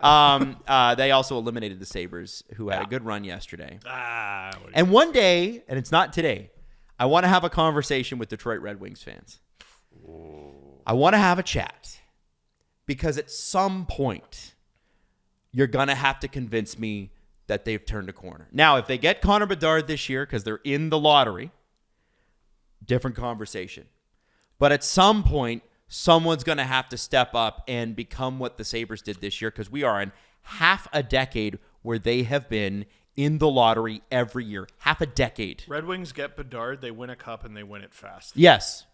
Yeah. They also eliminated the Sabres, who had a good run yesterday. Ah, And one day, and it's not today, I want to have a conversation with Detroit Red Wings fans. I want to have a chat because at some point, you're going to have to convince me that they've turned a corner. Now, if they get Connor Bedard this year because they're in the lottery, different conversation. But at some point, someone's going to have to step up and become what the Sabres did this year because we are in half a decade where they have been in the lottery every year. Half a decade. Red Wings get Bedard, they win a cup, and they win it fast. Yes.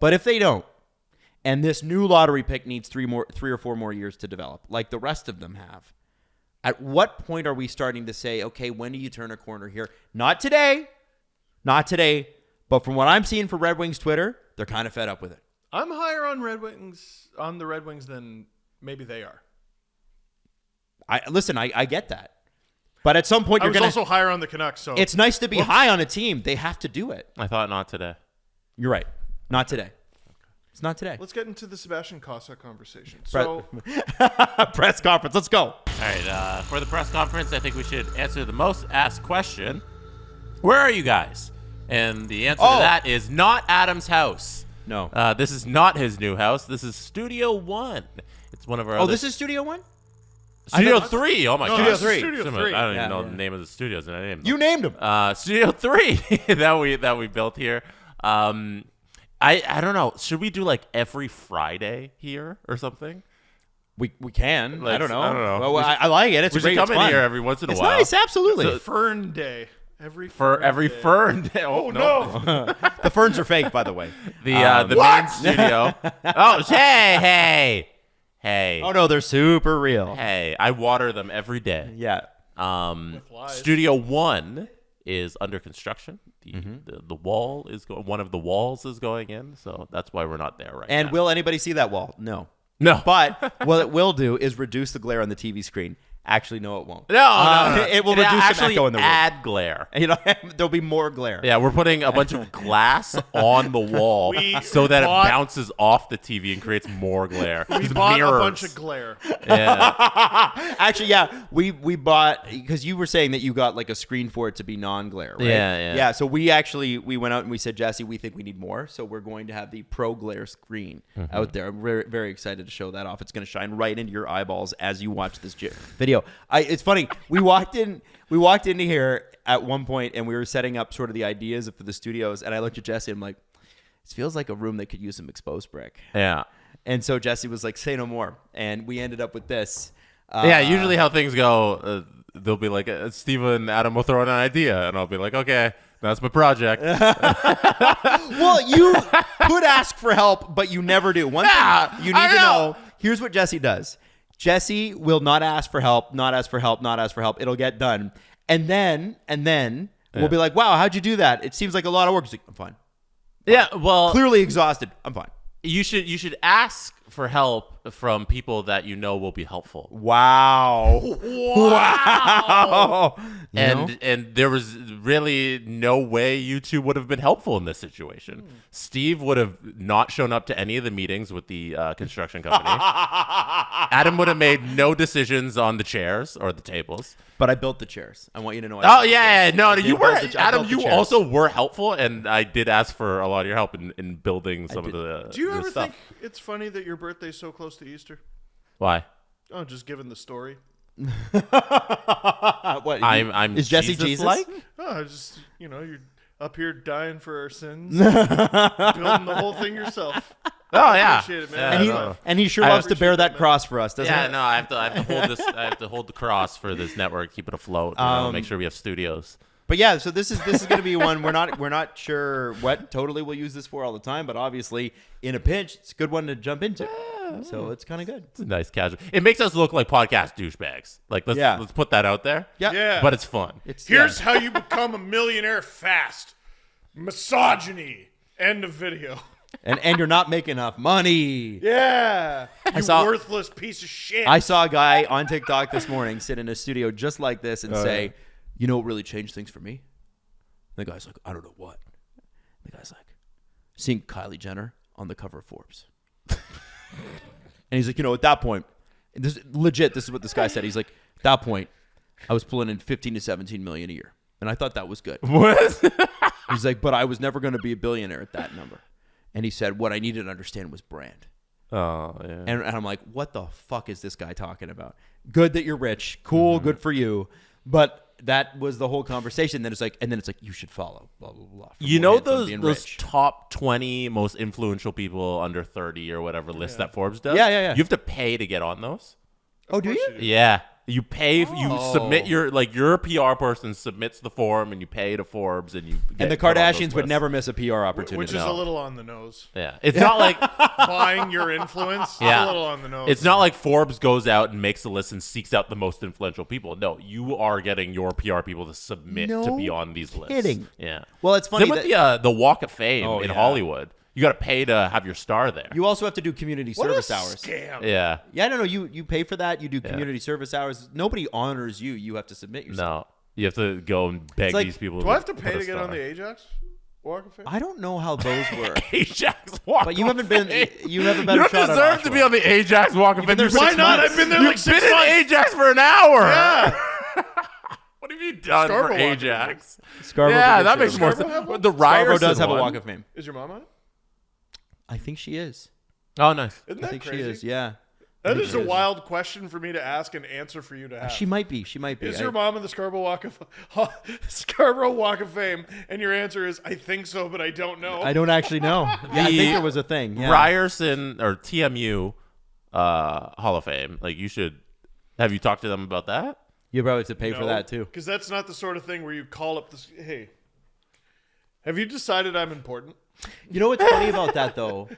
But if they don't, and this new lottery pick needs 3 or 4 more years to develop, like the rest of them have, at what point are we starting to say, okay, when do you turn a corner here? Not today. But from what I'm seeing for Red Wings Twitter, they're kind of fed up with it. I'm higher on the Red Wings than maybe they are. I get that. But at some point, I was also higher on the Canucks. So it's nice to be high on a team. They have to do it. I thought not today. You're right. Not today. It's not today. Let's get into the Sebastian Cossack conversation. Press conference. Let's go. All right. For the press conference, I think we should answer the most asked question. Where are you guys? And the answer to that is not Adam's house. No. This is not his new house. This is Studio 1. It's one of our other... this is Studio 1? Studio 3. Oh, my No, God. this is Studio 3. I don't even know the name of the studios. And I named them. You named them. Studio 3 that we built here. I don't know. Should we do like every Friday here or something? We can. Like, I don't know. I don't know. Well, I like it. It's We great. should come It's in fun. here every once in a It's while. nice. Absolutely. So- Fern Day. Every Fern day. Oh, no. The ferns are fake, by the way. The main studio. Oh, hey. Oh no, they're super real. Hey, I water them every day. Yeah. Studio 1 is under construction. The wall is one of the walls is going in, so that's why we're not there right now. And will anybody see that wall? No. But what it will do is reduce the glare on the TV screen. Actually, no, it won't. No. It will reduce some echo in the room. Add glare. There'll be more glare. Yeah, we're putting a bunch of glass on the wall so that it bounces off the TV and creates more glare. We bought a bunch of glare. Yeah. Actually, yeah, we bought, because you were saying that you got like a screen for it to be non-glare, right? Yeah. So we went out and we said, Jesse, we think we need more, so we're going to have the pro glare screen out there. I'm very, very excited to show that off. It's going to shine right into your eyeballs as you watch this video. It's funny. We walked into here at one point and we were setting up sort of the ideas for the studios, and I looked at Jesse and I'm like, this feels like a room that could use some exposed brick. Yeah. And so Jesse was like, say no more. And we ended up with this. Yeah, usually how things go, they'll be like, Steve and Adam will throw in an idea, and I'll be like, okay, that's my project. Well, you could ask for help, but you never do. One thing you need to know, here's what Jesse does. Jesse will not ask for help, not ask for help, not ask for help. It'll get done. And then we'll be like, wow, how'd you do that? It seems like a lot of work. He's like, I'm fine. Yeah, well, Clearly exhausted. I'm fine. you should ask for help from people that you know will be helpful. Wow. And there was really no way you two would have been helpful in this situation. Steve would have not shown up to any of the meetings with the construction company. Adam would have made no decisions on the chairs or the tables. But I built the chairs. I want you to know. No, you were Adam. the You chairs. also were helpful, and I did ask for a lot of your help in building some of the. Do you the ever stuff. think it's funny that your birthday's so close to Easter? Why? Oh, just given the story. What? I'm Is Jesse Jesus? like? Oh, just you're up here dying for our sins, building the whole thing yourself. Oh yeah. Appreciate it, man. Yeah, And he sure loves to bear that cross for us, doesn't Yeah, he? no, I have to hold this. I have to hold the cross for this network, keep it afloat. Make sure we have studios. But yeah, so this is going to be one we're not sure what totally we'll use this for all the time, but obviously in a pinch, it's a good one to jump into. So it's kind of good. It's a nice casual. It makes us look like podcast douchebags. Like let's put that out there. Yeah. But it's fun. Here's how you become a millionaire fast. Misogyny. End of video. And you're not making enough money. Yeah. You worthless piece of shit. I saw a guy on TikTok this morning sit in a studio just like this and say, you know what really changed things for me? The guy's like, I don't know what. The guy's like, seeing Kylie Jenner on the cover of Forbes. And he's like, at that point, this is what this guy said. He's like, at that point, I was pulling in 15 to 17 million a year. And I thought that was good. What? He's like, but I was never going to be a billionaire at that number. And he said, what I needed to understand was brand. Oh, yeah. And I'm like, what the fuck is this guy talking about? Good that you're rich. Cool. Good for you. But that was the whole conversation. Then it's like, you should follow. Blah, blah, blah. You know those top 20 most influential people under 30 or whatever list that Forbes does? Yeah. You have to pay to get on those. Oh, do you? Yeah. You pay, you submit your PR person submits the form and you pay to Forbes and you get and the put on those Kardashians would lists. never miss a PR opportunity. Which is a little on the nose. Yeah. It's not like Buying your influence is a little on the nose. It's not like Forbes goes out and makes a list and seeks out the most influential people. No, you are getting your PR people to submit to be on these lists. Kidding. Yeah. Well, it's funny Same with the Walk of Fame in Hollywood. You got to pay to have your star there. You also have to do community service hours. Scam. Yeah. Yeah, no. You pay for that. You do community service hours. Nobody honors you. You have to submit yourself. No. You have to go and beg like, these people. Do I have to pay put a to get star. on the Ajax Walk of Fame? I don't know how those work. Ajax Walk But you of haven't been. Fame. You have a better You shot. don't deserve to be on the Ajax Walk of Fame. Why not? I've been there like 6 You've been months. in Ajax for an hour. Yeah. What have you done Scarborough for Walk of Ajax? Scarborough Yeah, did that too. makes more Scarborough have sense. one? The Scarborough Ryerson does have a one. Walk of Fame. Is your mom on it? I think she is. Oh, nice. Isn't I that think crazy? she is. Yeah. That is a wild question for me to ask and answer for you to have. She might be. She might be. Is your mom in the Scarborough Walk of Fame? And your answer is, I think so, but I don't know. I don't actually know. Yeah, I think there was a thing. Yeah. Ryerson or TMU Hall of Fame. Like, you should. Have you talked to them about that? You probably have to pay for that too. Because that's not the sort of thing where you call up this. Hey, have you decided I'm important? You know what's funny about that though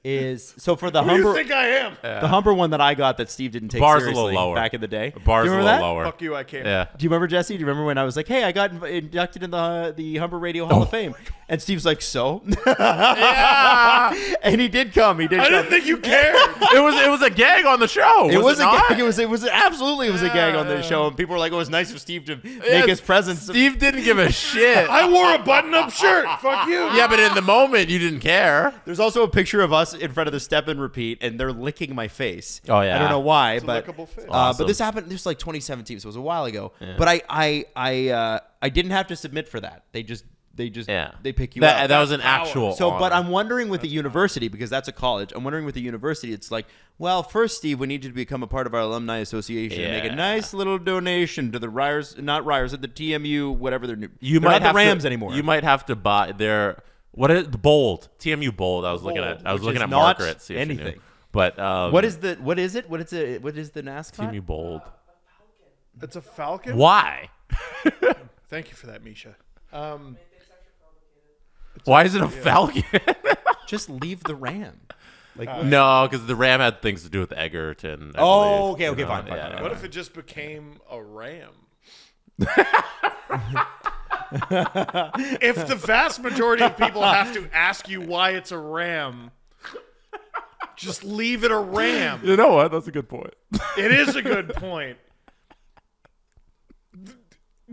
is so for the Who do you Humber, think I am? the Humber one that I got that Steve didn't take Bar's a seriously little lower. back in the day. Bar's Do you a remember little that? lower. Fuck you, I can't. Yeah. Do you remember, Jesse? Do you remember when I was like, "Hey, I got inducted in the Humber Radio Hall of Fame," and Steve's like, "So?" Yeah. And he did come. He did. I come. didn't think you cared. It was a gag on the show. It was a not? gag. It was absolutely a gag on the show, and people were like, "Oh, it was nice of Steve to make his presence." Steve didn't give a shit. I wore a button-up shirt. Fuck you. Yeah, but in the moment, you didn't care. There's also a picture of us in front of the step and repeat, and they're licking my face. Oh, yeah. I don't know why, It's a but lickable face. Awesome. but this happened. This was like 2017, so it was a while ago. But I didn't have to submit for that. They pick you up. That was an actual. So, but honor. I'm wondering with the university, because that's a college, I'm wondering with the university, it's like, well, first, Steve, we need you to become a part of our alumni association and make a Yeah. nice little donation to the not Ryers, at the TMU, whatever they're You they're might not have the Rams to, anymore. You might have to buy their the Bold TMU Bold. I was looking at. I was which looking is at not Margaret. See if she knew. anything. But what is it? What is the mascot? TMU Bold? It's a falcon? Why? Thank you for that, Misha. Why is it a falcon? Just leave the Ram. Like, No, because the Ram had things to do with Egerton. I Oh, believe, okay, you know? fine, fine. What if it just became a ram? If the vast majority of people have to ask you why it's a ram, just leave it a ram. You know what? That's a good point. It is a good point.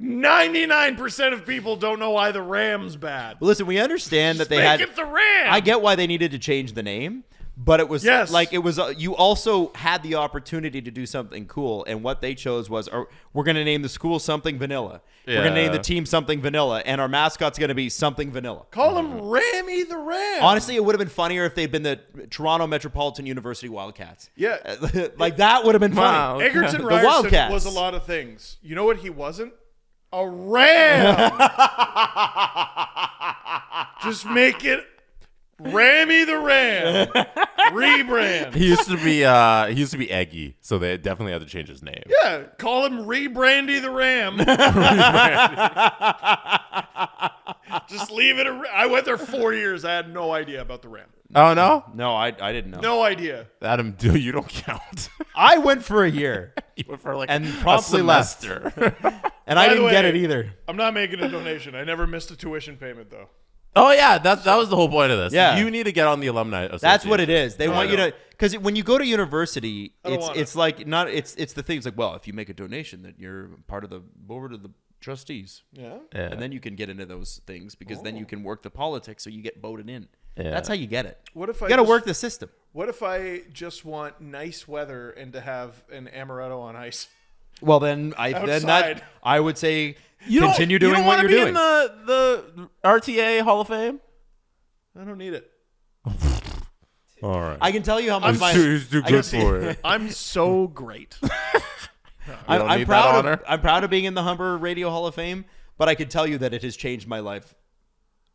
99% of people don't know why the Ram's bad. listen, we understand that Just they make had. it the Ram. I get why they needed to change the name, but it was Yes. like it was. You also had the opportunity to do something cool, and what they chose was, we're going to name the school something vanilla. We're going to name the team something vanilla, and our mascot's going to be something vanilla. Call him Rammy the Ram. Honestly, it would have been funnier if they'd been the Toronto Metropolitan University Wildcats. Yeah. Like that would have been funny. Wow. Egerton The Ryerson Wildcats. was a lot of things. You know what he wasn't? A ram. Just make it Rammy the Ram. Rebrand. He used to be Eggy, so they definitely had to change his name. Yeah, call him Rebrandy the Ram. Just leave it. I went there 4 years. I had no idea about the Ram. Oh no, No, I didn't know. No idea. Adam, you don't count. I went for a year You went for like and a promptly left. semester. And I By the didn't get way, it either. I'm not making a donation. I never missed a tuition payment though. Oh yeah, that was the whole point of this. Yeah. You need to get on the alumni association. That's what it is. They No, want I you know. to, because when you go to university, I don't it's want it's like not it's the thing. It's like, well, if you make a donation, that you're part of the board of the trustees, Yeah. Yeah. and then you can get into those things because then you can work the politics, so you get voted in. Yeah. That's how you get it. What if You I got to just- work the system. What if I just want nice weather and to have an amaretto on ice? Well, then Outside. I would say You continue don't doing what you're be doing. in the RTA Hall of Fame. I don't need it. All right. I can tell you how much my He's too I good can- for it. I'm so great. I'm, don't I'm need proud that of honor? I'm proud of being in the Humber Radio Hall of Fame, but I can tell you that it has changed my life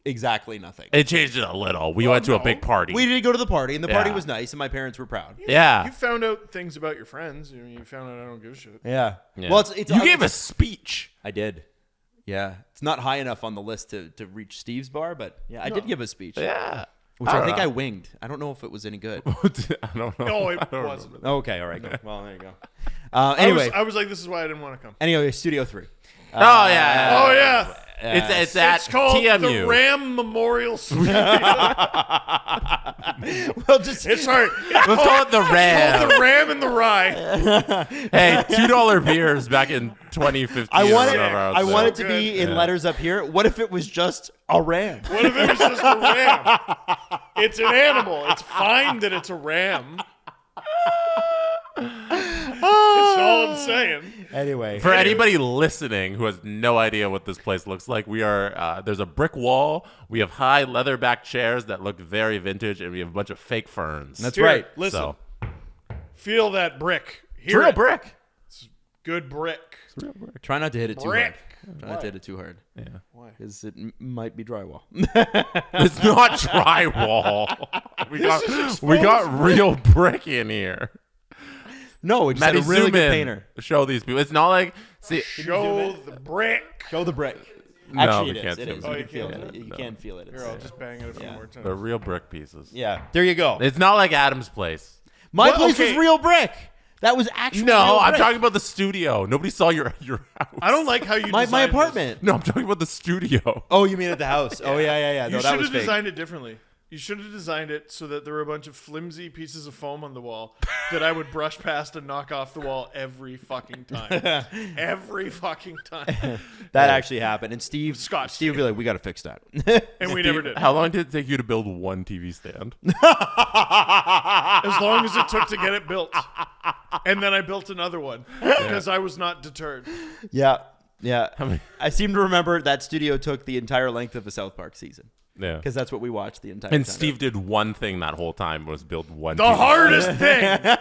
exactly nothing. It changed it a little. We went to a no. big party. We did go to the party, and the party Yeah. was nice, and my parents were proud. yeah. You found out things about your friends. You found out I don't give a shit. Yeah. Yeah. Well, it's you gave a speech. I did. Yeah. It's not high enough on the list to reach Steve's bar, but yeah, I did give a speech. Yeah. Which I think I winged. I don't know if it was any good. I don't know. No, it I don't wasn't. remember. Okay, all right. Go. Well, there you go. Anyway, I was like, this is why I didn't want to come. anyway, Studio 3. Oh yeah. Oh yeah, It's at it's called TMU. the Ram Memorial Studio. Well, just It's hard. Let's call it the Called Ram. the Ram and the Rye. Hey, $2 beers back in 2015. I or want it. whatever I was want it there. to be in letters up here. What if it was just a ram? What if it was just a ram? It's an animal. It's fine that it's a ram. That's all I'm saying. Anyway, For anybody listening who has no idea what this place looks like, we are there's a brick wall. We have high leatherback chairs that look very vintage, and we have a bunch of fake ferns. that's Here, right. Listen, So, feel that brick. it's Hear real it. brick. Good brick. Try not to hit it too Brick. hard. Try not to hit it too hard. Yeah. Because it might be drywall. It's not drywall. we got real brick in here. No, it's Maddie, a really zoom good in. painter. Show these people. It's not like Show the brick. Show the brick. No, Actually, we it can't is. It zoom is. in. You you can feel can't. it. You No. can feel it. It's Here, I'll there. just bang it a few more times. they're real brick pieces. Yeah. There you go. It's not like Adam's place. My Well, place was okay. real brick. That was actually No, real I'm brick. talking about the studio. Nobody saw your house. I don't like how you my designed this. apartment. No, I'm talking about the studio. Oh, you mean at the house? Oh yeah. No, You that should was have fake. designed it differently. You should have designed it so that there were a bunch of flimsy pieces of foam on the wall that I would brush past and knock off the wall every fucking time. Every fucking time. That actually happened. And Steve Scotch would be like, "We got to fix that." And we never did. How long did it take you to build one TV stand? As long as it took to get it built. And then I built another one because I was not deterred. Yeah. I seem to remember that studio took the entire length of a South Park season Yeah. because that's what we watched the entire And time. Steve did one thing that whole time was build one The TV hardest thing.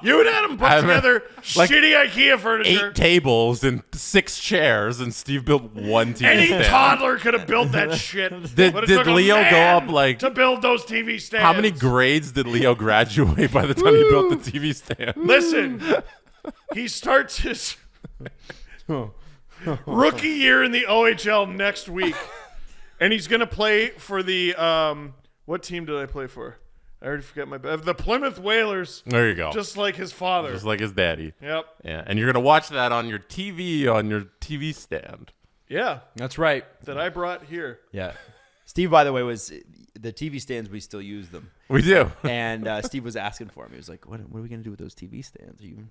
You and Adam put I mean, together like, shitty IKEA furniture. 8 tables and 6 chairs, and Steve built one TV Any stand. toddler could have built that shit. Did But it took a Leo go man up, like- to build those TV stands? How many grades did Leo graduate by the time he built the TV stand? Listen, he starts his rookie year in the OHL next week, and he's gonna play for the what team did I play for? I already forget the Plymouth Whalers. There you go. Just like his father. Just like his daddy. Yep. Yeah, and you're gonna watch that on your TV stand. Yeah. That's right. That I brought here. Yeah. Steve, by the way, was the TV stands. We still use them, We do. and Steve was asking for him. He was like, "What are we gonna do with those TV stands? You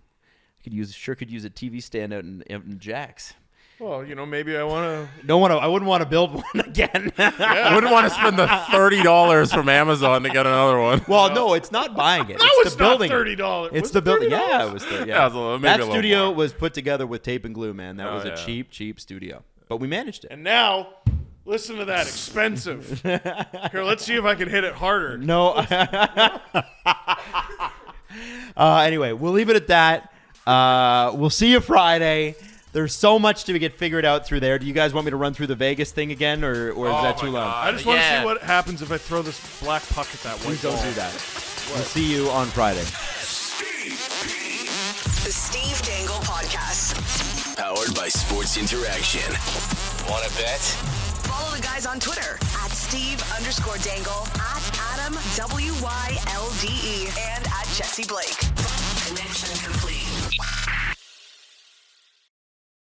could use a TV stand out in Jack's." Well, maybe I want to. I wouldn't want to build one again. I wouldn't want to spend the $30 from Amazon to get another one. Well, no, it's not buying it. That It's was the building. not $30. It's Was the it building. $30? Yeah, it was. Yeah, Yeah, it was maybe a that little studio more. was put together with tape and glue, man. That Oh, was a yeah. cheap studio, but we managed it. And now, listen to that. Expensive. Here, let's see if I can hit it harder. No. Anyway, we'll leave it at that. We'll see you Friday. There's so much to get figured out through there. Do you guys want me to run through the Vegas thing again, or is that too long? I just want to Yeah. see what happens if I throw this black puck at that white Please don't ball. do that. We'll see you on Friday. The Steve Dangle Podcast. Powered by Sports Interaction. Want to bet? Follow the guys on Twitter at Steve_Dangle, at Adam WYLDE, and at Jesse Blake. Connection complete.